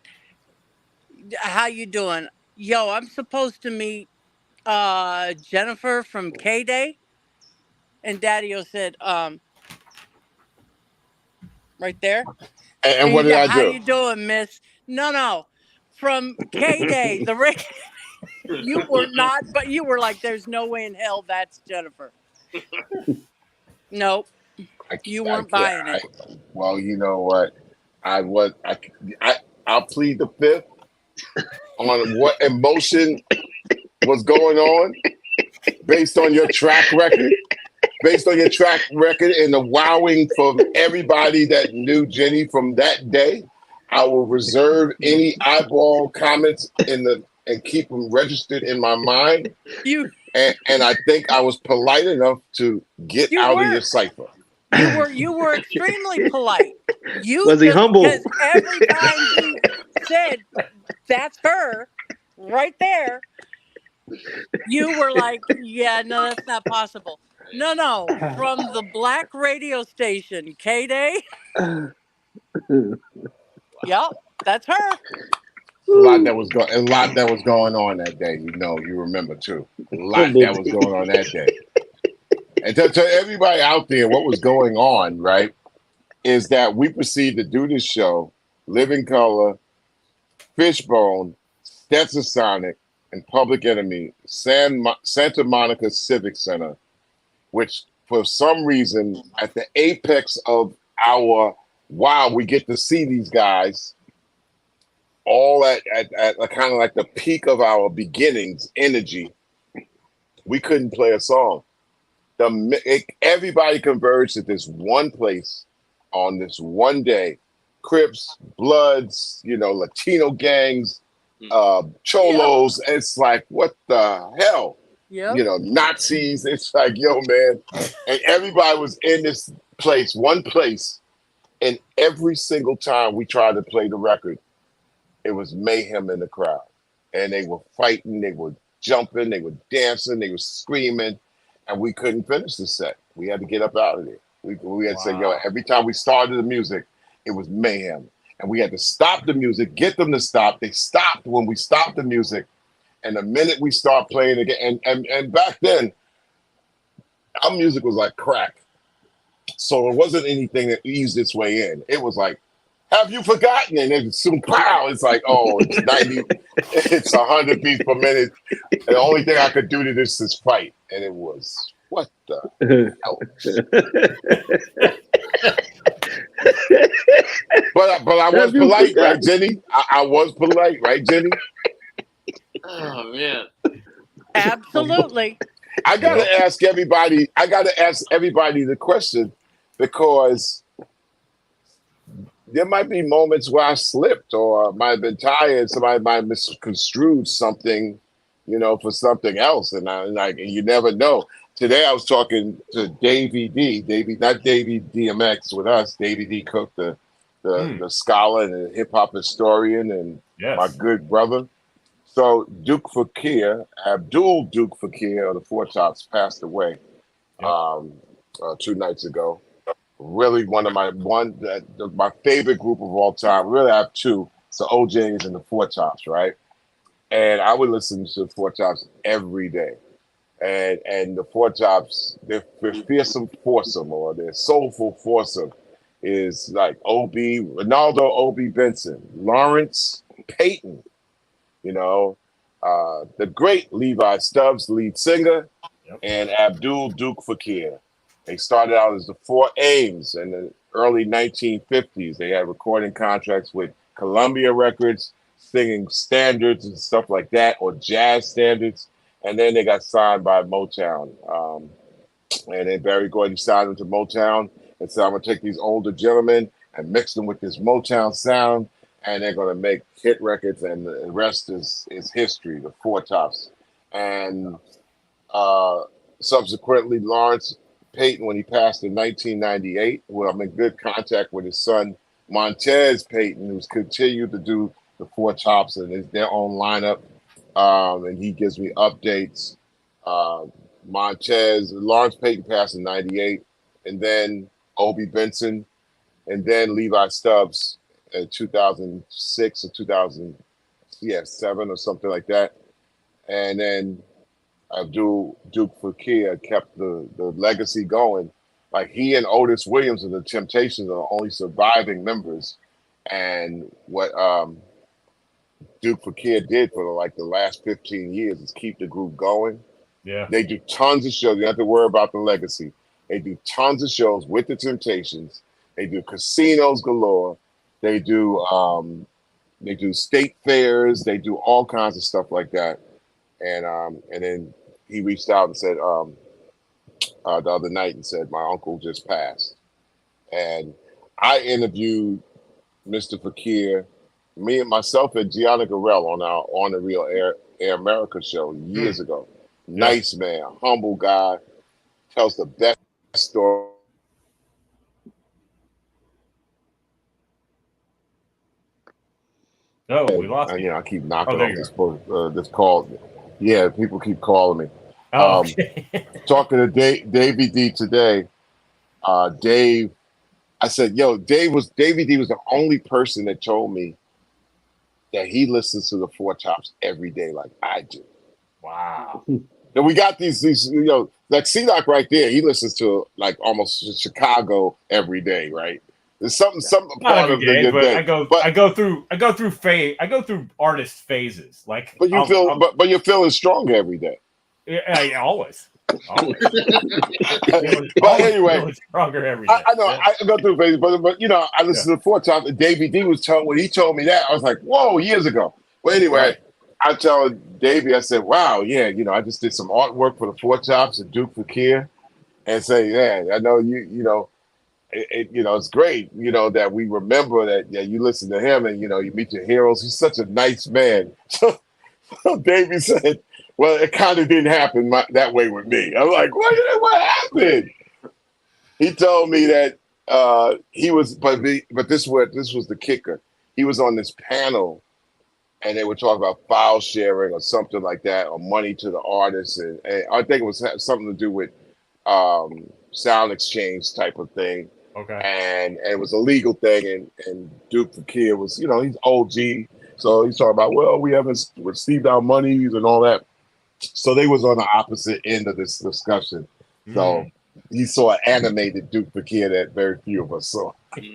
how you doing? Yo, I'm supposed to meet Jennifer from K-Day. And Daddy-O said, right there. And what did I do? How you doing, miss? No. From K-Day, the radio. You were not, but you were like, there's no way in hell that's Jennifer. Nope. You weren't buying it. Well, you know what? I'll plead the fifth on what emotion was going on based on your track record. Based on your track record and the wowing from everybody that knew Jenny from that day, I will reserve any eyeball comments and keep them registered in my mind. And I think I was polite enough to get out of your cipher. You were extremely polite. Was he humble? Because every time he said, "That's her," right there, you were like, "Yeah, no, that's not possible." No, from the black radio station, K-Day. Yep, that's her. A lot that was going on that day. You remember too. A lot that was going on that day. And to everybody out there, what was going on, right, is that we proceeded to do this show, Living Color, Fishbone, Stetsa Sonic, and Public Enemy, Santa Monica Civic Center, which for some reason, at the apex of our, we get to see these guys, all at kind of like the peak of our beginnings, energy, we couldn't play a song. Everybody converged at this one place on this one day. Crips, Bloods, Latino gangs, Cholos. Yeah. It's like, what the hell? Yep. Nazis. It's like, yo, man. And everybody was in this place, one place. And every single time we tried to play the record, it was mayhem in the crowd. And they were fighting, they were jumping, they were dancing, they were screaming. And we couldn't finish the set. We had to get up out of there. We had to say, yo, every time we started the music, it was mayhem. And we had to stop the music, get them to stop. They stopped when we stopped the music. And the minute we start playing again, and back then, our music was like crack. So it wasn't anything that eased its way in. It was like, have you forgotten? And then soon, pow, it's like, oh, it's 90, it's 100 beats per minute. And the only thing I could do to this is fight. And it was, what the hell? But I was polite, right, Jenny? I was polite, right, Jenny? Oh man. Absolutely. I gotta ask everybody the question, because there might be moments where I slipped or might have been tired. Somebody might have misconstrued something, for something else, and you never know. Today I was talking to Davey D, not Davey DMX with us, Davey D Cook, the scholar and hip hop historian, and my good brother. So Duke Fakir, Abdul Duke Fakir of the Four Tops, passed away 2 nights ago. Really one of my favorite group of all time. Really, I have two. So OJ's and the Four Tops, right? And I would listen to the Four Tops every day. And the Four Tops, their fearsome foursome, or their soulful foursome, is like Ronaldo, O.B. Benson, Lawrence, Payton, the great Levi Stubbs, lead singer, and Abdul Duke Fakir. They started out as the Four Ames in the early 1950s. They had recording contracts with Columbia Records, singing standards and stuff like that, or jazz standards. And then they got signed by Motown. And then Barry Gordy signed them to Motown and said, I'm going to take these older gentlemen and mix them with this Motown sound, and they're going to make hit records, and the rest is history, the Four Tops. And subsequently, Lawrence Payton, when he passed in 1998, well, I'm in good contact with his son, Montez Payton, who's continued to do the Four Tops and their own lineup. And he gives me updates. Lawrence Payton passed in 98, and then Obie Benson, and then Levi Stubbs in 2006 or 2007 or something like that. And then Abdul Duke Fakir kept the legacy going. Like, he and Otis Williams of the Temptations are the only surviving members. And what Duke Fakir did for the last 15 years is keep the group going. Yeah. They do tons of shows. You don't have to worry about the legacy. They do tons of shows with the Temptations. They do casinos galore. They do state fairs. They do all kinds of stuff like that. And then he reached out and said the other night and said, my uncle just passed. And I interviewed Mr. Fakir, me and myself and Gianna Garrell on our On the Real Air America show years ago. Nice man, humble guy, tells the best story. Oh, we lost you. I keep knocking off this call. Yeah, people keep calling me. Talking to Davey D today. Dave, I said, Davey D was the only person that told me that he listens to the Four Tops every day like I do. Wow. And we got these like C-Doc right there. He listens to like almost Chicago every day, right? There's some part of the day. I go through artist phases. Like, but you're feeling strong every day. Yeah, always. But anyway, stronger every day. I know. I go through phases, but I listen to the Four Tops. And Davey D when he told me that, I was like, whoa, years ago. But anyway, I tell Davey, I said, wow, yeah, I just did some artwork for the Four Tops and Duke Fakir, and say, yeah, I know it's great, that we remember that you listen to him and you meet your heroes. He's such a nice man. So Davey said, well, it kind of didn't happen that way with me. I'm like, what happened? He told me that he was, but this was the kicker. He was on this panel, and they were talking about file sharing or something like that, or money to the artists, and I think it was something to do with sound exchange type of thing. Okay. And it was a legal thing, and Duke Fakir was, he's OG, so he's talking about, well, we haven't received our monies and all that. So they was on the opposite end of this discussion. So he saw an animated Duke Fakir that very few of us saw. and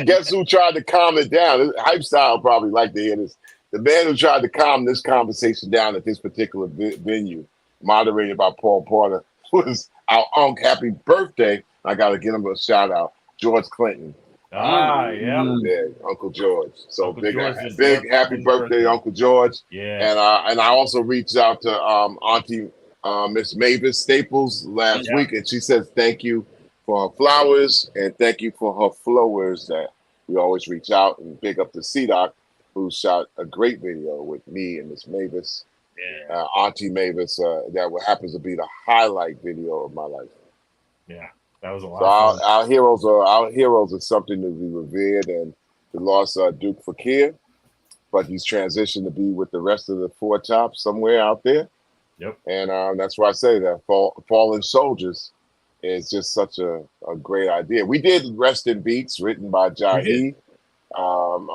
guess who tried to calm it down? Hype Style probably like to hear this. The man who tried to calm this conversation down at this particular venue, moderated by Paul Porter, was our Happy birthday. I got to give him a shout out. George Clinton. Yeah. Yeah, Uncle George. So Uncle George is, big happy birthday, Uncle George. Yeah. And I also reached out to Auntie Miss Mavis Staples last week, and she says thank you for her flowers and thank you for her flowers. That we always reach out and big up to C-Doc, who shot a great video with me and Miss Mavis, Auntie Mavis. That happens to be the highlight video of my life. Yeah, that was a lot. So our heroes are something to be revered, and we lost Duke Fakir, but he's transitioned to be with the rest of the Four Tops somewhere out there. Yep. And that's why I say that Fallen Soldiers is just such a great idea. We did Rest in Beats, written by Jahi, on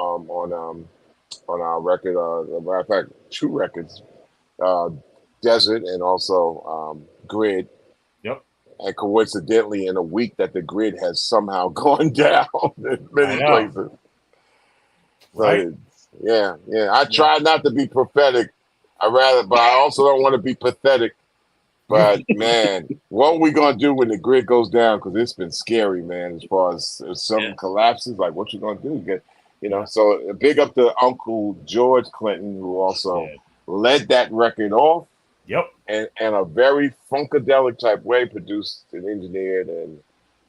our record. Matter of fact, 2 records, Desert and also Grid. Yep. And coincidentally, in a week that the Grid has somehow gone down in many places. Right. So, yeah. I try not to be prophetic. But I also don't want to be pathetic. But man, what are we gonna do when the Grid goes down? Because it's been scary, man. As far as if something collapses, like what you gonna do? So big up to Uncle George Clinton, who also led that record off. Yep. And a very funkadelic type way, produced and engineered and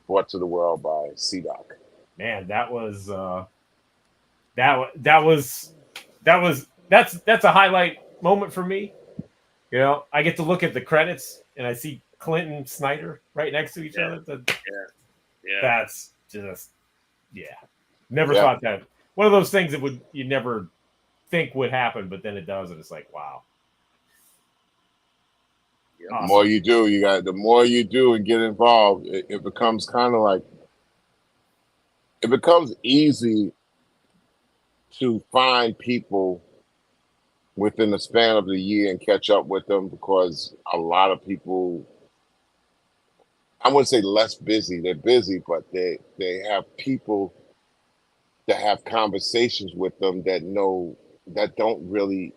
brought to the world by C-Doc. Man, that's a highlight moment for me. I get to look at the credits and I see Clinton, Snyder right next to each other. That's just never thought that. One of those things that you never think would happen, but then it does, and it's like, wow. Awesome. The more you do and get involved, it becomes kind of like, it becomes easy to find people within the span of the year and catch up with them, because a lot of people, I wouldn't say less busy, they're busy, but they have people that have conversations with them that don't really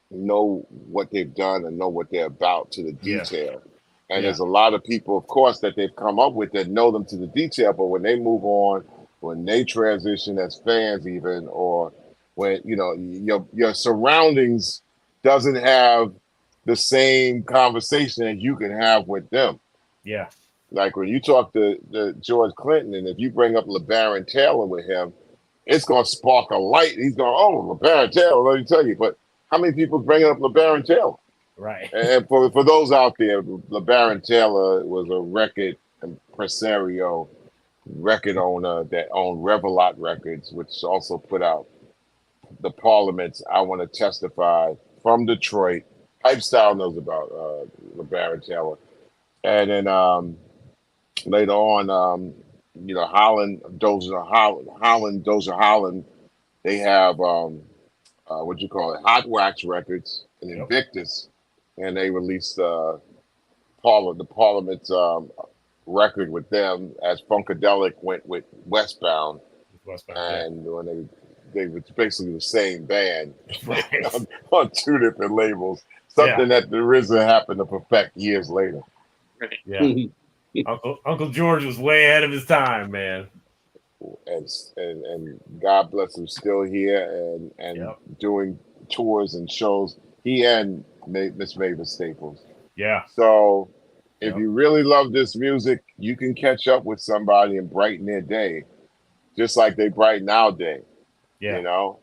know what they've done and know what they're about to the detail. And there's a lot of people, of course, that they've come up with that know them to the detail, but when they move on, when they transition as fans even, or when your surroundings doesn't have the same conversation that you can have with them. Yeah. Like when you talk to George Clinton, and if you bring up LeBaron Taylor with him, it's going to spark a light. He's going, oh, LeBaron Taylor, let me tell you. But how many people bringing up LeBaron Taylor? Right. And for those out there, LeBaron Taylor was a record impresario, record owner that owned Revelot Records, which also put out the Parliament's I Want to Testify from Detroit. Hype Style knows about LeBaron Taylor. And then later on, Holland, Dozier Holland, they have Hot Wax Records and Invictus, and they released the Parliament's record with them, as Funkadelic went with Westbound. And when they were basically the same band on 2 different labels, something that the RZA happened to perfect years later. Yeah. Uncle George was way ahead of his time, man. And God bless him, still here and doing tours and shows. He and Miss Mavis Staples. Yeah. So if you really love this music, you can catch up with somebody and brighten their day, just like they brighten our day. Yeah.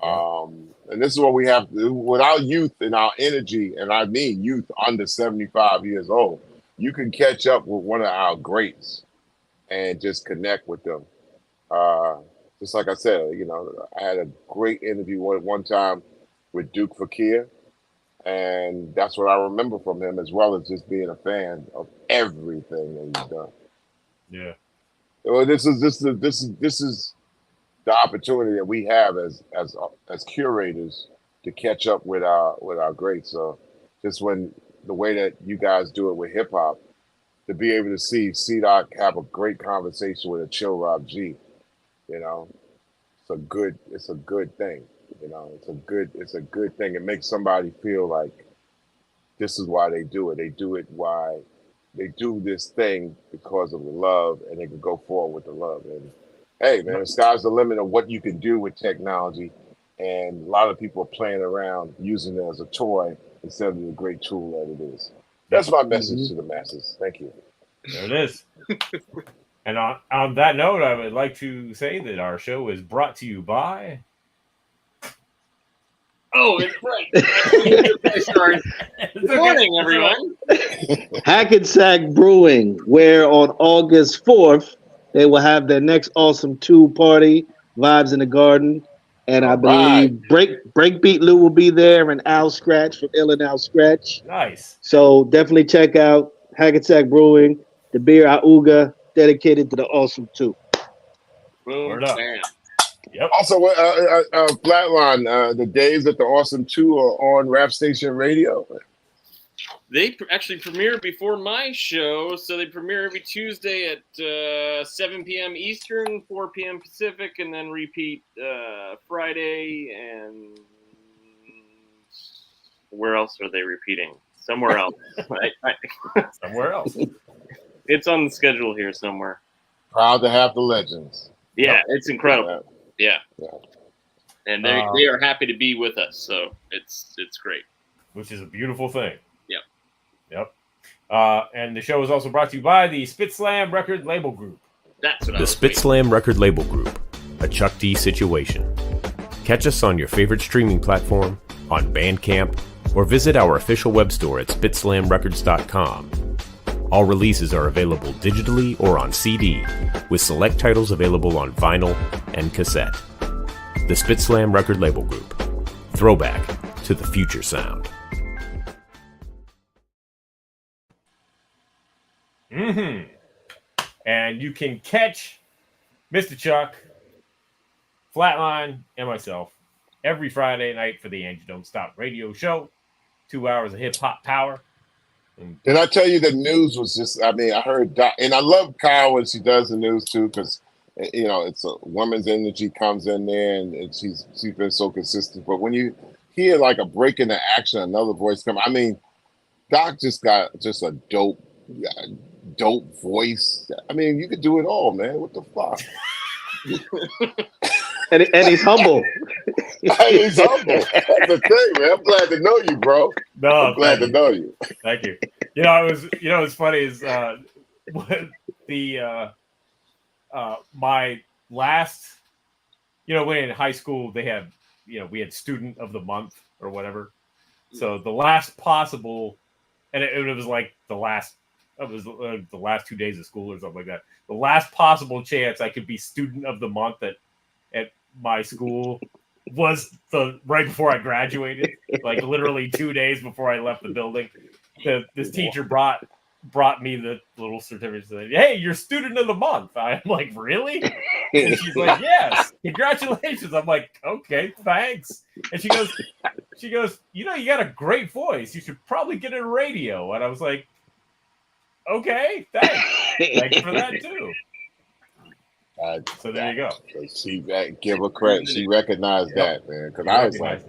And this is what we have to do with our youth and our energy, and I mean youth under 75 years old. You can catch up with one of our greats and just connect with them. Just like I said, I had a great interview one time with Duke Fakir, and that's what I remember from him, as well as just being a fan of everything that he's done. Yeah. Well, this is the opportunity that we have as curators to catch up with our greats. So just when the way that you guys do it with hip hop, to be able to see C-Doc have a great conversation with a Chill Rob G, it's a good thing. It's a good thing. It makes somebody feel like this is why they do it. They do it why they do this thing because of the love, and they can go forward with the love. And hey, man, the sky's the limit of what you can do with technology. And a lot of people are playing around using it as a toy instead of the great tool that it is. That's my message to the masses. Thank you. There it is. And on that note, I would like to say that our show is brought to you by. Oh, it's right. Good morning, everyone. Hackensack Brewing, where on August 4th, they will have their next Awesome 2 party, Vibes in the Garden. And I believe Breakbeat Lou will be there, and Al Scratch from Ill and Al Scratch. Nice. So definitely check out Hackensack Brewing, the beer Auga, dedicated to the Awesome 2. Boom, bam. Yep. Also, Flatline, the days that the Awesome 2 are on Rap Station Radio. They actually premiere before my show, so they premiere every Tuesday at 7 p.m. Eastern, 4 p.m. Pacific, and then repeat Friday. And where else are they repeating? Somewhere else. Somewhere else. It's on the schedule here somewhere. Proud to have the legends. Yeah, it's incredible. Yeah. Yeah. And they are happy to be with us, so it's great. Which is a beautiful thing. Yep. And the show is also brought to you by the Spit Slam Record Label Group. That's what The Spit Slam Record Label Group, a Chuck D situation. Catch us on your favorite streaming platform, on Bandcamp, or visit our official web store at spitslamrecords.com. All releases are available digitally or on CD, with select titles available on vinyl and cassette. The Spit Slam Record Label Group. Throwback to the future sound. Mm-hmm. And you can catch Mr. Chuck, Flatline, and myself every Friday night for the Angie Don't Stop radio show. 2 hours of hip-hop power. Did I tell you the news was just, I heard Doc, and I love Kyle when she does the news too, because, it's a woman's energy comes in there, and she's been so consistent. But when you hear like a break in the action, another voice come, Doc just got a dope voice. You could do it all, man. What the fuck? and he's humble. He's humble. That's the thing, man. I'm glad to know you, bro. No, I'm glad to know you. Thank you. What's funny is my last, when in high school they had, we had student of the month or whatever. So the last possible, and it was like the last 2 days of school or something like that. The last possible chance I could be student of the month at my school was right before I graduated, like literally 2 days before I left the building. This teacher brought me the little certificate. Said, "Hey, you're student of the month." I'm like, "Really?" And she's like, "Yes, congratulations." I'm like, "Okay, thanks." And she goes, "You got a great voice. You should probably get into radio." And I was like, "Okay, thanks. Thanks for that too." So there you go. She give her credit. She recognized that, man. Because I was like,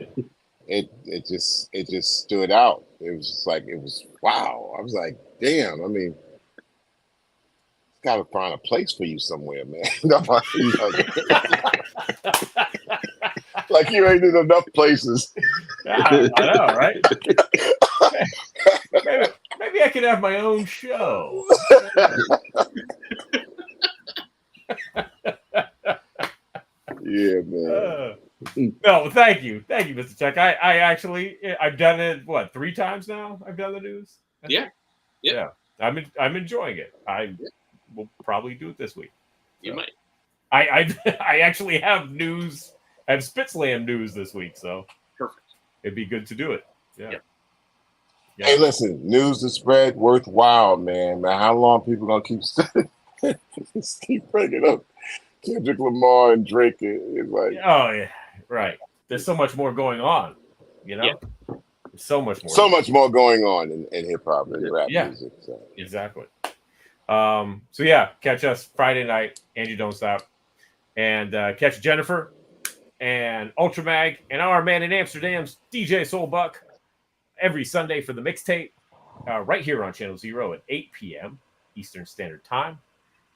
it just stood out. It was just like, it was wow. I was like, damn. It's got to find a place for you somewhere, man. Like you ain't in enough places. Yeah, I know, right? Maybe I could have my own show. Yeah, man. No, thank you, Mr. Chuck. I've done it 3 times now. I've done the news. Yeah. I'm enjoying it. I will probably do it this week. You might. I actually have news. I have Spit Slam news this week, so perfect. It'd be good to do it. Yeah. Hey, listen, news to spread worthwhile, man. How long people gonna keep bringing up Kendrick Lamar and Drake? It's like, oh yeah, right. There's so much more going on, There's so much more. So much more going on in hip hop and rap music. So. Exactly. So yeah, catch us Friday night, Angie Don't Stop, and catch Jennifer and Ultramag and our man in Amsterdam's DJ Soulbuck every Sunday for the mixtape. right here on Channel Zero at 8 p.m. Eastern Standard Time.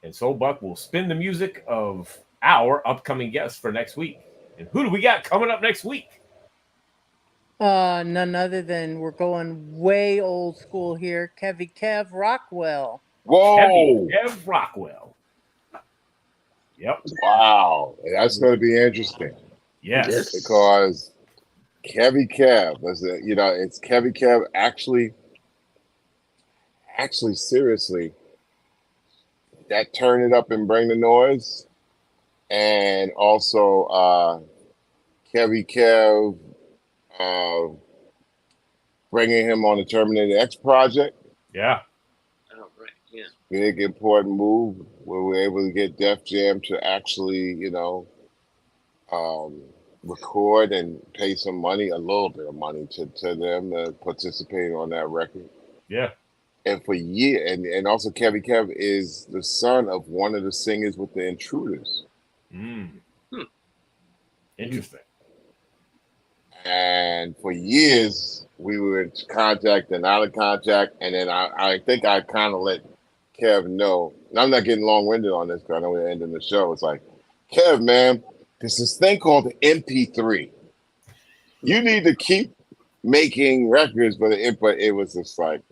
And Soul Buck will spin the music of our upcoming guests for next week. And who do we got coming up next week? None other than we're going way old school here. Kev Rockwell. Whoa! Kev Rockwell. Yep. Wow, that's going to be interesting. Yes. Because Kevy Kev, it's Kevy Kev actually seriously, that Turn It Up and Bring the Noise, and also Kevy Kev bringing him on the Terminator X project. Yeah. Oh, right. Yeah. Big important move where we're able to get Def Jam to actually, record and pay some money, a little bit of money to them to participate on that record. Yeah. And for years, and also Kevy Kev is the son of one of the singers with the Intruders. Interesting. And for years, we were in contact and out of contact. And then I think I kind of let Kev know. And I'm not getting long-winded on this because I know we're ending the show. It's like, Kev, man, there's this thing called the MP3. You need to keep making records, but it was just like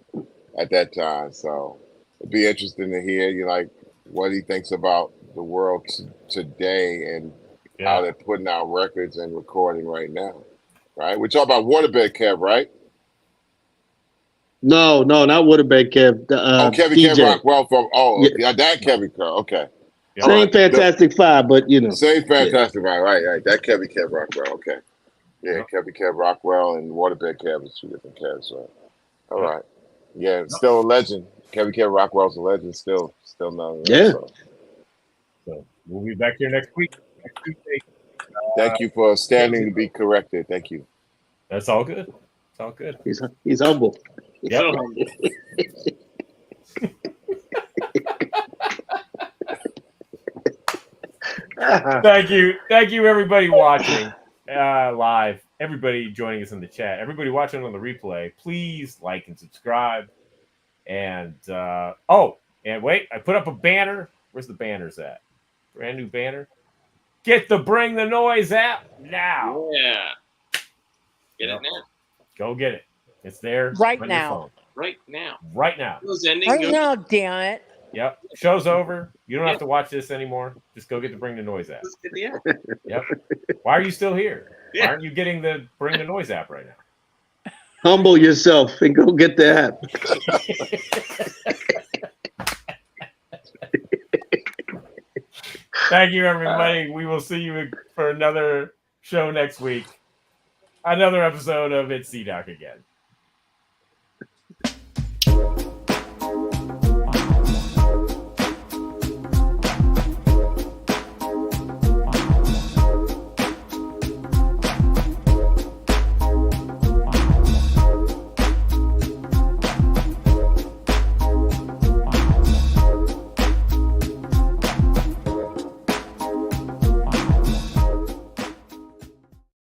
at that time. So it'd be interesting to hear, what he thinks about the world today and how they're putting out records and recording right now. Right? We're talking about Waterbed Kev, right? No, not Waterbed Kev. Kevy DJ. Kev Rockwell from that Kevy Kev. Okay. Same Fantastic Five, but Same Fantastic Five, right. That Kevy Kev Rockwell. Okay. Yeah, Kevy Kev Rockwell and Waterbed Kev is two different Kevs, right? All right. Yeah, still a legend. Kevy Kev Rockwell's a legend, still known. Yeah. So we'll be back here next week. Next Tuesday. Thank you for standing to be corrected. Thank you. That's all good. It's all good. He's humble. Yep. Thank you, everybody watching live. Everybody joining us in the chat. Everybody watching on the replay. Please like and subscribe. And and wait, I put up a banner. Where's the banners at? Brand new banner. Get the Bring the Noise app now. Yeah. Get it now. Go get it. It's there Right on now. your phone. Right now. Right now. Right now, damn it. Yep. Show's over. You don't have to watch this anymore. Just go get the Bring the Noise app. Let's get the app. Yep. Why are you still here? Yeah. Why aren't you getting the Bring the Noise app right now? Humble yourself and go get the app. Thank you, everybody. We will see you for another show next week. Another episode of It's C-Doc again.